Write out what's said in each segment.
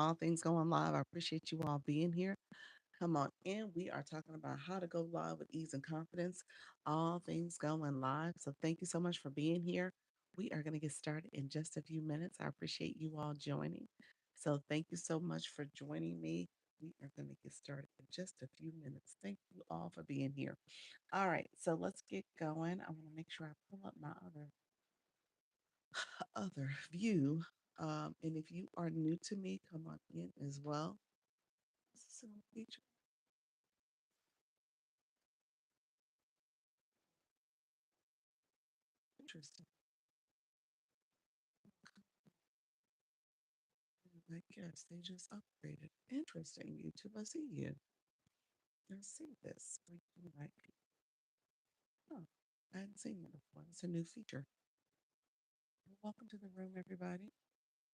all things going live. I appreciate you all being here. Come on in. We are talking about how to go live with ease and confidence. All things going live. So thank you so much for being here. We are going to get started in just a few minutes. I appreciate you all joining. So thank you so much for joining me. We are going to get started in just a few minutes. Thank you all for being here. All right, so let's get going. I want to make sure I pull up my other view. And if you are new to me, come on in as well. So feature interesting. I guess they just upgraded. Interesting. YouTube, I see you. I see this. We might be. Oh, I hadn't seen it before. It's a new feature. Well, welcome to the room, everybody.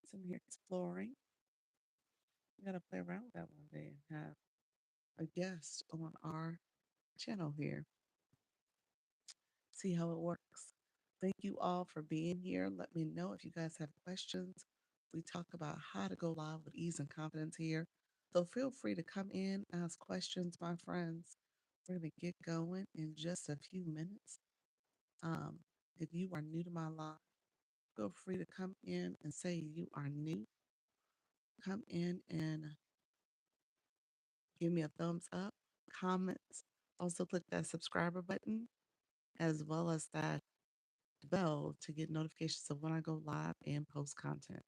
So I'm here exploring. We gotta play around with that one day and have a guest on our channel here. See how it works. Thank you all for being here. Let me know if you guys have questions. We talk about how to go live with ease and confidence here. So feel free to come in, ask questions, my friends. We're going to get going in just a few minutes. Um, if you are new to my live, feel free to come in and say you are new. Come in and give me a thumbs up, comments. Also, click that subscriber button as well as that bell to get notifications of when I go live and post content.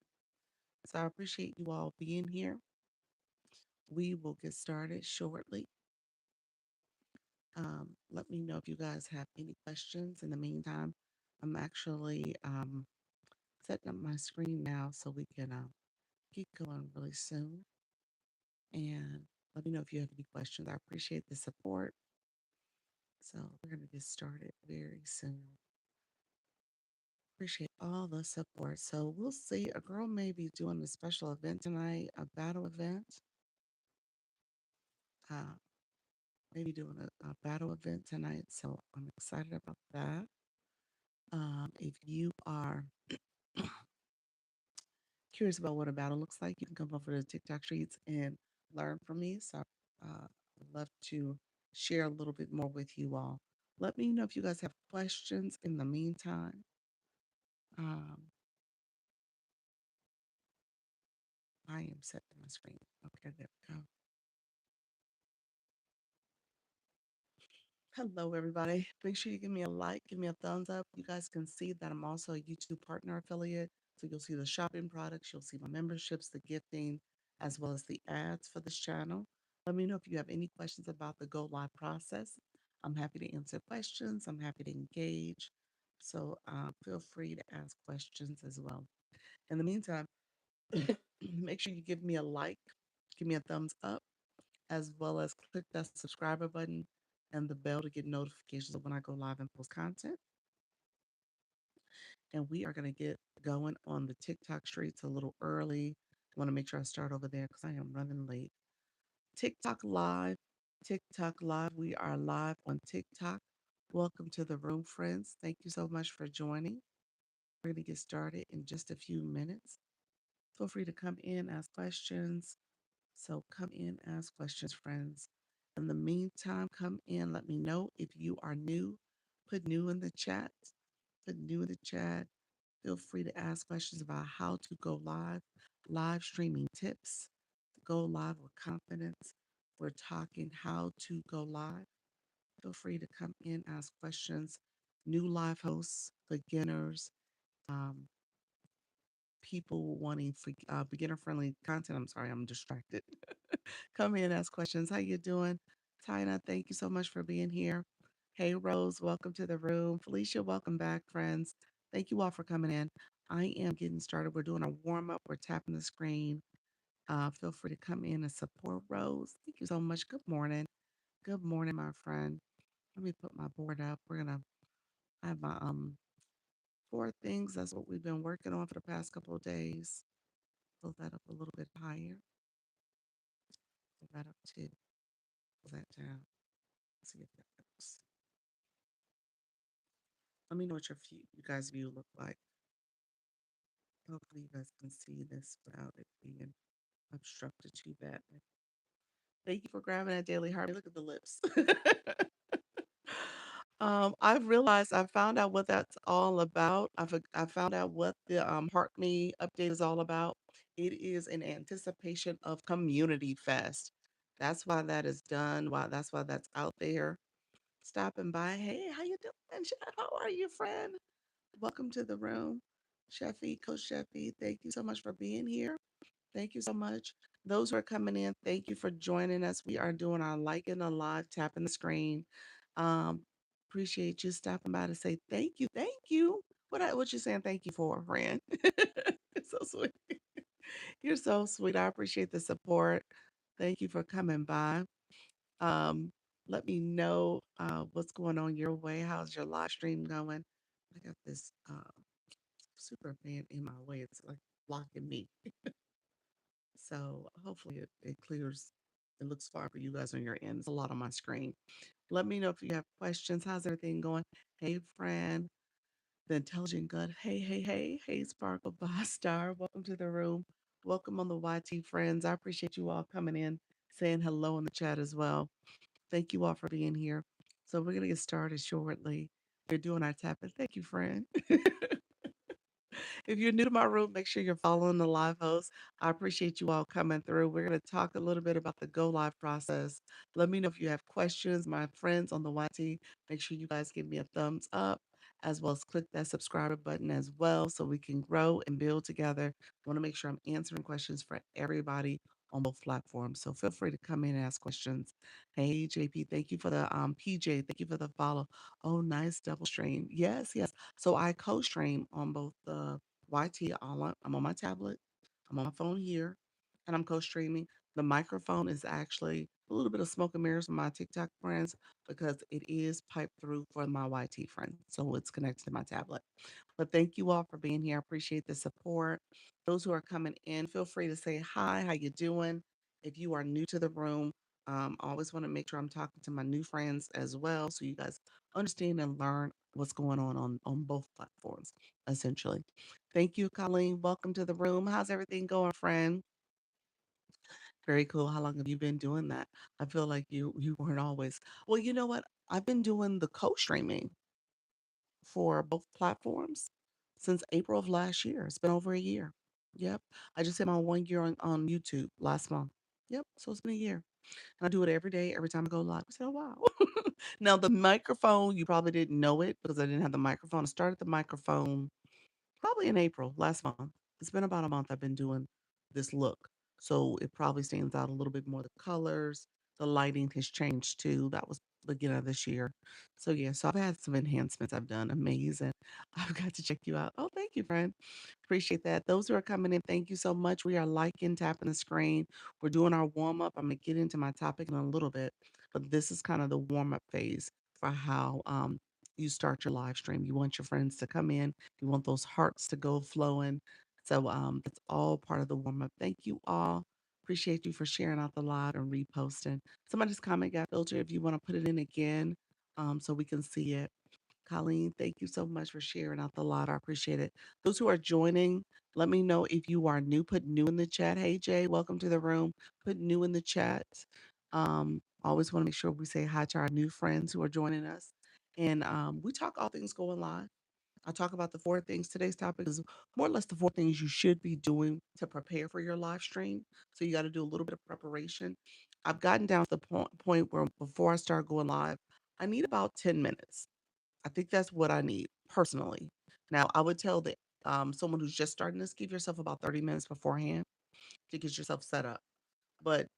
So I appreciate you all being here. We will get started shortly. Let me know if you guys have any questions. In the meantime, I'm actually setting up my screen now so we can get going really soon. And let me know if you have any questions. I appreciate the support. So we're going to get started very soon. Appreciate all the support. So we'll see. A girl may be doing a special event tonight, a battle event. Uh, Maybe doing a battle event tonight. So I'm excited about that. If you are curious about what a battle looks like, you can come over to the TikTok streets and learn from me. So I'd love to share a little bit more with you all. Let me know if you guys have questions in the meantime. Um, I am setting my screen. Okay, there we go. Hello, everybody. Make sure you give me a like, give me a thumbs up. You guys can see that I'm also a YouTube partner affiliate. So you'll see the shopping products, you'll see my memberships, the gifting, as well as the ads for this channel. Let me know if you have any questions about the Go Live process. I'm happy to answer questions. I'm happy to engage. So feel free to ask questions as well. In the meantime, make sure you give me a like, give me a thumbs up, as well as click that subscriber button and the bell to get notifications of when I go live and post content. And we are going to get going on the TikTok streets a little early. I want to make sure I start over there because I am running late. TikTok live, TikTok live. We are live on TikTok. Welcome to the room, friends. Thank you so much for joining. We're going to get started in just a few minutes. Feel free to come in, ask questions. So come in, ask questions, friends. In the meantime, come in, let me know if you are new. Put new in the chat. Put new in the chat. Feel free to ask questions about how to go live, live streaming tips, go live with confidence. We're talking how to go live. Feel free to come in, ask questions. New live hosts, beginners, um, people wanting beginner friendly content. I'm sorry, I'm distracted. Come in, ask questions. How you doing? Tina, thank you so much for being here. Hey, Rose, welcome to the room. Felicia, welcome back, friends. Thank you all for coming in. I am getting started. We're doing a warm up. We're tapping the screen. Feel free to come in and support Rose. Thank you so much. Good morning. Good morning, my friend. Let me put my board up. I have my four things. That's what we've been working on for the past couple of days. Pull that up a little bit higher. Pull that up too. Pull that down. See if that works. Let me know what you guys' view look like. Hopefully you guys can see this without it being. obstructed too bad. Thank you for grabbing that daily heart. Look at the lips. I've realized I found out what that's all about. I found out what the Heart Me update is all about. It is in anticipation of Community Fest. That's why that is done. Why that's why that's out there. Stopping by. Hey, how you doing? How are you, friend? Welcome to the room, Sheffy, Coach Sheffy. Thank you so much for being here. Thank you so much. Those who are coming in, thank you for joining us. We are doing our liking a live, tapping the screen. Um, appreciate you stopping by to say thank you. Thank you. What you saying thank you for, friend? It's so sweet. You're so sweet. I appreciate the support. Thank you for coming by. Um, let me know what's going on your way. How's your live stream going? I got this super fan in my way. It's like blocking me. So hopefully it clears. It looks far for you guys on your end. It's a lot on my screen. Let me know if you have questions. How's everything going? Hey, friend, the intelligent gut. Hey, hey, hey, hey, Sparkle Boss Star. Welcome to the room. Welcome on the YT friends. I appreciate you all coming in, saying hello in the chat as well. Thank you all for being here. So we're gonna get started shortly. We're doing our tapping. Thank you, friend. If you're new to my room, make sure you're following the live host. I appreciate you all coming through. We're going to talk a little bit about the go live process. Let me know if you have questions. My friends on the YT, make sure you guys give me a thumbs up as well as click that subscribe button as well so we can grow and build together. I want to make sure I'm answering questions for everybody on both platforms. So feel free to come in and ask questions. Hey, JP, thank you for the PJ. Thank you for the follow. Oh, nice double stream. Yes, yes. So I co-stream on both the YT I'm on my tablet. I'm on my phone here, and I'm co-streaming. The microphone is actually a little bit of smoke and mirrors with my TikTok friends because it is piped through for my YT friends, so it's connected to my tablet. But thank you all for being here. I appreciate the support. Those who are coming in, feel free to say hi. How you doing? If you are new to the room, I always want to make sure I'm talking to my new friends as well, so you guys understand and learn what's going on both platforms, essentially. Thank you, Colleen. Welcome to the room. How's everything going, friend? Very cool. How long have you been doing that? I feel like you weren't always. Well, you know what? I've been doing the co-streaming for both platforms since April of last year. It's been over a year. Yep. I just hit my 1 year on YouTube last month. Yep. So it's been a year. And I do it every day, every time I go live. I said, oh, wow. Now, the microphone, you probably didn't know it because I didn't have the microphone. I started the microphone probably in April last month. It's been about a month I've been doing this look. So it probably stands out a little bit more. The colors, the lighting has changed too. That was beginning of this year. So yeah, so I've had some enhancements I've done. Amazing. I've got to check you out. Oh, thank you, friend. Appreciate that. Those who are coming in, thank you so much. We are liking, tapping the screen. We're doing our warm up. I'm gonna get into my topic in a little bit, but this is kind of the warm up phase for how you start your live stream. You want your friends to come in. You want those hearts to go flowing. So that's all part of the warm up. Thank you all. Appreciate you for sharing out the live and reposting. Somebody's comment got filtered. If you want to put it in again, so we can see it. Colleen, thank you so much for sharing out the lot. I appreciate it. Those who are joining, let me know if you are new. Put new in the chat. Hey Jay, welcome to the room. Put new in the chat. Always want to make sure we say hi to our new friends who are joining us. And we talk all things going live. I talk about the four things. Today's topic is more or less the four things you should be doing to prepare for your live stream. So you got to do a little bit of preparation. I've gotten down to the point where before I start going live, I need about 10 minutes. I think that's what I need personally. Now, I would tell that someone who's just starting this, give yourself about 30 minutes beforehand to get yourself set up. But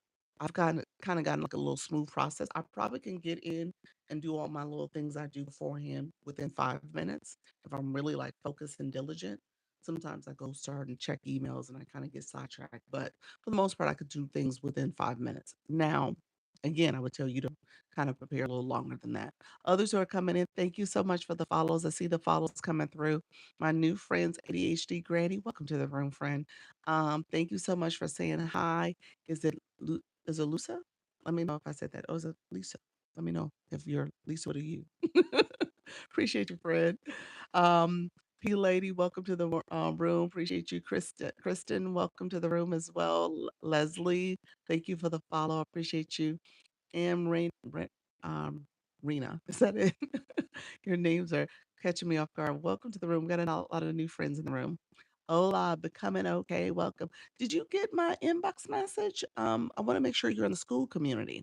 I've gotten kind of gotten like a little smooth process. I probably can get in and do all my little things I do beforehand within 5 minutes if I'm really like focused and diligent. Sometimes I go start and check emails and I kind of get sidetracked, but for the most part, I could do things within 5 minutes. Now, again, I would tell you to kind of prepare a little longer than that. Others who are coming in, thank you so much for the follows. I see the follows coming through. My new friends, ADHD Granny, welcome to the room, friend. Thank you so much for saying hi. Is it is it Lusa? Let me know if I said that. Oh, is it Lisa? Let me know if you're Lisa. What are you? Appreciate you, Fred. P Lady, welcome to the room. Appreciate you, Kristen. Kristen, welcome to the room as well. Leslie, thank you for the follow. Appreciate you. And um, Rena, is that it? Your names are catching me off guard. Welcome to the room. Got a lot of new friends in the room. Hola, becoming okay. Welcome. Did you get my inbox message? I want to make sure you're in the school community,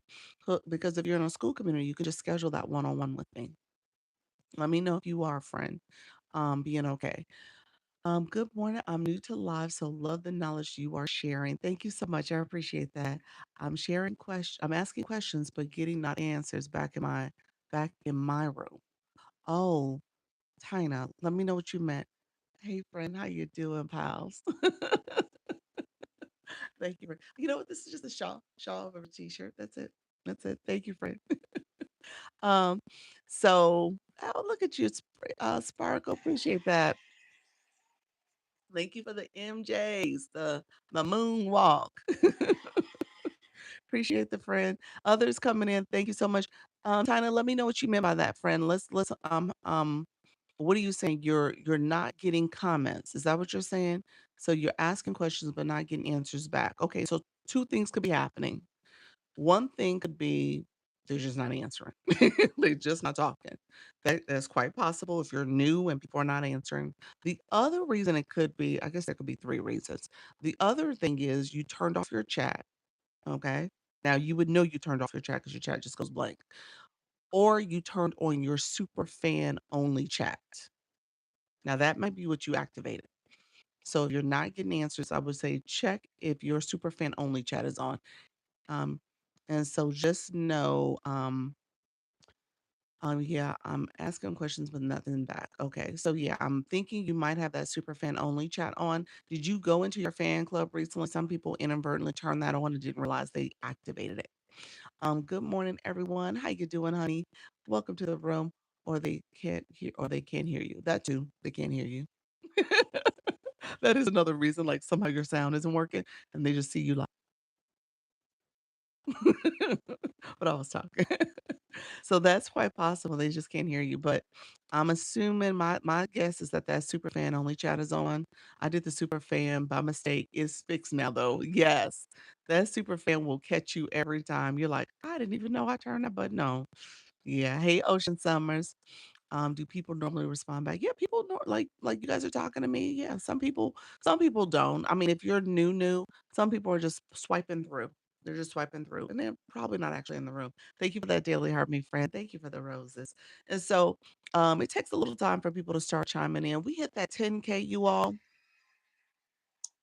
because if you're in a school community, you could just schedule that one-on-one with me. Let me know if you are a friend. Being okay. Good morning. I'm new to live, so love the knowledge you are sharing. Thank you so much. I appreciate that. I'm asking questions, but getting not answers back in my room. Oh, Tina, let me know what you meant. Hey friend, how you doing, pals? Thank you. You know what? This is just a shawl over a t-shirt. That's it. That's it. Thank you, friend. Um, so oh, look at you, Sparkle. Appreciate that. Thank you for the MJs, the moonwalk. Appreciate the friend. Others coming in. Thank you so much. Tina, let me know what you meant by that, friend. Let's what are you saying? You're not getting comments. Is that what you're saying? So you're asking questions but not getting answers back. Okay, so two things could be happening. One thing could be they're just not answering. They're just not talking. That's quite possible if you're new and people are not answering. The other reason it could be, I guess there could be three reasons. The other thing is you turned off your chat. Okay. Now you would know you turned off your chat because your chat just goes blank. Or you turned on your super fan only chat. Now that might be what you activated. So if you're not getting answers, I would say check if your super fan only chat is on. Um, and so just know, yeah, I'm asking questions but nothing back. Okay, so yeah, I'm thinking you might have that super fan only chat on. Did you go into your fan club recently? Some people inadvertently turned that on and didn't realize they activated it. Good morning, everyone. How you doing, honey? Welcome to the room. Or they can't hear you. That too, they can't hear you. That is another reason. Like somehow your sound isn't working, and they just see you like. But I was talking. So that's quite possible. They just can't hear you. But I'm assuming my guess is that that super fan only chat is on. I did the super fan by mistake. It's fixed now though. Yes. That super fan will catch you every time. You're like, I didn't even know I turned that button on. Yeah. Hey, Ocean Summers. Do people normally respond back? Yeah, people like you guys are talking to me. Yeah, some people don't. I mean, if you're new, some people are just swiping through. They're just swiping through, and they're probably not actually in the room. Thank you for that daily heart, me friend. Thank you for the roses. And so, it takes a little time for people to start chiming in. We hit that 10K, you all.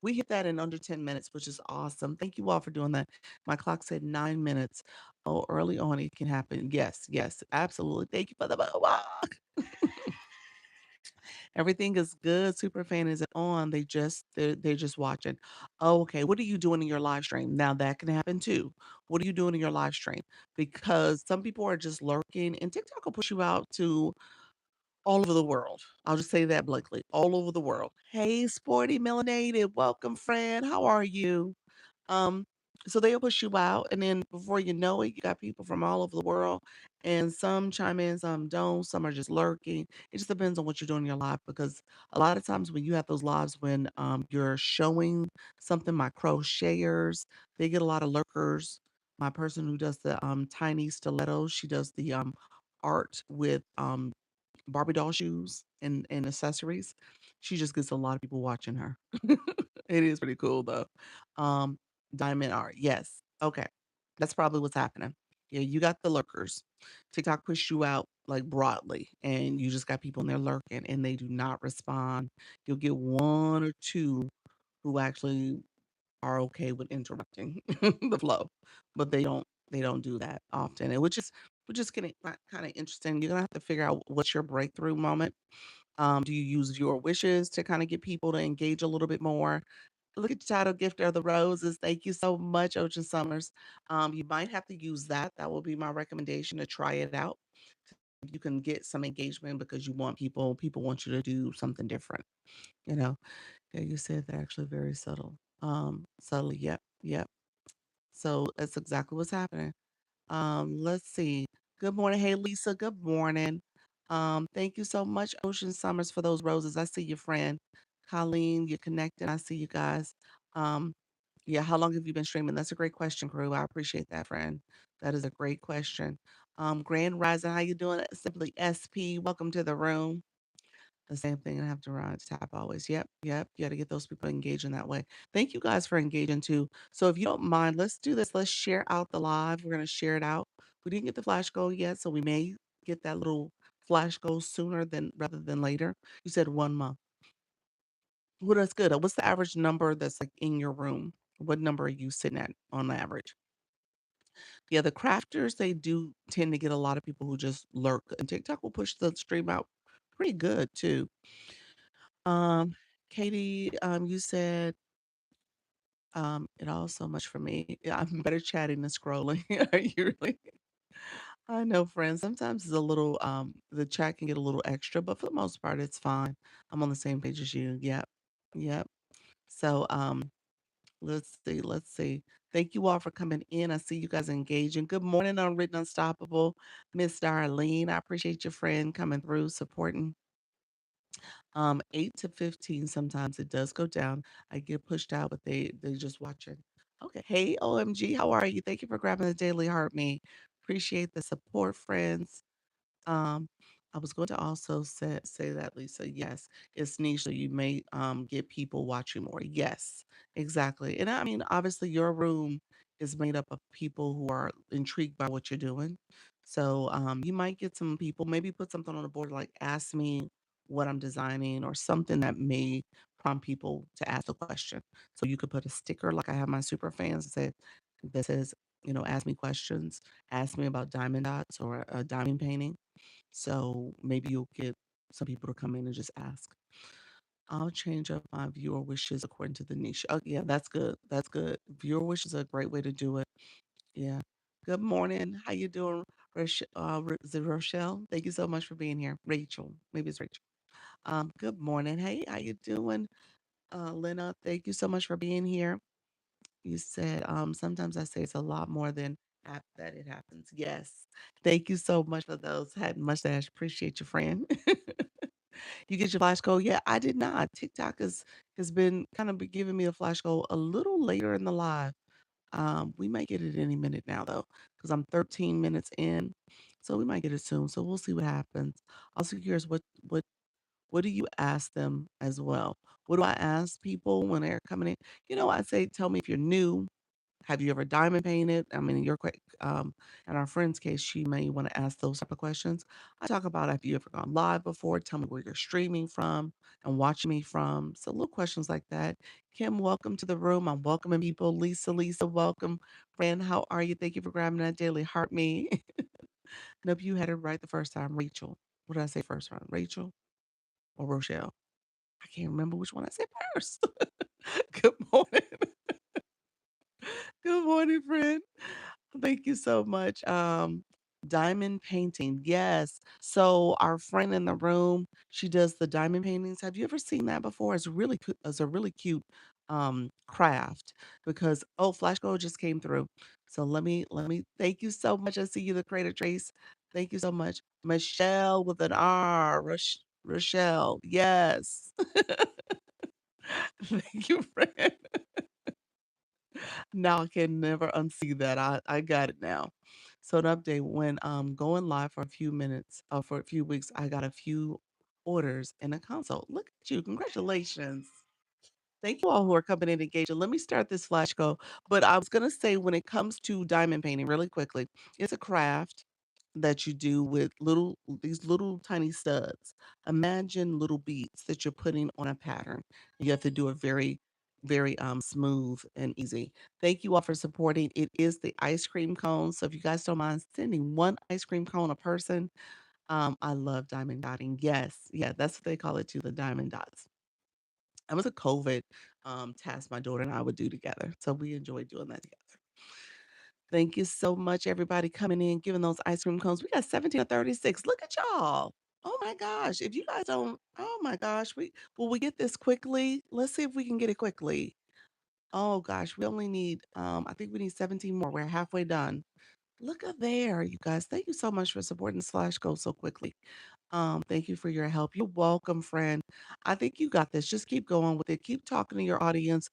We hit that in under 10 minutes, which is awesome. Thank you all for doing that. My clock said 9 minutes. Oh, early on it can happen. Yes, yes, absolutely. Thank you for the everything is good. Superfan isn't on. They're just watching. Oh, okay. What are you doing in your live stream? Now that can happen too. What are you doing in your live stream? Because some people are just lurking and TikTok will push you out to all over the world. I'll just say that blankly. All over the world. Hey, sporty melanated. Welcome, friend. How are you? Um, so they'll push you out, and then before you know it, you got people from all over the world, and some chime in, some don't, some are just lurking. It just depends on what you're doing in your life because a lot of times when you have those lives when you're showing something, my crocheters, they get a lot of lurkers. My person who does the tiny stilettos, she does the art with Barbie doll shoes and accessories. She just gets a lot of people watching her. It is pretty cool though. Um, diamond art, yes. Okay. That's probably what's happening. Yeah, you got the lurkers. TikTok pushed you out like broadly, and you just got people in there lurking and they do not respond. You'll get one or two who actually are okay with interrupting the flow, but they don't do that often. And which is kind of interesting. You're gonna have to figure out what's your breakthrough moment. Do you use your wishes to kind of get people to engage a little bit more? Look at the title gift of the roses. Thank you so much, Ocean Summers. You might have to use that. That will be my recommendation to try it out. You can get some engagement because you want people want you to do something different, you know. Yeah, you said they're actually very subtle. Subtly, yep, yep. So that's exactly what's happening. Let's see. Good morning. Hey Lisa, good morning. Thank you so much, Ocean Summers, for those roses. I see your friend. Colleen, you're connected. I see you guys. Um, yeah, how long have you been streaming? That's a great question, crew. I appreciate that, friend. That is a great question. Grand Rising, how you doing? Simply SP, welcome to the room. The same thing, I have to run tap always. Yep, yep. You gotta get those people engaged in that way. Thank you guys for engaging too. So if you don't mind, let's do this. Let's share out the live. We're gonna share it out. We didn't get the flash goal yet, so we may get that little flash goal sooner than rather than later. You said 1 month. Well, that's good. What's the average number that's like in your room? What number are you sitting at on average? Yeah, the crafters, they do tend to get a lot of people who just lurk, and TikTok will push the stream out pretty good too. Um, Katie, you said, it all so much for me. Yeah, I'm better chatting than scrolling. Are you really? I know, friends. Sometimes it's a little, the chat can get a little extra, but for the most part, it's fine. I'm on the same page as you. Yep. Yep. So, let's see. Let's see. Thank you all for coming in. I see you guys engaging. Good morning, Unwritten Unstoppable. Miss Darlene. I appreciate your friend coming through, supporting. 8 to 15, sometimes it does go down. I get pushed out, but they just watching. Okay. Hey, OMG, how are you? Thank you for grabbing the Daily Heart Me. Appreciate the support, friends. Um, I was going to also say that, Lisa. Yes, it's niche, so you may get people watching more. Yes, exactly. And I mean, obviously, your room is made up of people who are intrigued by what you're doing. So you might get some people, maybe put something on the board like ask me what I'm designing or something that may prompt people to ask a question. So you could put a sticker like I have my super fans that says, ask me questions, ask me about diamond dots or a diamond painting, so maybe you'll get some people to come in and just ask. I'll change up my viewer wishes according to the niche. Oh, yeah, that's good. That's good. Viewer wishes are a great way to do it. Yeah. Good morning. How you doing, is it Rochelle? Thank you so much for being here. Rachel. Maybe it's Rachel. Good morning. Hey, how you doing? Lena, thank you so much for being here. You said, sometimes I say it's a lot more than that it happens. Yes. Thank you so much for those. Had mustache. Appreciate you, friend. You get your flash code? Yeah, I did not. TikTok has been kind of giving me a flash code a little later in the live. We might get it any minute now though, because I'm 13 minutes in. So we might get it soon. So we'll see what happens. Also curious what do you ask them as well? What do I ask people when they're coming in? I say, tell me if you're new. Have you ever diamond painted? I mean, in our friend's case, she may want to ask those type of questions. I talk about have you ever gone live before? Tell me where you're streaming from and watching me from. So little questions like that. Kim, welcome to the room. I'm welcoming people. Lisa, welcome. Friend, how are you? Thank you for grabbing that daily heart me. Nope, you had it right the first time. Rachel. What did I say first round? Rachel or Rochelle? I can't remember which one I said first. Good morning. Good morning, friend. Thank you so much. Diamond painting. Yes. So our friend in the room, she does the diamond paintings. Have you ever seen that before? It's a really cute craft because Flash Gold just came through. So let me thank you so much. I see you, the creator Trace. Thank you so much. Michelle with an R. Rochelle. Yes. Thank you, friend. Now I can never unsee that. I got it now. So an update when going live for a few minutes, for a few weeks, I got a few orders and a consult. Look at you. Congratulations. Thank you all who are coming in engaged. Let me start this flash go. But I was gonna say when it comes to diamond painting, really quickly, it's a craft that you do with these little tiny studs. Imagine little beads that you're putting on a pattern. You have to do it very, very smooth and easy. Thank you all for supporting. It is the ice cream cone. So if you guys don't mind sending one ice cream cone a person, I love diamond dotting. Yes, yeah, that's what they call it too, the diamond dots. It was a COVID task my daughter and I would do together. So we enjoyed doing that together. Thank you so much, everybody coming in, giving those ice cream cones. We got 17 or 36. Look at y'all. Oh my gosh. If you guys don't, oh my gosh, will we get this quickly? Let's see if we can get it quickly. Oh gosh, we only need I think we need 17 more. We're halfway done. Look at there, you guys. Thank you so much for supporting Slash Go so quickly. Thank you for your help. You're welcome, friend. I think you got this. Just keep going with it. Keep talking to your audience.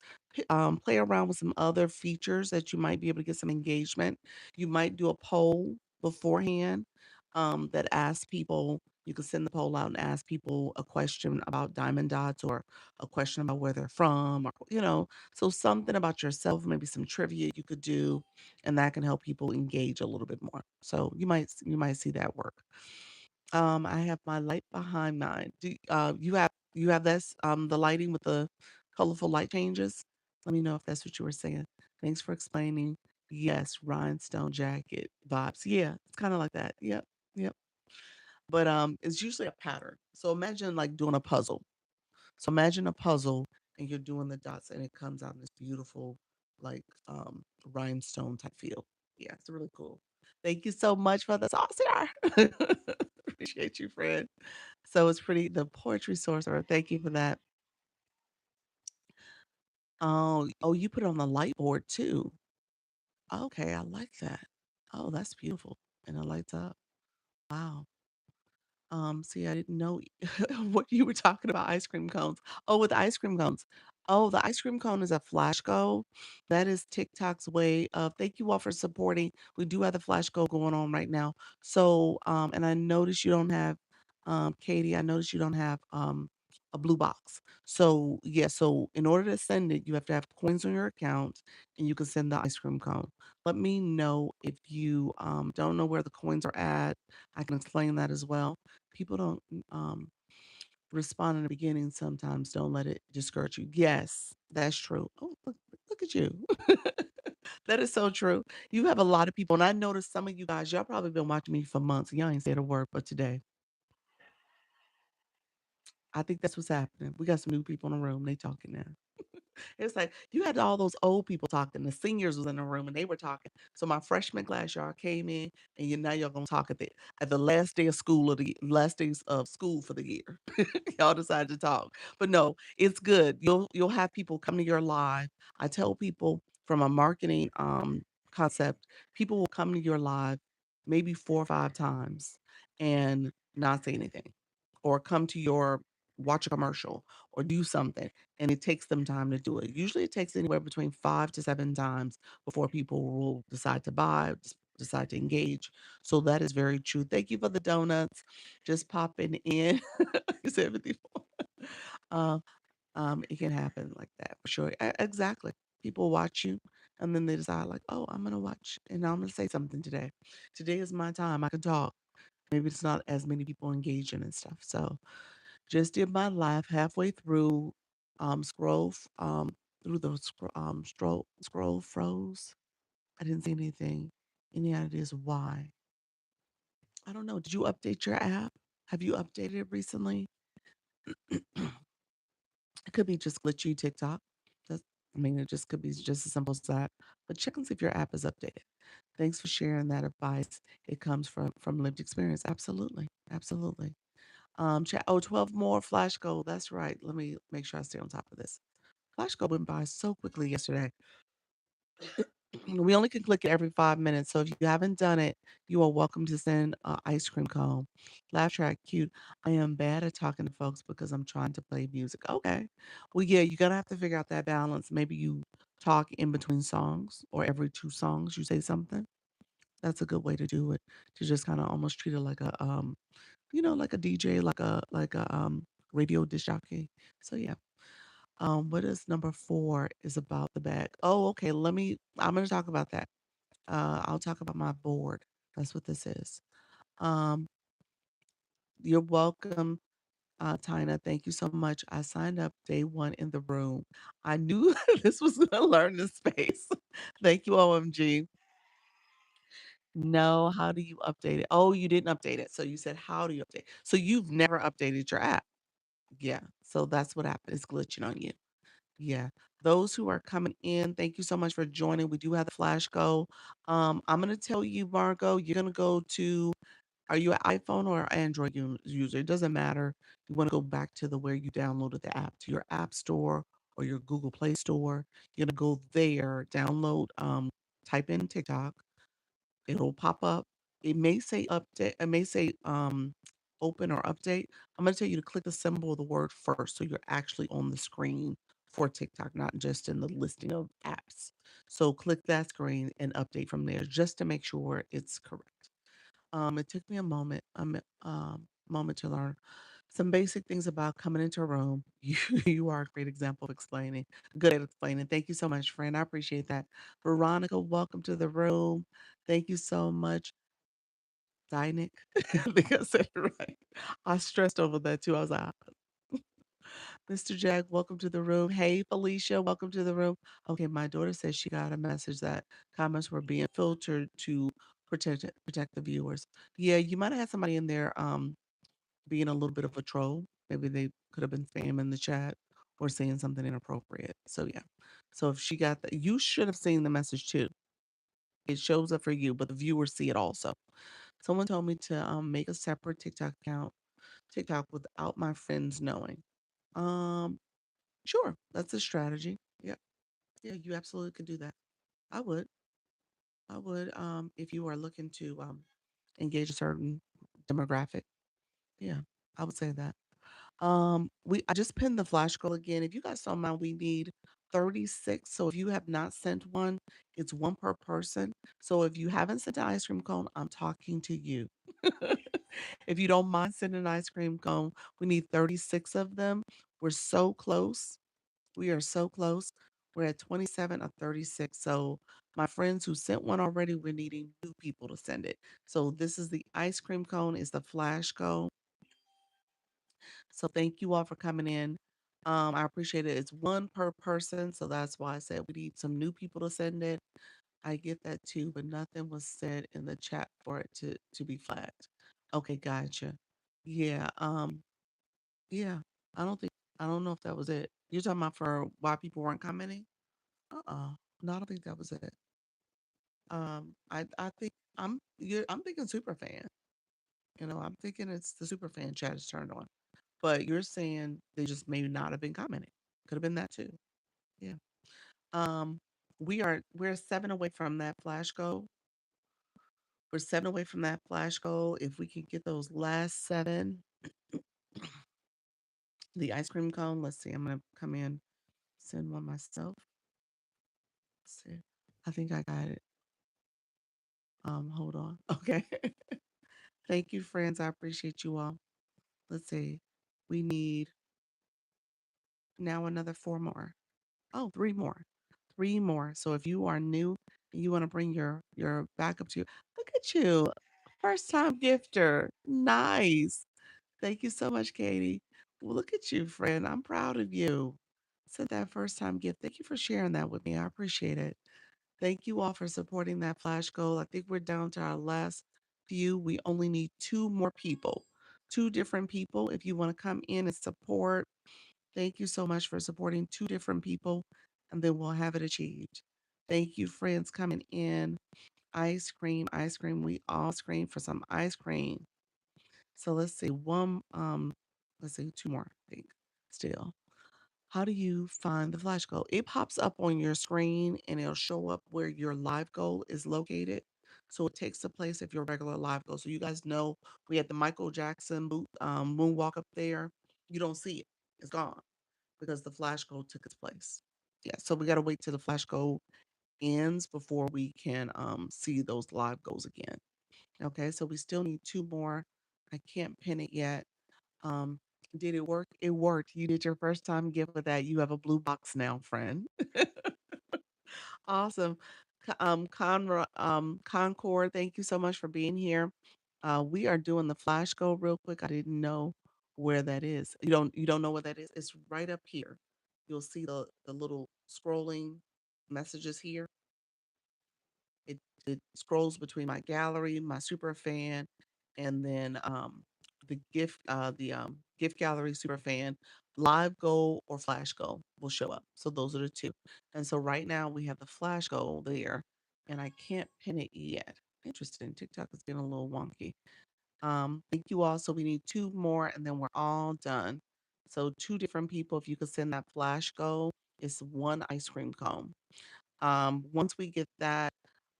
Play around with some other features that you might be able to get some engagement. You might do a poll beforehand that asks people. You can send the poll out and ask people a question about diamond dots or a question about where they're from, or so something about yourself, maybe some trivia you could do, and that can help people engage a little bit more. So you might see that work. I have my light behind mine. You have this the lighting with the colorful light changes? Let me know if that's what you were saying. Thanks for explaining. Yes, rhinestone jacket vibes. Yeah, it's kind of like that. Yep, yep. But it's usually a pattern. So imagine like doing a puzzle. So imagine a puzzle and you're doing the dots and it comes out in this beautiful, like rhinestone type feel. Yeah, it's really cool. Thank you so much for the saucer. Appreciate you, friend. So it's pretty the poetry sorcerer. Thank you for that. Oh, you put it on the light board too. Okay, I like that. Oh, that's beautiful. And it lights up. Wow. See, I didn't know what you were talking about ice cream cones. Oh, with ice cream cones. Oh, the ice cream cone is a flash go. That is TikTok's way of thank you all for supporting. We do have the flash go going on right now. So, and I noticed you don't have, Katie, I noticed you don't have a blue box. So, yeah, so in order to send it, you have to have coins on your account and you can send the ice cream cone. Let me know if you don't know where the coins are at. I can explain that as well. People don't respond in the beginning sometimes. Don't let it discourage you. Yes, that's true. Oh, look at you. That is so true. You have a lot of people, and I noticed some of you guys, y'all probably been watching me for months. Y'all ain't said a word, but today, I think that's what's happening. We got some new people in the room. They talking now. It's like you had all those old people talking. The seniors was in the room and they were talking. So my freshman class, y'all came in, and now y'all gonna talk at the last day of school of the last days of school for the year. Y'all decided to talk, but no, it's good. You'll have people come to your live. I tell people from a marketing concept, people will come to your live maybe 4 or 5 times and not say anything, or come to your watch a commercial or do something and it takes them time to do it. Usually it takes anywhere between 5 to 7 times before people will decide to buy, decide to engage. So that is very true. Thank you for the donuts. Just popping in. You said 54. Uh, it can happen like that for sure. Exactly. People watch you and then they decide like, oh, I'm gonna watch and I'm gonna say something today. Today is my time. I can talk. Maybe it's not as many people engaging and stuff. So just did my life halfway through, through the scroll froze. I didn't see anything. Any ideas why? I don't know. Did you update your app? Have you updated it recently? It could be just glitchy TikTok. That's, I mean, it just could be just as simple as that. But check and see if your app is updated. Thanks for sharing that advice. It comes from lived experience. Absolutely. Absolutely. Chat, oh, 12 more flash gold. That's right. Let me make sure I stay on top of this. Flash Go went by so quickly yesterday. We only can click it every 5 minutes. So if you haven't done it, you are welcome to send an ice cream cone. Laugh track, cute. I am bad at talking to folks because I'm trying to play music. Okay. Well, yeah, you're going to have to figure out that balance. Maybe you talk in between songs or every 2 songs you say something. That's a good way to do it. To just kind of almost treat it like a like a DJ, like a radio disc jockey. So yeah. What is number 4 is about the bag. Oh, okay. I'm gonna talk about that. I'll talk about my board. That's what this is. Um, you're welcome, Tina. Thank you so much. I signed up day one in the room. I knew this was gonna learn the space. Thank you, OMG. No, how do you update it? Oh, you didn't update it. So you said, how do you update? So you've never updated your app. Yeah. So that's what happened. It's glitching on you. Yeah. Those who are coming in, thank you so much for joining. We do have the flash go. I'm gonna tell you, Margot, you're gonna go to are you an iPhone or Android user? It doesn't matter. You want to go back to the where you downloaded the app to your app store or your Google Play Store. You're gonna go there, download, type in TikTok, It'll pop up. It may say update, it may say, open or update. I'm gonna tell you to click the symbol of the word first, so you're actually on the screen for TikTok, not just in the listing of apps. So click that screen and update from there just to make sure it's correct. It took me a moment to learn some basic things about coming into a room. You are a great example of explaining, good at explaining. Thank you so much, friend. I appreciate that. Veronica, welcome to the room. Thank you so much. Dynick. I think I said it right. I stressed over that too. I was like, Mr. Jack, welcome to the room. Hey, Felicia, welcome to the room. Okay, my daughter says she got a message that comments were being filtered to protect the viewers. Yeah, you might have had somebody in there being a little bit of a troll. Maybe they could have been spamming the chat or saying something inappropriate. So yeah. So if she got that, you should have seen the message too. It shows up for you, but the viewers see it also. Someone told me to make a separate TikTok account, TikTok without my friends knowing. Um, sure, that's a strategy. Yeah, yeah, you absolutely could do that. I would, I would, if you are looking to engage a certain demographic. Yeah, I would say that. We I just pinned the flash goal again. If you guys don't mind, we need 36. So if you have not sent one, it's one per person. So if you haven't sent an ice cream cone, I'm talking to you. If you don't mind sending an ice cream cone, we need 36 of them. We're so close. We are so close. We're at 27 or 36. So my friends who sent one already, we're needing new people to send it. So this is the ice cream cone, is the flash cone. So thank you all for coming in. I appreciate it. It's one per person, so that's why I said we need some new people to send it. I get that too, but nothing was said in the chat for it to be flagged. Okay, gotcha. Yeah, yeah. I don't think I don't know if that was it. You're talking about for why people weren't commenting? Uh-uh. No, I don't think that was it. I think I'm thinking super fan. I'm thinking it's the super fan chat is turned on. But you're saying they just may not have been commenting. Could have been that too. Yeah. Um, we're 7 away from that flash goal. We're 7 away from that flash goal. If we could get those last 7, the ice cream cone, let's see, I'm gonna come in, send one myself. Let's see. I think I got it. Hold on. Okay. Thank you, friends. I appreciate you all. Let's see. We need now another 4 more. Oh, 3 more. 3 more. So if you are new and you wanna bring your backup to you, look at you, first time gifter. Nice. Thank you so much, Katie. Well, look at you, friend. I'm proud of you. Sent that first time gift. Thank you for sharing that with me. I appreciate it. Thank you all for supporting that flash goal. I think we're down to our last few. We only need 2 more people, 2 different people. If you wanna come in and support, thank you so much for supporting 2 different people, and then we'll have it achieved. Thank you, friends, coming in. Ice cream, ice cream. We all scream for some ice cream. So let's see, let's see, 2 more, I think, still. How do you find the flash goal? It pops up on your screen and it'll show up where your live goal is located. So it takes the place of your regular live goal. So you guys know we had the Michael Jackson moonwalk up there. You don't see it. It's gone because the flash goal took its place. Yeah, so we gotta wait till the flash goal ends before we can see those live goals again. Okay, so we still need 2 more. I can't pin it yet. Um, did it work? It worked. You did your first time gift with that. You have a blue box now, friend. Awesome. Concord, thank you so much for being here. We are doing the flash go real quick. I didn't know where that is. You don't know what that is? It's right up here. You'll see the little scrolling messages here. It scrolls between my gallery, my super fan, and then the gift gallery super fan, live goal or flash goal will show up. So those are the two. And so right now we have the flash goal there, and I can't pin it yet. Interesting. TikTok is getting a little wonky. Thank you all. So we need 2 more, and then we're all done. So 2 different people. If you could send that flash goal, it's 1 ice cream cone. Once we get that.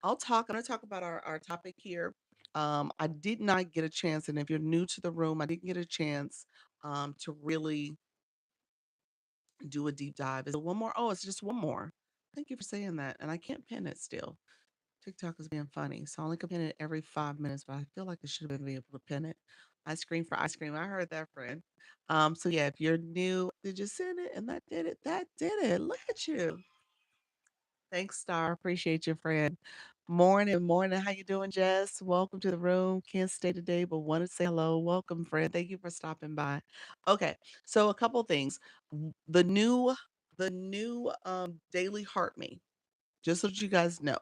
I'm gonna talk about our topic here. I did not get a chance, and if you're new to the room, I didn't get a chance to really do a deep dive. Is it one more? Oh, it's just one more. Thank you for saying that. And I can't pin it still. TikTok is being funny. So I only can pin it every 5 minutes, but I feel like I should have been able to pin it. Ice cream for ice cream. I heard that, friend. So yeah, if you're new, did you send it? And that did it. That did it. Look at you. Thanks, Star. Appreciate you, friend. Morning, morning. How you doing, Jess? Welcome to the room. Can't stay today, but want to say hello. Welcome, friend. Thank you for stopping by. Okay, so a couple things. The new daily heart me. Just so that you guys know,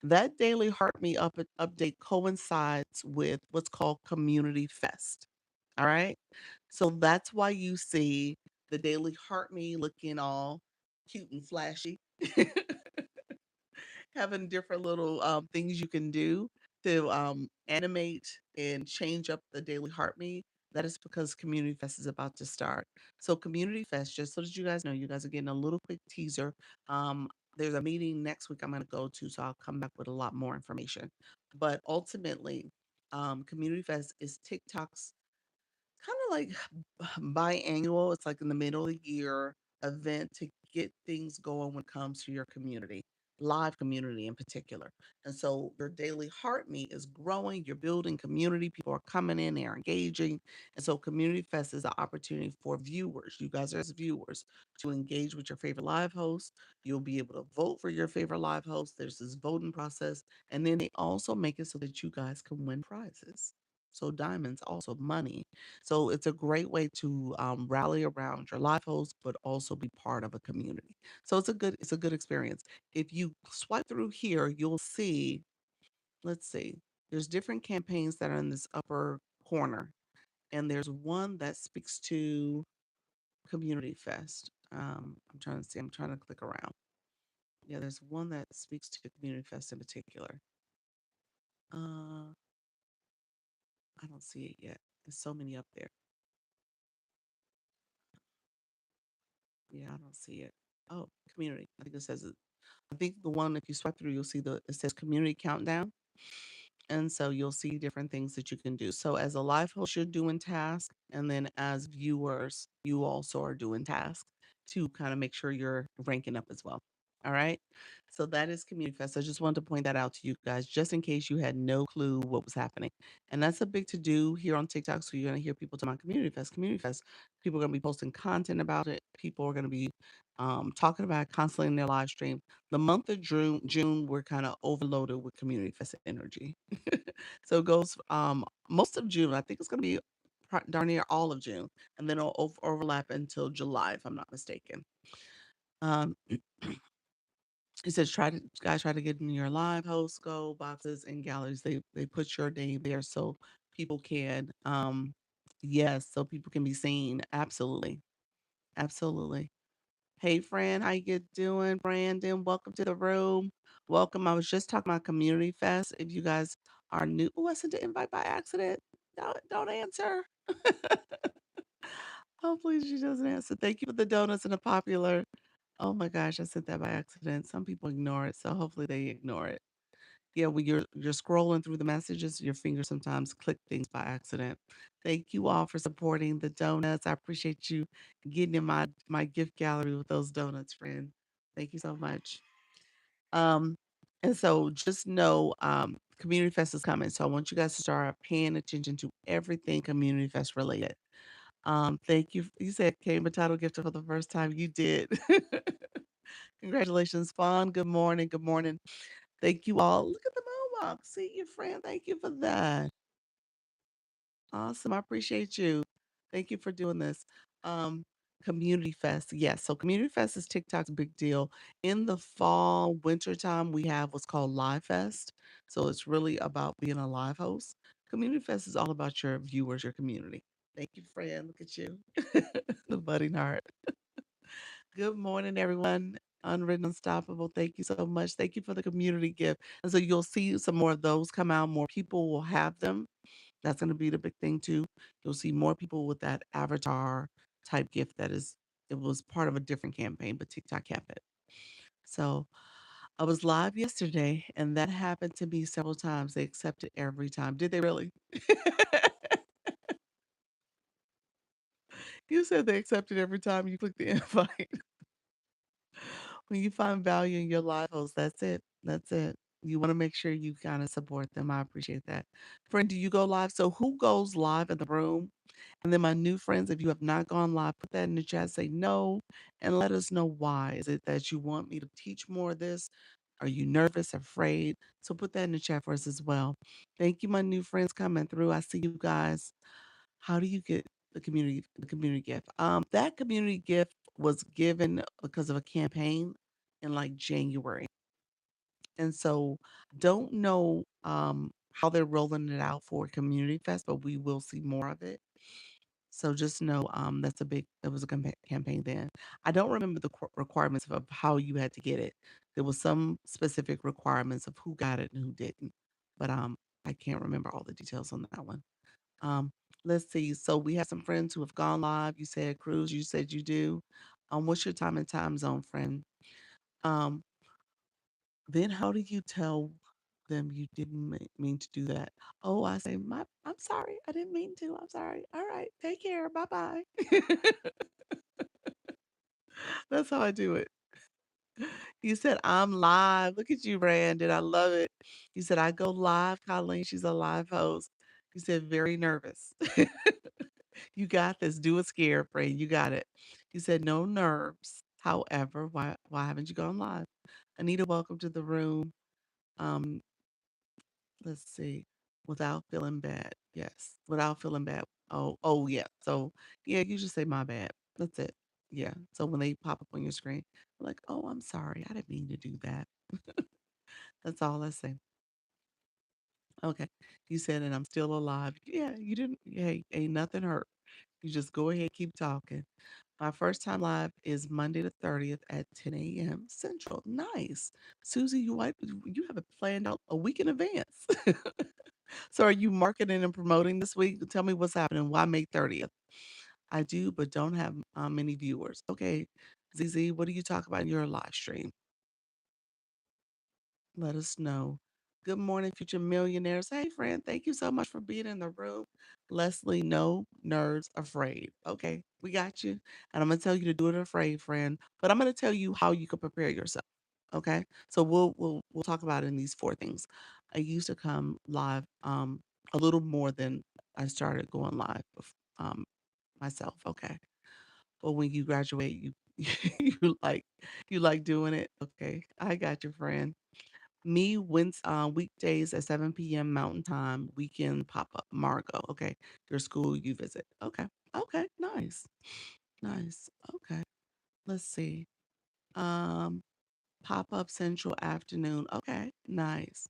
that daily heart me update coincides with what's called Community Fest. All right, so that's why you see the daily heart me looking all cute and flashy. Having different little things you can do to animate and change up the daily heartbeat. That is because Community Fest is about to start. So Community Fest, just so that you guys know, you guys are getting a little quick teaser. Um, there's a meeting next week I'm going to go to, so I'll come back with a lot more information. But ultimately, Community Fest is TikTok's kind of like biannual. It's like in the middle of the year event to get things going when it comes to your community, live community in particular. And so your daily heart meet is growing, you're building community, people are coming in, they're engaging. And so Community Fest is an opportunity for viewers, you guys as viewers, to engage with your favorite live host. You'll be able to vote for your favorite live host. There's this voting process. And then they also make it so that you guys can win prizes. So diamonds, also money. So it's a great way to rally around your live host, but also be part of a community. So it's a good experience. If you swipe through here, you'll see. Let's see. There's different campaigns that are in this upper corner, and there's one that speaks to Community Fest. I'm trying to see. I'm trying to click around. Yeah, there's one that speaks to Community Fest in particular. Uh, I don't see it yet. There's so many up there. Yeah, I don't see it. Oh, community. I think it says it. I think the one, if you swipe through, you'll see it says community countdown. And so you'll see different things that you can do. So as a live host, you're doing tasks. And then as viewers, you also are doing tasks to kind of make sure you're ranking up as well. All right. So that is Community Fest. I just wanted to point that out to you guys, just in case you had no clue what was happening. And that's a big to do here on TikTok. So you're going to hear people talking about Community Fest, Community Fest. People are going to be posting content about it. People are going to be talking about it constantly in their live stream. The month of June, we're kind of overloaded with Community Fest energy. So it goes most of June. I think it's going to be darn near all of June, and then it'll overlap until July, if I'm not mistaken. Um, it says try to get in your live host go boxes and galleries. They put your name there so people can yes, so people can be seen. Absolutely, absolutely. Hey, friend, how you get doing? Brandon, welcome to the room. Welcome. I was just talking about Community Fest. If you guys are new, oh, I sent the invite by accident. Don't answer. Hopefully she doesn't answer. Thank you for the donuts and the popular. Oh my gosh, I sent that by accident. Some people ignore it, so hopefully they ignore it. Yeah, when you're scrolling through the messages, your fingers sometimes click things by accident. Thank you all for supporting the donuts. I appreciate you getting in my gift gallery with those donuts, friend. Thank you so much. Um, and so just know Community Fest is coming. So I want you guys to start paying attention to everything Community Fest related. Thank you. You said came a title gifter for the first time. You did. Congratulations, Fawn. Good morning. Good morning. Thank you all. Look at the mohawk. See your friend. Thank you for that. Awesome. I appreciate you. Thank you for doing this. Um, Community Fest. Yes. So Community Fest is TikTok's big deal. In the fall, winter time, we have what's called Live Fest. So it's really about being a live host. Community Fest is all about your viewers, your community. Thank you, friend. Look at you. The budding heart. Good morning, everyone. Unwritten Unstoppable. Thank you so much. Thank you for the community gift. And so you'll see some more of those come out. More people will have them. That's going to be the big thing too. You'll see more people with that avatar type gift it was part of a different campaign, but TikTok kept it. So I was live yesterday, and that happened to me several times. They accepted every time. Did they really? You said they accepted every time you click the invite. When you find value in your live host, that's it. That's it. You want to make sure you kind of support them. I appreciate that. Friend, do you go live? So who goes live in the room? And then my new friends, if you have not gone live, put that in the chat, say no, and let us know why. Is it that you want me to teach more of this? Are you nervous, afraid? So put that in the chat for us as well. Thank you, my new friends coming through. I see you guys. How do you get the community gift? That community gift was given because of a campaign in like January. And so don't know how they're rolling it out for Community Fest, but we will see more of it. So just know that's a big it was a campaign then. I don't remember the requirements of how you had to get it. There was some specific requirements of who got it and who didn't. But I can't remember all the details on that one. Um, let's see. So we have some friends who have gone live. You said Cruz, you said you do. What's your time and time zone, friend? Um, then how do you tell them you didn't mean to do that? Oh, I say, I'm sorry. I didn't mean to. I'm sorry. All right. Take care. Bye bye. That's how I do it. You said I'm live. Look at you, Brandon. I love it. You said I go live, Colleen. She's a live host. You said very nervous. You got this. Do it scared, friend. You got it. You said no nerves. However, why haven't you gone live? Anita, welcome to the room. Um, let's see. Without feeling bad. Yes. Without feeling bad. Oh yeah. So yeah, you just say my bad. That's it. Yeah. So when they pop up on your screen, like, oh, I'm sorry. I didn't mean to do that. That's all I say. Okay. You said, and I'm still alive. Yeah, you didn't. Hey, ain't nothing hurt. You just go ahead, keep talking. My first time live is Monday the 30th at 10 a.m. Central. Nice. Susie, you have it planned out a week in advance. So are you marketing and promoting this week? Tell me what's happening. Why May 30th? I do, but don't have many viewers. Okay. ZZ, what do you talk about in your live stream? Let us know. Good morning, future millionaires. Hey, friend, thank you so much for being in the room. Leslie, no nerves afraid. Okay, we got you. And I'm going to tell you to do it afraid, friend. But I'm going to tell you how you can prepare yourself. Okay, so we'll talk about it in these four things. I used to come live a little more than I started going live um, myself. Okay, but when you graduate, you you like doing it. Okay, I got your friend. Me, weekdays at 7 p.m. Mountain Time, weekend pop-up. Margot, okay. Your school you visit. Okay. Okay. Nice. Nice. Okay. Let's see. Um, Pop-up Central afternoon. Okay. Nice.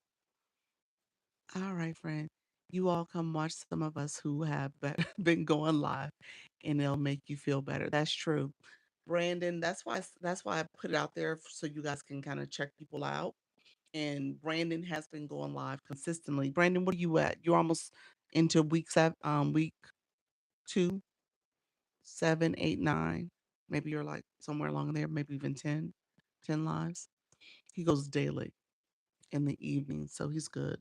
All right, friend. You all come watch some of us who have been going live and it'll make you feel better. That's true. Brandon, that's why I put it out there so you guys can kind of check people out. And Brandon has been going live consistently. Brandon, what are you at? You're almost into week 2, 7, 8, 9. Maybe you're like somewhere along there, maybe even 10 lives. He goes daily in the evening, so he's good.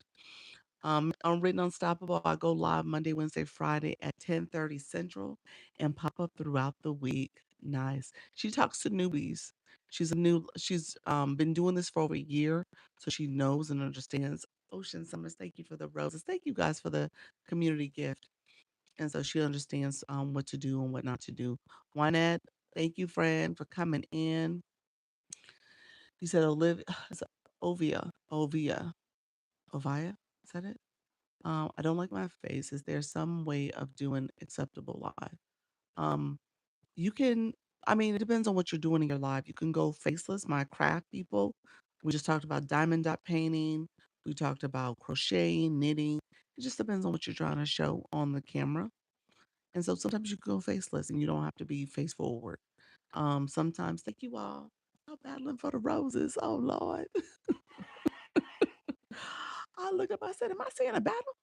On Written Unstoppable, I go live Monday, Wednesday, Friday at 10:30 Central and pop up throughout the week. Nice. She talks to newbies. She's been doing this for over a year, so she knows and understands. Ocean Summers, thank you for the roses. Thank you guys for the community gift. And so she understands what to do and what not to do. Juanette, thank you, friend, for coming in. You said Olivia, Ovia, Ovia, Ovia, is that it? I don't like my face. Is there some way of doing acceptable live? Um, you can, I mean, it depends on what you're doing in your live. You can go faceless, my craft people. We just talked about diamond dot painting. We talked about crocheting, knitting. It just depends on what you're trying to show on the camera. And so sometimes you can go faceless and you don't have to be face forward. Sometimes, thank you all. I'm battling for the roses. Oh Lord. I look up, I said, am I seeing a battle?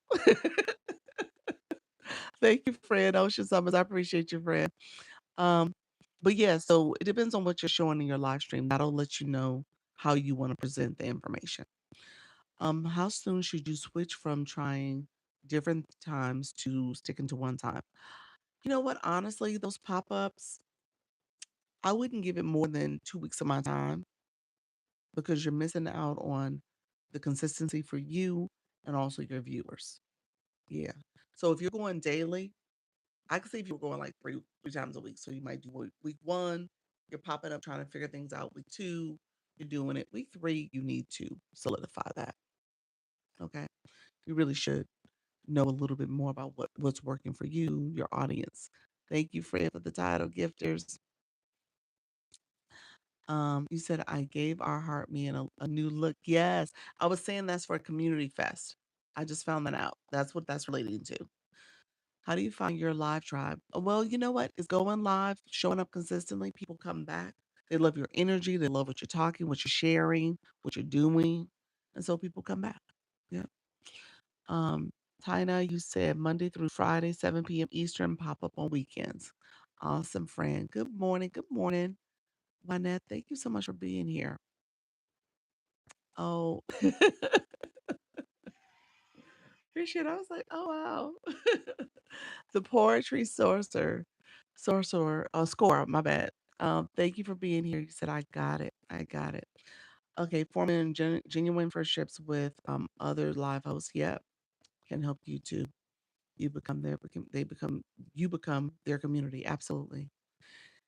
Thank you, friend. Ocean Summers. I appreciate you, friend. Um, but yeah, so it depends on what you're showing in your live stream. That'll let you know how you want to present the information. How soon should you switch from trying different times to sticking to one time? You know what? Honestly, those pop-ups, I wouldn't give it more than 2 weeks of my time because you're missing out on the consistency for you and also your viewers. Yeah. So if you're going daily, I could see if you were going like three times a week. So you might do week one, you're popping up trying to figure things out. Week two, you're doing it. Week three, you need to solidify that. Okay. You really should know a little bit more about what's working for you, your audience. Thank you, Fred, for the title gifters. You said I gave our heart me a new look. Yes, I was saying that's for a community fest. I just found that out. That's what that's relating to. How do you find your live tribe? Well, you know what? It's going live, showing up consistently. People come back. They love your energy. They love what you're talking, what you're sharing, what you're doing. And so people come back. Yeah. Um, Tina, you said Monday through Friday, 7 p.m. Eastern, pop up on weekends. Awesome, friend. Good morning. Good morning. Lynette, thank you so much for being here. Oh, appreciate it. I was like, oh, wow. The poetry sorcerer, score, my bad. Thank you for being here. You said, I got it. I got it. Okay, forming genuine friendships with other live hosts. Yep, can help you too. You become they become, you become their community. Absolutely.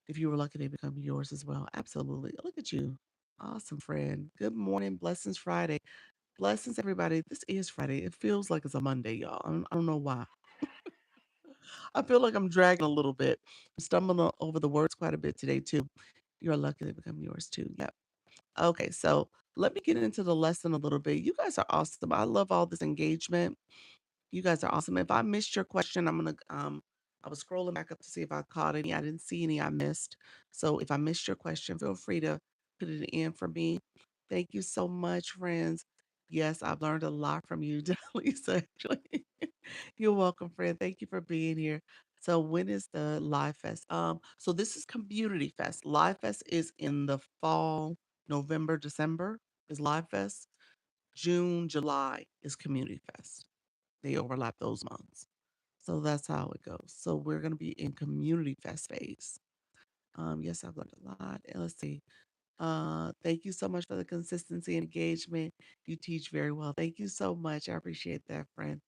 If you were lucky, they become yours as well. Absolutely. Look at you. Awesome, friend. Good morning. Blessings Friday. Blessings, everybody. This is Friday. It feels like it's a Monday, y'all. I don't know why. I feel like I'm dragging a little bit. I'm stumbling over the words quite a bit today, too. You're lucky they become yours, too. Yep. Okay, so let me get into the lesson a little bit. You guys are awesome. I love all this engagement. You guys are awesome. If I missed your question, I was scrolling back up to see if I caught any. I didn't see any I missed. So if I missed your question, feel free to put it in for me. Thank you so much, friends. Yes, I've learned a lot from you, Lisa, actually. You're welcome, friend. Thank you for being here. So when is the Live Fest? So this is Community Fest. Live Fest is in the fall, November, December is Live Fest. June, July is Community Fest. They overlap those months. So that's how it goes. So we're going to be in community fest phase. Yes, I've learned a lot. And let's see. Thank you so much for the consistency and engagement. You teach very well. Thank you so much. I appreciate that, friend.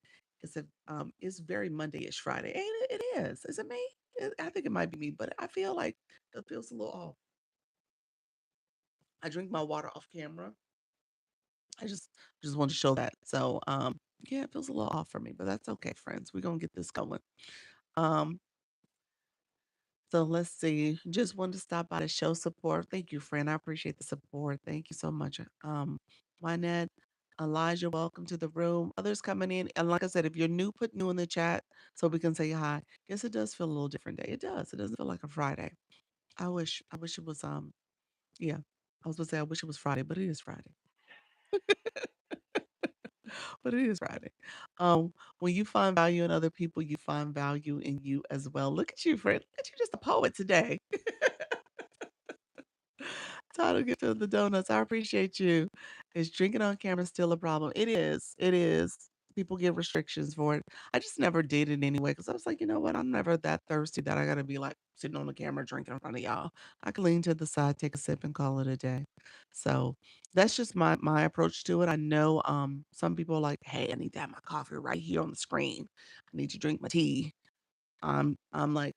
It's very Monday-ish Friday. Ain't it? It is. Is it me? I think it might be me, but I feel like it feels a little off. I drink my water off camera. I just want to show that. So yeah, it feels a little off for me, but that's okay, friends. We're gonna get this going. Um, so let's see. Just wanted to stop by to show support. Thank you, friend. I appreciate the support. Thank you so much. Lynette, Elijah, welcome to the room. Others coming in. And like I said, if you're new, put new in the chat so we can say hi. Yes, it does feel a little different day. It does. It doesn't feel like a Friday. I wish it was yeah. I was gonna say I wish it was Friday, but it is Friday. But it is Friday. When you find value in other people, you find value in you as well. Look at you, friend. Look at you, just a poet today. Title get to the donuts. I appreciate you. Is drinking on camera still a problem? It is. It is. People get restrictions for it. I just never did it anyway because I was like, you know what? I'm never that thirsty that I got to be like sitting on the camera drinking in front of y'all. I can lean to the side, take a sip, and call it a day. So that's just my approach to it. I know some people are like, hey, I need to have my coffee right here on the screen. I need to drink my tea. I'm like,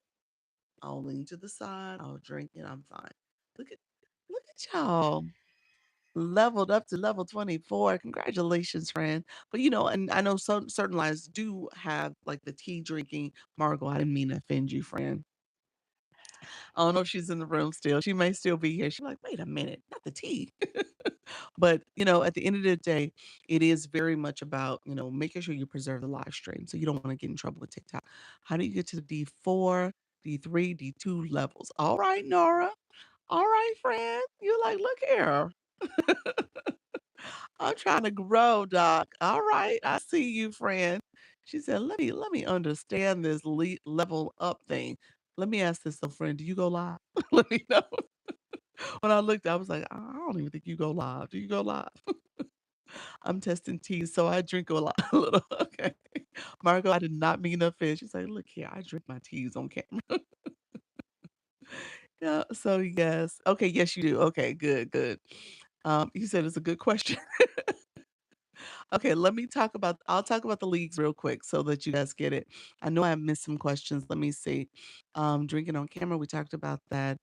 I'll lean to the side, I'll drink it, I'm fine. Look at look at y'all. Leveled up to level 24. Congratulations, friend. But and I know some certain lives do have like the tea drinking. Margot, I didn't mean to offend you, friend. I don't know if she's in the room still. She may still be here. She's like, wait a minute, not the tea. But at the end of the day, it is very much about, making sure you preserve the live stream. So you don't want to get in trouble with TikTok. How do you get to the D4, D3, D2 levels? All right, Nora. All right, friend. You're like, look here. I'm trying to grow, Doc. All right, I see you, friend. She said, let me understand this level up thing. Let me ask this, so friend, do you go live? Let me know. When I looked, I was like, I don't even think you go live. Do you go live? I'm testing teas, so I drink a lot, a little. Okay. Margot, I did not mean to offend. She's like, look here, I drink my teas on camera. Yeah. So yes. Okay. Yes, you do. Okay. Good. Good. You said it's a good question. Okay, let me talk about I'll talk about the leagues real quick so that you guys get it. I know I missed some questions. Let me see. Drinking on camera, we talked about that.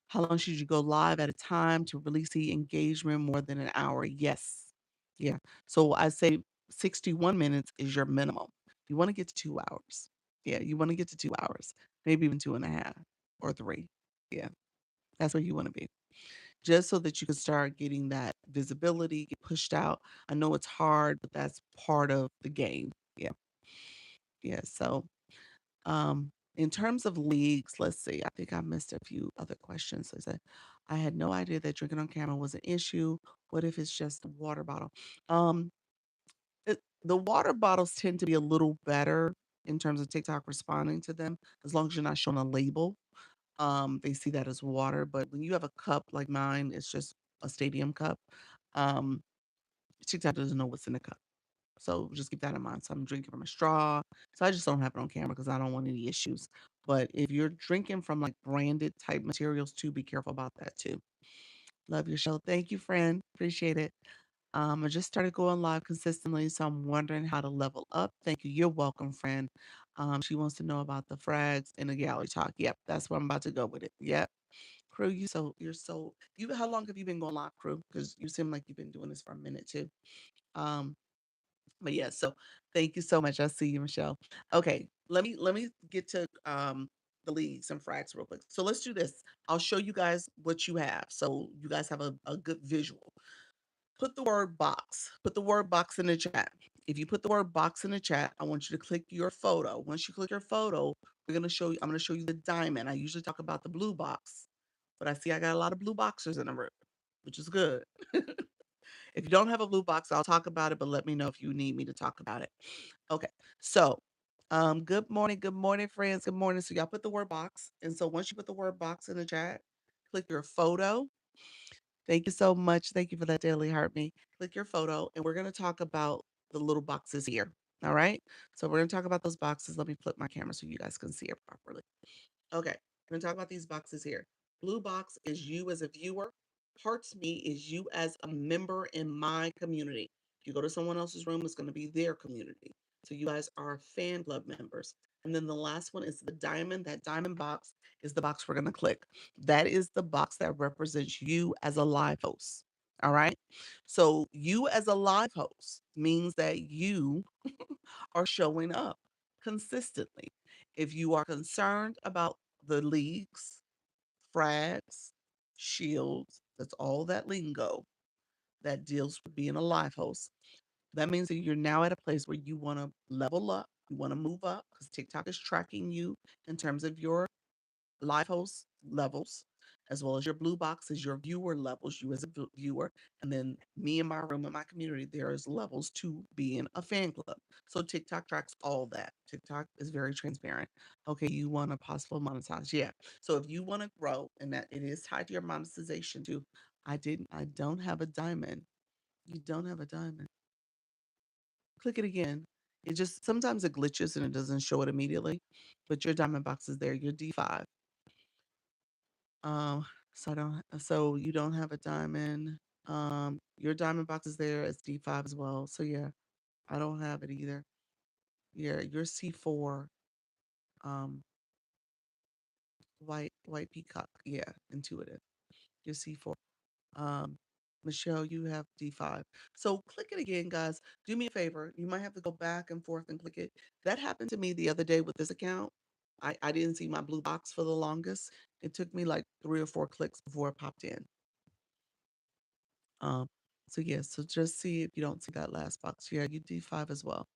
How long should you go live at a time to really see engagement more than an hour? Yes. Yeah. So I say 61 minutes is your minimum. You want to get to 2 hours. Yeah, you want to get to 2 hours, maybe even two and a half or three. Yeah, that's where you want to be just so that you can start getting that visibility, get pushed out. I know it's hard, but that's part of the game. Yeah. Yeah. So, in terms of leagues, let's see. I think I missed a few other questions. So I said, I had no idea that drinking on camera was an issue. What if it's just a water bottle? Um, the water bottles tend to be a little better in terms of TikTok responding to them, as long as you're not showing a label. They see that as water, but when you have a cup like mine, it's just a stadium cup. Um, TikTok doesn't know what's in the cup. So just keep that in mind. So I'm drinking from a straw. So I just don't have it on camera because I don't want any issues. But if you're drinking from like branded type materials too, be careful about that too. Love your show. Thank you, friend. Appreciate it. I just started going live consistently, so I'm wondering how to level up. Thank you. You're welcome, friend. She wants to know about the frags and the gallery talk. Yep, that's where I'm about to go with it. Yep. Crew, you how long have you been going live, crew? Because you seem like you've been doing this for a minute too. Um, but yeah, so thank you so much. I see you, Michelle. Okay, let me get to the leagues and frags real quick. So let's do this. I'll show you guys what you have. So you guys have a good visual. Put the word box. Put the word box in the chat. If you put the word box in the chat, I want you to click your photo. Once you click your photo, I'm gonna show you the diamond. I usually talk about the blue box, but I see I got a lot of blue boxers in the room, which is good. If you don't have a blue box, I'll talk about it, but let me know if you need me to talk about it. Okay. So, good morning, friends. Good morning. So y'all put the word box. And so once you put the word box in the chat, click your photo. Thank you so much. Thank you for that daily heart me. Click your photo, and we're going to talk about the little boxes here. All right. So we're going to talk about those boxes. Let me flip my camera so you guys can see it properly. Okay, we're gonna talk about these boxes here. Blue box is you as a viewer. Hearts me is you as a member in my community. If you go to someone else's room, it's gonna be their community. So you guys are fan club members. And then the last one is the diamond. That diamond box is the box we're gonna click. That is the box that represents you as a live host. All right. So you as a live host means that you are showing up consistently. If you are concerned about the leagues, frags, shields, that's all that lingo that deals with being a live host. That means that you're now at a place where you want to level up, you want to move up because TikTok is tracking you in terms of your live host levels, as well as your blue box is your viewer levels, you as a viewer. And then me in my room in my community, there is levels to being a fan club. So TikTok tracks all that. TikTok is very transparent. Okay, you want to possible monetize. Yeah. So if you want to grow and that it is tied to your monetization too, I don't have a diamond. You don't have a diamond. Click it again. It just sometimes it glitches and it doesn't show it immediately, but your diamond box is there. Your D5. Um, so you don't have a diamond. Your diamond box is there as D5 as well. So yeah, I don't have it either. Yeah, your C4, um, white peacock. Yeah, intuitive. Your C4. Um, Michelle, you have D5. So click it again, guys. Do me a favor. You might have to go back and forth and click it. That happened to me the other day with this account. I didn't see my blue box for the longest. It took me like 3 or 4 clicks before it popped in. Um, so yeah, so just see if you don't see that last box. Yeah, you D5 as well.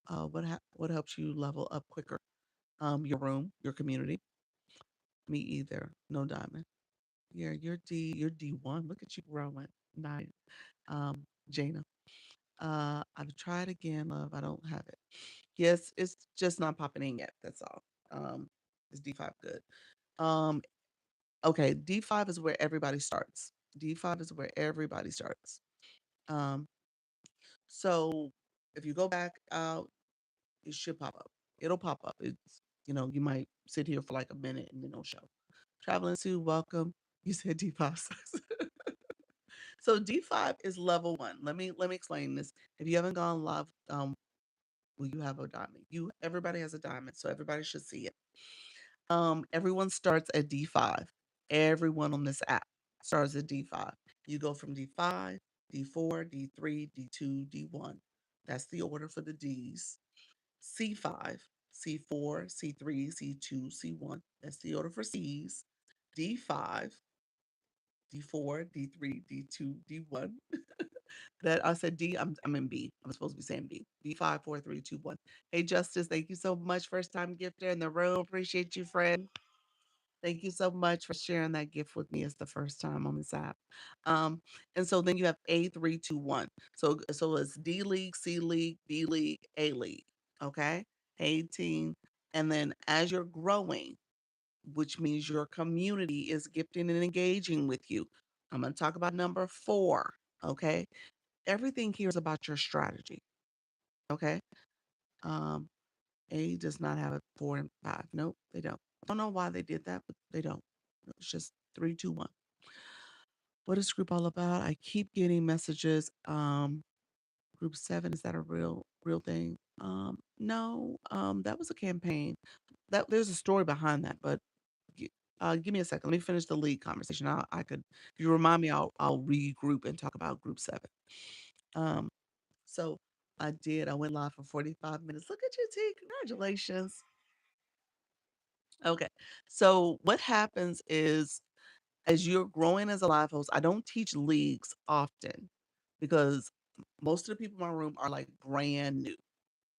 What helps you level up quicker? Your room, your community. Me either. No diamond. Yeah, you're D1. Look at you growing. Nice. Jana. I've tried again, love. I don't have it. Yes, it's just not popping in yet. That's all. Is D5 good? Um, Okay, D5 is where everybody starts. D5 is where everybody starts. Um, so if you go back out, it should pop up. It'll pop up. You might sit here for like a minute and then it'll show. Traveling to welcome. You said D5. So D5 is level one. Let me explain this. If you haven't gone live, well, you have a diamond. Everybody has a diamond, so everybody should see it. Everyone starts at D5. Everyone on this app starts at D5. You go from D5, D4, D3, D2, D1. That's the order for the Ds. C5, C4, C3, C2, C1. That's the order for Cs. D5, D4, D3, D2, D1. That I said D, I'm in B. I'm supposed to be saying B. D5, 4, 3, 2, 1. Hey, Justice, thank you so much. First time gifter in the room. Appreciate you, friend. Thank you so much for sharing that gift with me. It's the first time on this app. Um, and so then you have A321. So it's D League, C League, B League, A League. Okay. 18. And then as you're growing, which means your community is gifting and engaging with you. I'm going to talk about number 4. Okay. Everything here is about your strategy. Okay. Um, A does not have a 4 and 5. Nope, they don't. I don't know why they did that, but they don't. It's just 3, 2, 1. What is group all about? I keep getting messages. Group 7, is that a real thing? No, that was a campaign. That there's a story behind that, but give me a second. Let me finish the lead conversation. I could, if you remind me, I'll regroup and talk about group 7. Um, so I did. I went live for 45 minutes. Look at you, T. Congratulations. Okay. So what happens is as you're growing as a live host, I don't teach leagues often because most of the people in my room are like brand new.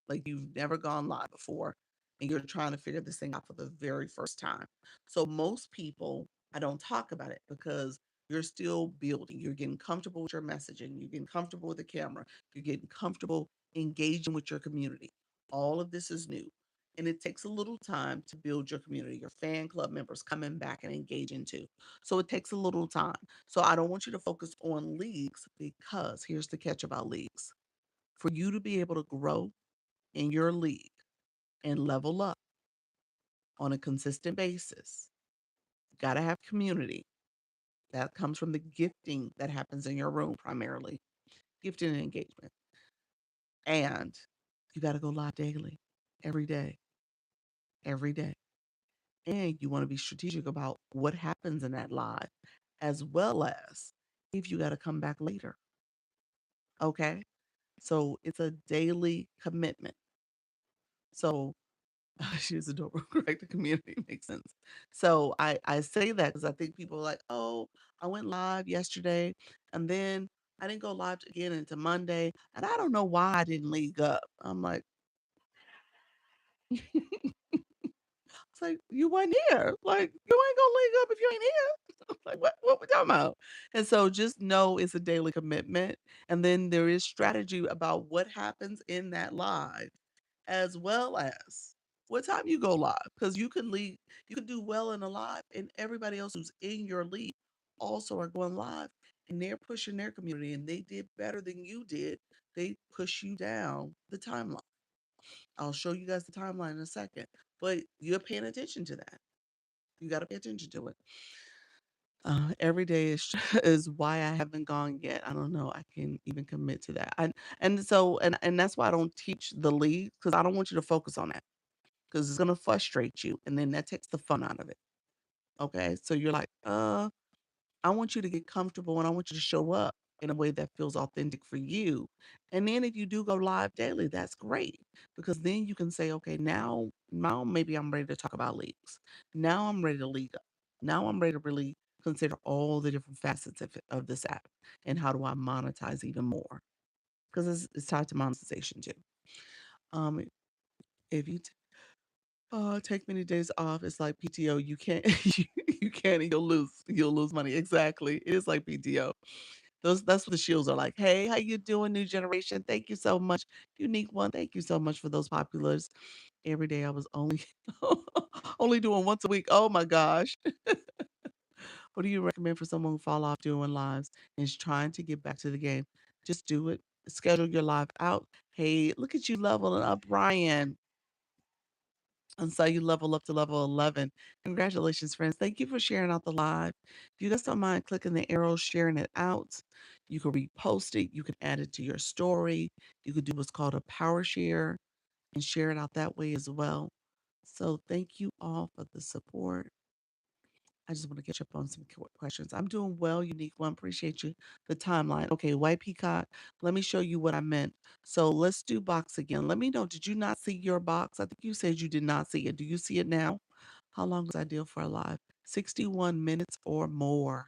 Like you've never gone live before and you're trying to figure this thing out for the very first time. So most people, I don't talk about it because you're still building. You're getting comfortable with your messaging. You're getting comfortable with the camera. You're getting comfortable engaging with your community. All of this is new. And it takes a little time to build your community, your fan club members coming back and engaging too. So it takes a little time. So I don't want you to focus on leagues because here's the catch about leagues. For you to be able to grow in your league and level up on a consistent basis. You got to have community. That comes from the gifting that happens in your room primarily, gifting and engagement. And you got to go live daily, every day, every day. And you want to be strategic about what happens in that live, as well as if you got to come back later. Okay. So it's a daily commitment. So she's adorable, correct? The community makes sense. So I say that because I think people are like, oh, I went live yesterday and then I didn't go live again until Monday, and I don't know why I didn't league up. I'm like, it's like you weren't here. Like you ain't gonna league up if you ain't here. Like what we talking about? And so just know it's a daily commitment, and then there is strategy about what happens in that live as well as what time you go live. Because you can do well in a live, and everybody else who's in your league also are going live and they're pushing their community and they did better than you did. They push you down the timeline. I'll show you guys the timeline in a second, but you're paying attention to that. You got to pay attention to it. Every day is is why I haven't gone yet. I don't know. I can even commit to that. And that's why I don't teach the league because I don't want you to focus on that because it's gonna frustrate you, and then that takes the fun out of it. Okay, so you're like, I want you to get comfortable, and I want you to show up in a way that feels authentic for you. And then if you do go live daily, that's great because then you can say, okay, now maybe I'm ready to talk about leagues. Now I'm ready to league up. Now I'm ready to really consider all the different facets of this app and how do I monetize even more because it's tied to monetization too. Um, if you take many days off. It's like PTO. You can't, you can't, and you'll lose money. Exactly. It is like PTO. That's what the shields are like. Hey, how you doing, new generation? Thank you so much. Unique one. Thank you so much for those populars. Every day I was only only doing once a week. Oh my gosh. What do you recommend for someone who fall off doing lives and is trying to get back to the game? Just do it. Schedule your live out. Hey, look at you leveling up, Ryan. And so you level up to level 11. Congratulations, friends. Thank you for sharing out the live. If you guys don't mind clicking the arrow, sharing it out, you can repost it. You can add it to your story. You could do what's called a power share and share it out that way as well. So thank you all for the support. I just want to catch up on some questions. I'm doing well, unique one. Appreciate you. The timeline. Okay, White Peacock. Let me show you what I meant. So let's do box again. Let me know. Did you not see your box? I think you said you did not see it. Do you see it now? How long is ideal for a live? 61 minutes or more.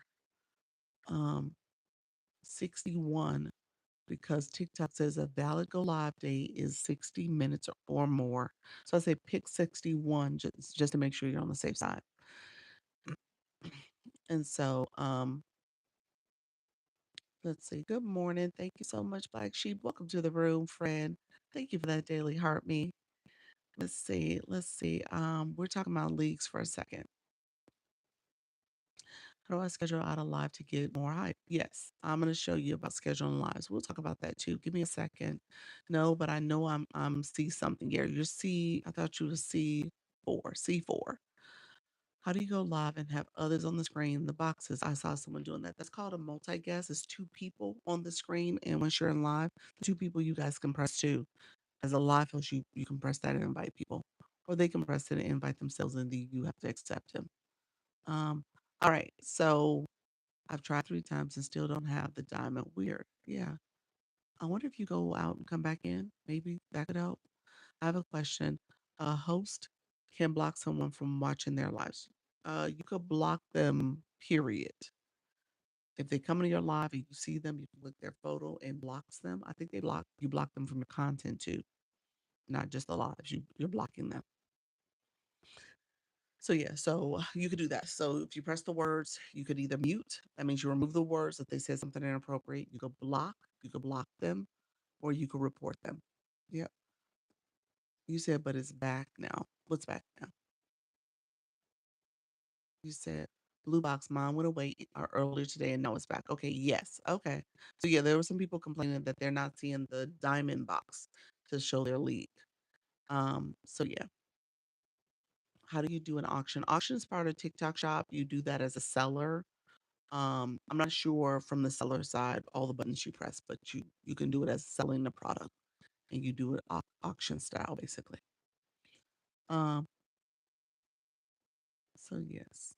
Um, 61 because TikTok says a valid go live date is 60 minutes or more. So I say pick 61 just to make sure you're on the safe side. And so let's see. Good morning. Thank you so much, Black Sheep. Welcome to the room, friend. Thank you for that daily heart me. Let's see. Let's see. We're talking about leagues for a second. How do I schedule out a live to get more hype? Yes, I'm gonna show you about scheduling lives. We'll talk about that too. Give me a second. No, but I know I'm C something here. You're C. I thought you were C4. C4. How do you go live and have others on the screen? The boxes. I saw someone doing that. That's called a multi-guest. It's two people on the screen, and once you're in live, the two people you guys can press to. As a live host, you can press that and invite people, or they can press it and invite themselves, and then you have to accept them. Um, all right. So I've tried 3 times and still don't have the diamond. Weird. Yeah. I wonder if you go out and come back in. Maybe that could help. I have a question. A host can block someone from watching their lives. You could block them, period. If they come into your live and you see them, you can click their photo and blocks them. I think you block them from your content too, not just the lives. You're blocking them. So yeah, so you could do that. So if you press the words, you could either mute, that means you remove the words if they say something inappropriate. You could block them, or you could report them. Yep. You said, but it's back now. What's back now? You said blue box mine went away earlier today and now it's back. Okay, yes. Okay. So yeah, there were some people complaining that they're not seeing the diamond box to show their lead. So yeah. How do you do an auction? Auction is part of TikTok shop. You do that as a seller. I'm not sure from the seller side all the buttons you press, but you can do it as selling the product and you do it auction style basically. Um, so yes.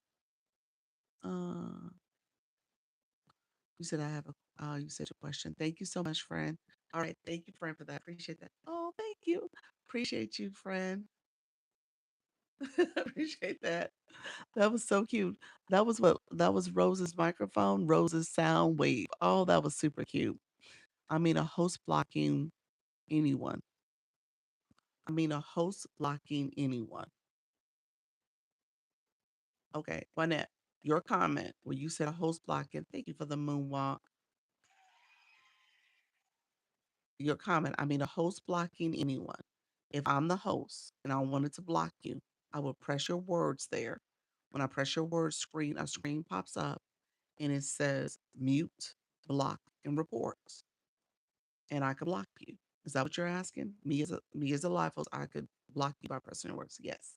Uh You said I have a you said your question. Thank you so much, friend. All right, thank you, friend, for that. Appreciate that. Oh, thank you. Appreciate you, friend. Appreciate that. That was so cute. That was Rose's microphone, Rose's sound wave. Oh, that was super cute. I mean, a host blocking anyone. I mean, a host blocking anyone. Okay, Juanette, your comment where you said a host blocking. Thank you for the moonwalk. Your comment. I mean, a host blocking anyone. If I'm the host and I wanted to block you, I would press your words there. When I press your words screen, a screen pops up and it says mute, block, and reports. And I could block you. Is that what you're asking? Me as a live host, I could block you by pressing your words. Yes.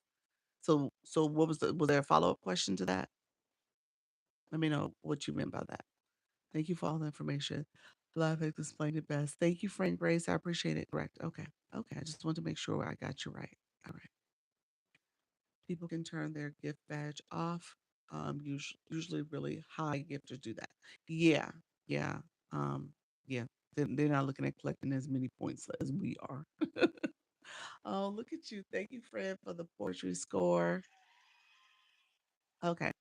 So what was there a follow-up question to that? Let me know what you meant by that. Thank you for all the information. Live has explained it best. Thank you, Frank Grace. I appreciate it. Correct. Okay. Okay. I just wanted to make sure I got you right. All right. People can turn their gift badge off. Usually really high gifters do that. Yeah. Yeah. Um, yeah. They're not looking at collecting as many points as we are. Oh, look at you. Thank you, Fred, for the poetry score. Okay.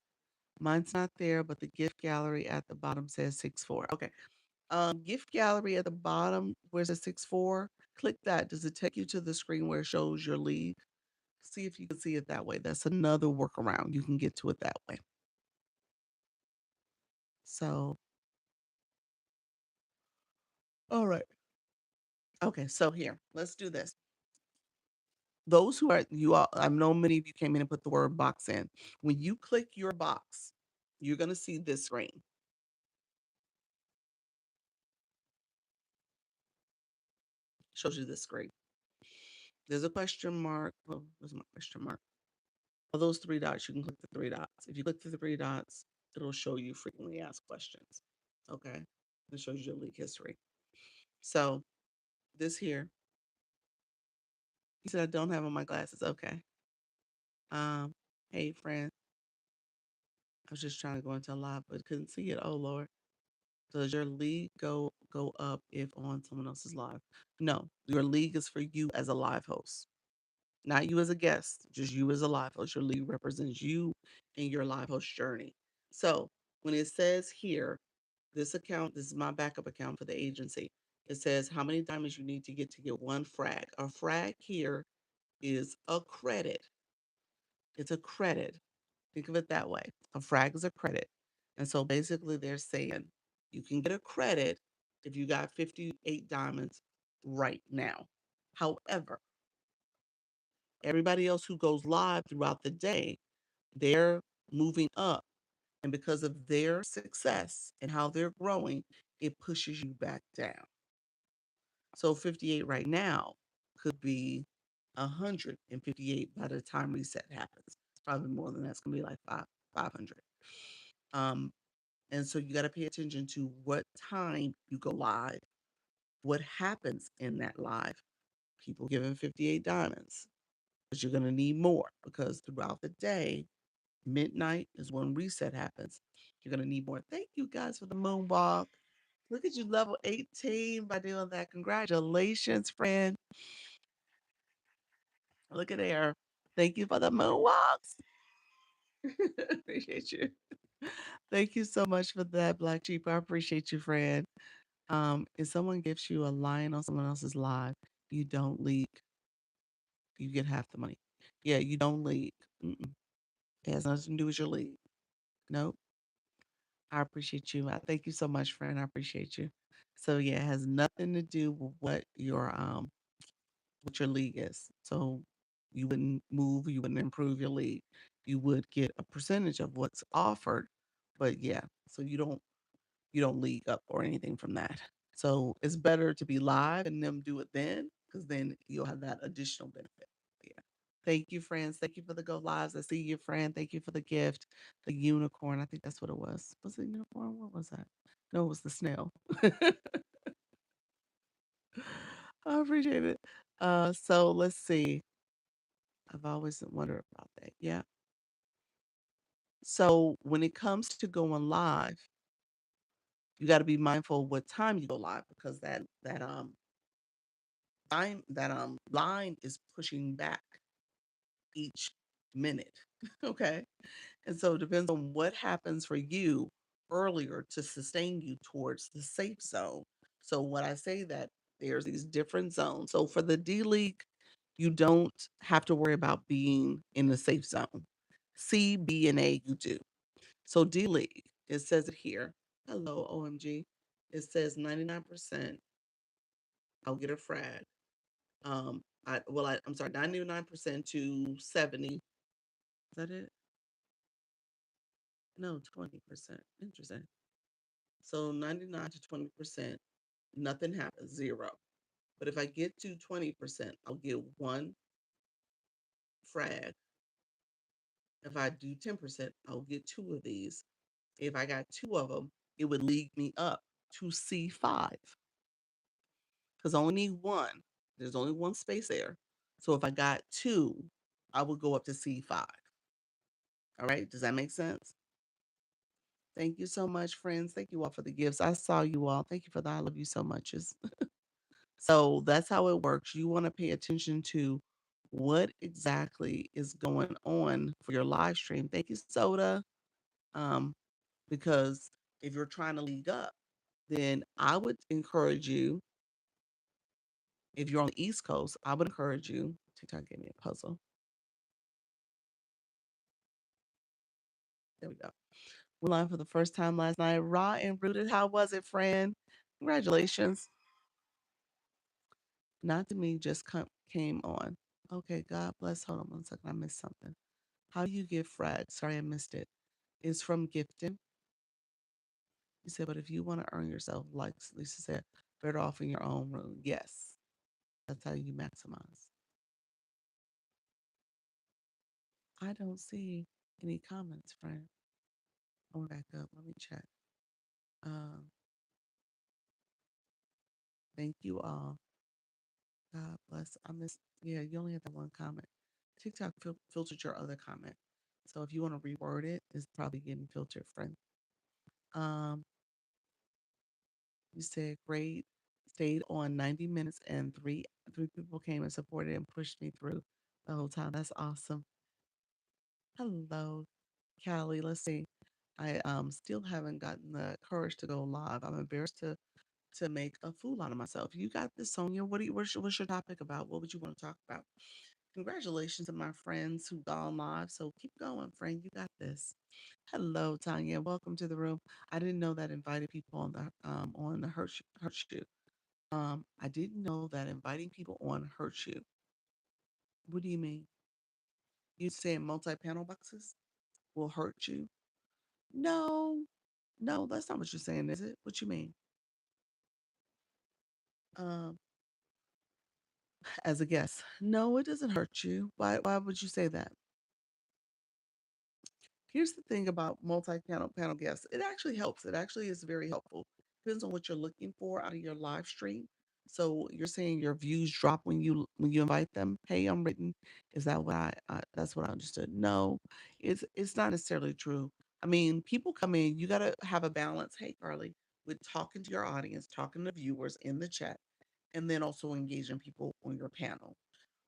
Mine's not there, but the gift gallery at the bottom says 6-4. Okay. Gift gallery at the bottom, where's it 6-4? Click that. Does it take you to the screen where it shows your lead? See if you can see it that way. That's another workaround. You can get to it that way. So, all right. Okay. So here, let's do this. Those who are you all, I know many of you came in and put the word box in. When you click your box, you're going to see this screen. Shows you this screen. There's a question mark. Well, there's my question mark. All those three dots, you can click the three dots. If you click the three dots, it'll show you frequently asked questions. Okay. It shows you your leak history. So this here, he said, I don't have on my glasses. Okay. Um, hey friend, I was just trying to go into a live, but couldn't see it. Oh Lord. Does your league go up if on someone else's live? No, your league is for you as a live host, not you as a guest, just you as a live host. Your league represents you in your live host journey. So when it says here, this account, this is my backup account for the agency. It says how many diamonds you need to get one frag. A frag here is a credit. It's a credit. Think of it that way. A frag is a credit. And so basically they're saying you can get a credit if you got 58 diamonds right now. However, everybody else who goes live throughout the day, they're moving up. And because of their success and how they're growing, it pushes you back down. So 58 right now could be 158 by the time reset happens. It's probably more than that. It's gonna be like 500. Um, and so you got to pay attention to what time you go live, what happens in that live. People giving 58 diamonds, but you're gonna need more because throughout the day, midnight is when reset happens. You're gonna need more. Thank you guys for the moonwalk. Look at you, level 18 by doing that. Congratulations, friend. Look at there. Thank you for the moonwalks. Appreciate you. Thank you so much for that, Black Sheep. I appreciate you, friend. If someone gives you a line on someone else's live, you don't leak. You get half the money. Yeah, you don't leak. Mm-mm. It has nothing to do with your league. Nope. I appreciate you. I thank you so much, friend. I appreciate you. So yeah, it has nothing to do with what your league is. So you wouldn't move, you wouldn't improve your league. You would get a percentage of what's offered. But yeah, so you don't league up or anything from that. So it's better to be live and them do it then, because then you'll have that additional benefit. Yeah. Thank you, friends. Thank you for the go lives. I see you, friend. Thank you for the gift. The unicorn. I think that's what it was. Was it unicorn? What was that? No, it was the snail. I appreciate it. So let's see. I've always wondered about that. Yeah. So when it comes to going live, you got to be mindful of what time you go live because that line is pushing back each minute. Okay. And so it depends on what happens for you earlier to sustain you towards the safe zone. So when I say that, there's these different zones. So for the D League, you don't have to worry about being in the safe zone. C, B, and A, you do. So D League, it says it here. Hello, OMG. It says 99%. I'll get a frag. I'm sorry, 99% to 70. Is that it? No, 20%. Interesting. So 99 to 20%, nothing happens, zero. But if I get to 20%, I'll get one frag. If I do 10%, I'll get two of these. If I got two of them, it would lead me up to C5 because I only need one. There's only one space there. So if I got two, I would go up to C5. All right. Does that make sense? Thank you so much, friends. Thank you all for the gifts. I saw you all. Thank you for that. I love you so much. So that's how it works. You want to pay attention to what exactly is going on for your live stream. Thank you, Soda. Um, because if you're trying to league up, then I would encourage you, if you're on the East Coast, I would encourage you. TikTok gave me a puzzle. There we go. We're live for the first time last night. Raw and rooted. How was it, friend? Congratulations. Not to me, just came on. Okay, God bless. Hold on one second. I missed something. How do you get frag? Sorry, I missed it. is from gifting. You said, but if you want to earn yourself, like Lisa said, better off in your own room. Yes, that's how you maximize. I don't see any comments, friend. I went back up. Let me check. Um, thank you all. God bless. I missed. Yeah, you only had that one comment. TikTok filtered your other comment. So if you want to reword it, it's probably getting filtered, friend. Um, you said great. Stayed on 90 minutes and three people came and supported and pushed me through the whole time. That's awesome. Hello, Callie. Let's see. I still haven't gotten the courage to go live. I'm embarrassed to make a fool out of myself. You got this, Sonia. What's your topic about? What would you want to talk about? Congratulations to my friends who gone live. So keep going, friend. You got this. Hello, Tanya. Welcome to the room. I didn't know that invited people on the hurt you. I didn't know that inviting people on hurts you. What do you mean? You saying multi-panel boxes will hurt you? No, no, that's not what you're saying, is it? What you mean? Um, as a guest, no, it doesn't hurt you. Why would you say that? Here's the thing about multi-panel guests. It actually helps. It actually is very helpful. Depends on what you're looking for out of your live stream. So you're saying your views drop when you invite them. Hey, I'm written. Is that what that's what I understood? No, it's not necessarily true. I mean, people come in. You got to have a balance. Hey, Carly, with talking to your audience, talking to viewers in the chat, and then also engaging people on your panel.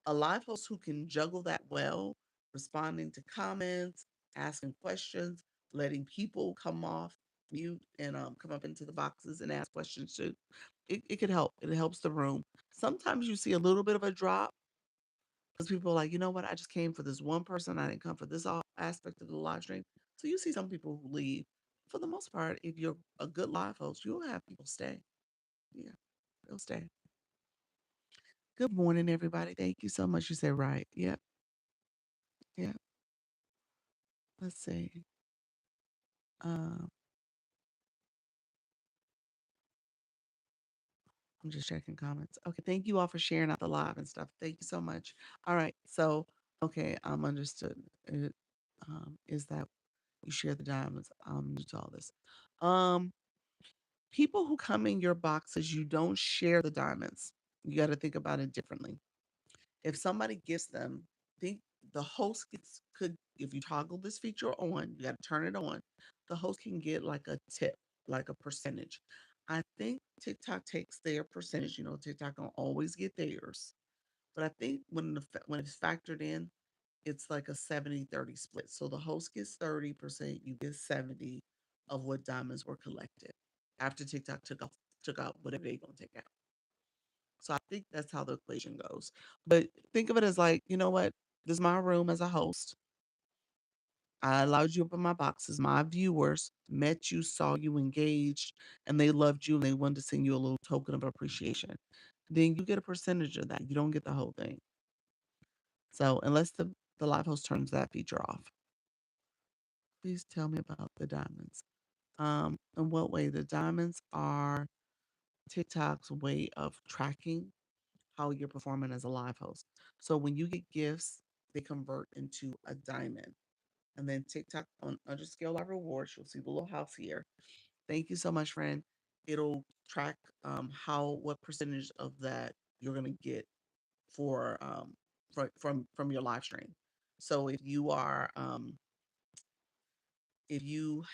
A live host who can juggle that well, responding to comments, asking questions, letting people come off mute and come up into the boxes and ask questions too. It could help. It helps the room. Sometimes you see a little bit of a drop because people are like, you know what? I just came for this one person. I didn't come for this all aspect of the live stream. So you see some people who leave. For the most part, if you're a good live host, you'll have people stay. Yeah, they'll stay. Good morning, everybody. Thank you so much. You said right. Yep. Yeah. Let's see. Um, I'm just checking comments. Okay, thank you all for sharing out the live and stuff. Thank you so much. All right, so okay, I'm understood. It, is that you share the diamonds? I'm new to all this. Um, People who come in your boxes, you don't share the diamonds. You got to think about it differently. If somebody gets them, think the host gets could if you toggle this feature on, you got to turn it on. The host can get like a tip, like a percentage. I think TikTok takes their percentage. You know, TikTok don't always get theirs, but I think when it's factored in, it's like a 70-30 split. So the host gets 30%, you get 70 of what diamonds were collected after TikTok took out whatever they're gonna take out. So I think that's how the equation goes. But think of it as like, you know what? This is my room as a host. I allowed you up in my boxes. My viewers met you, saw you engaged, and they loved you and they wanted to send you a little token of appreciation. Then you get a percentage of that. You don't get the whole thing. So unless the live host turns that feature off, please tell me about the diamonds. In what way? The diamonds are TikTok's way of tracking how you're performing as a live host. So when you get gifts, they convert into a diamond. And then TikTok on under scale live rewards, you'll see the little house here. Thank you so much, friend. It'll track how what percentage of that you're gonna get for from your live stream. So if you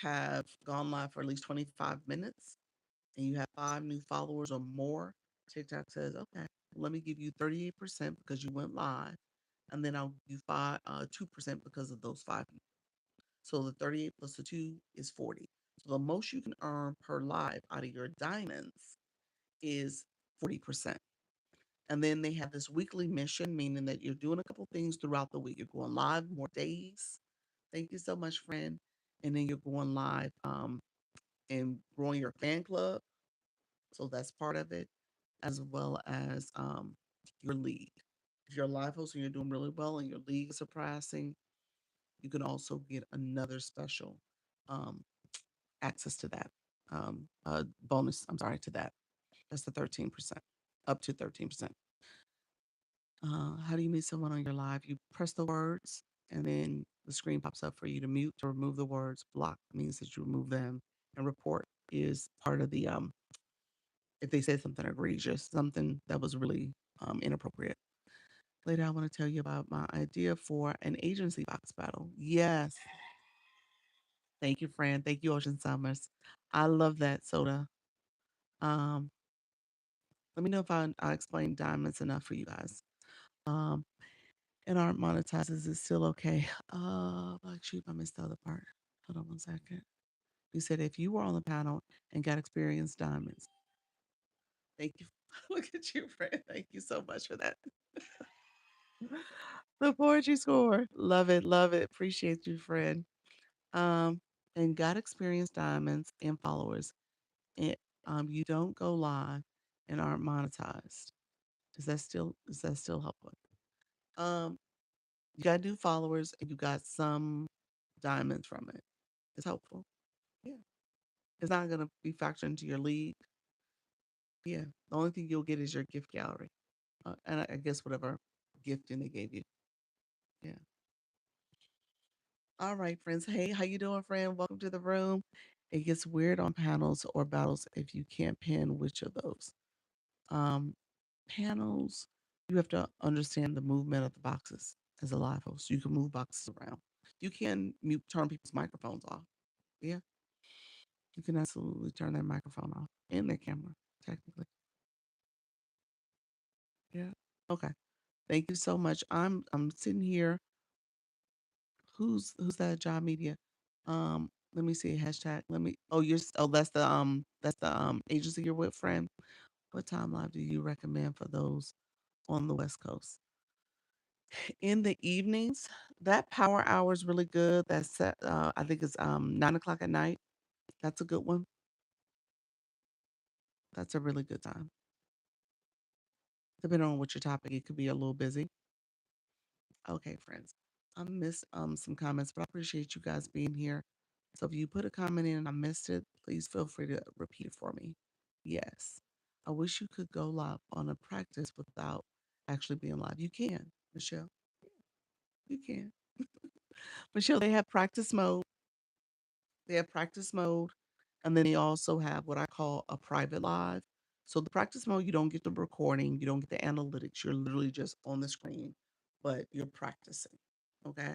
have gone live for at least 25 minutes and you have 5 new followers or more, TikTok says, okay, let me give you 38% because you went live, and then I'll give you 2% because of those 5 people. So the 38 plus the 2 is 40. So the most you can earn per live out of your diamonds is 40%. And then they have this weekly mission, meaning that you're doing a couple things throughout the week. You're going live more days. Thank you so much, friend. And then you're going live and growing your fan club. So that's part of it, as well as your league. If you're a live host and you're doing really well and your league is surpassing, you can also get another special. um, access to that bonus. I'm sorry, to that. That's the 13%, up to 13%. How do you meet someone on your live? You press the words, and then the screen pops up for you to mute, to remove the words. Block means that you remove them, and report is part of the if they said something egregious, something that was really inappropriate. Later, I want to tell you about my idea for an agency box battle. Yes. Thank you, Fran. Thank you, Ocean Summers. I love that soda. Um, Let me know if I explained diamonds enough for you guys. Um, and aren't monetized. Is it still okay? Like shoot, I missed the other part. Hold on one second. You said if you were on the panel and got experience diamonds. Thank you. Look at you, Fran. Thank you so much for that. The poetry score. Love it. Love it. Appreciate you, friend. Um, and got experience diamonds and followers. And you don't go live and aren't monetized. Is that still helpful? Um, you got new followers and you got some diamonds from it. It's helpful. Yeah. It's not gonna be factored into your league. Yeah. The only thing you'll get is your gift gallery. And I guess whatever gifting they gave you. Yeah. All right, friends. Hey, how you doing, friend? Welcome to the room. It gets weird on panels or battles if you can't pin which of those. Um, Panels, you have to understand the movement of the boxes as a live host. You can move boxes around. You can mute, turn people's microphones off. Yeah, you can absolutely turn their microphone off and their camera, technically. Yeah. Okay. Thank you so much. I'm sitting here. Who's that job media? Let me see hashtag. Let me. Oh, that's the agency you're with, friend. What time live do you recommend for those on the West Coast? In the evenings, that power hour is really good. I think it's 9 o'clock at night. That's a good one. That's a really good time. Depending on what your topic, it could be a little busy. Okay, friends. I missed some comments, but I appreciate you guys being here. So if you put a comment in and I missed it, please feel free to repeat it for me. Yes. I wish you could go live on a practice without actually being live. You can, Michelle. You can. Michelle, they have practice mode. They have practice mode. And then they also have what I call a private live. So the practice mode, you don't get the recording, you don't get the analytics. You're literally just on the screen, but you're practicing. Okay.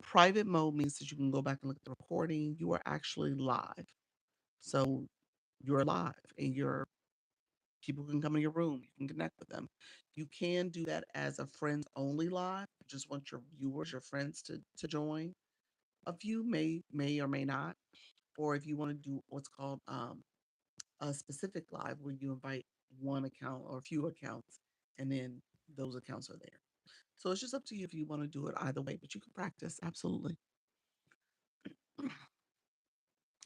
Private mode means that you can go back and look at the recording. You are actually live. So you're live and your people can come in your room. You can connect with them. You can do that as a friends only live. You just want your viewers, your friends to join. A few may or may not. Or if you want to do what's called a specific live where you invite one account or a few accounts and then those accounts are there. So it's just up to you if you want to do it either way, but you can practice. Absolutely.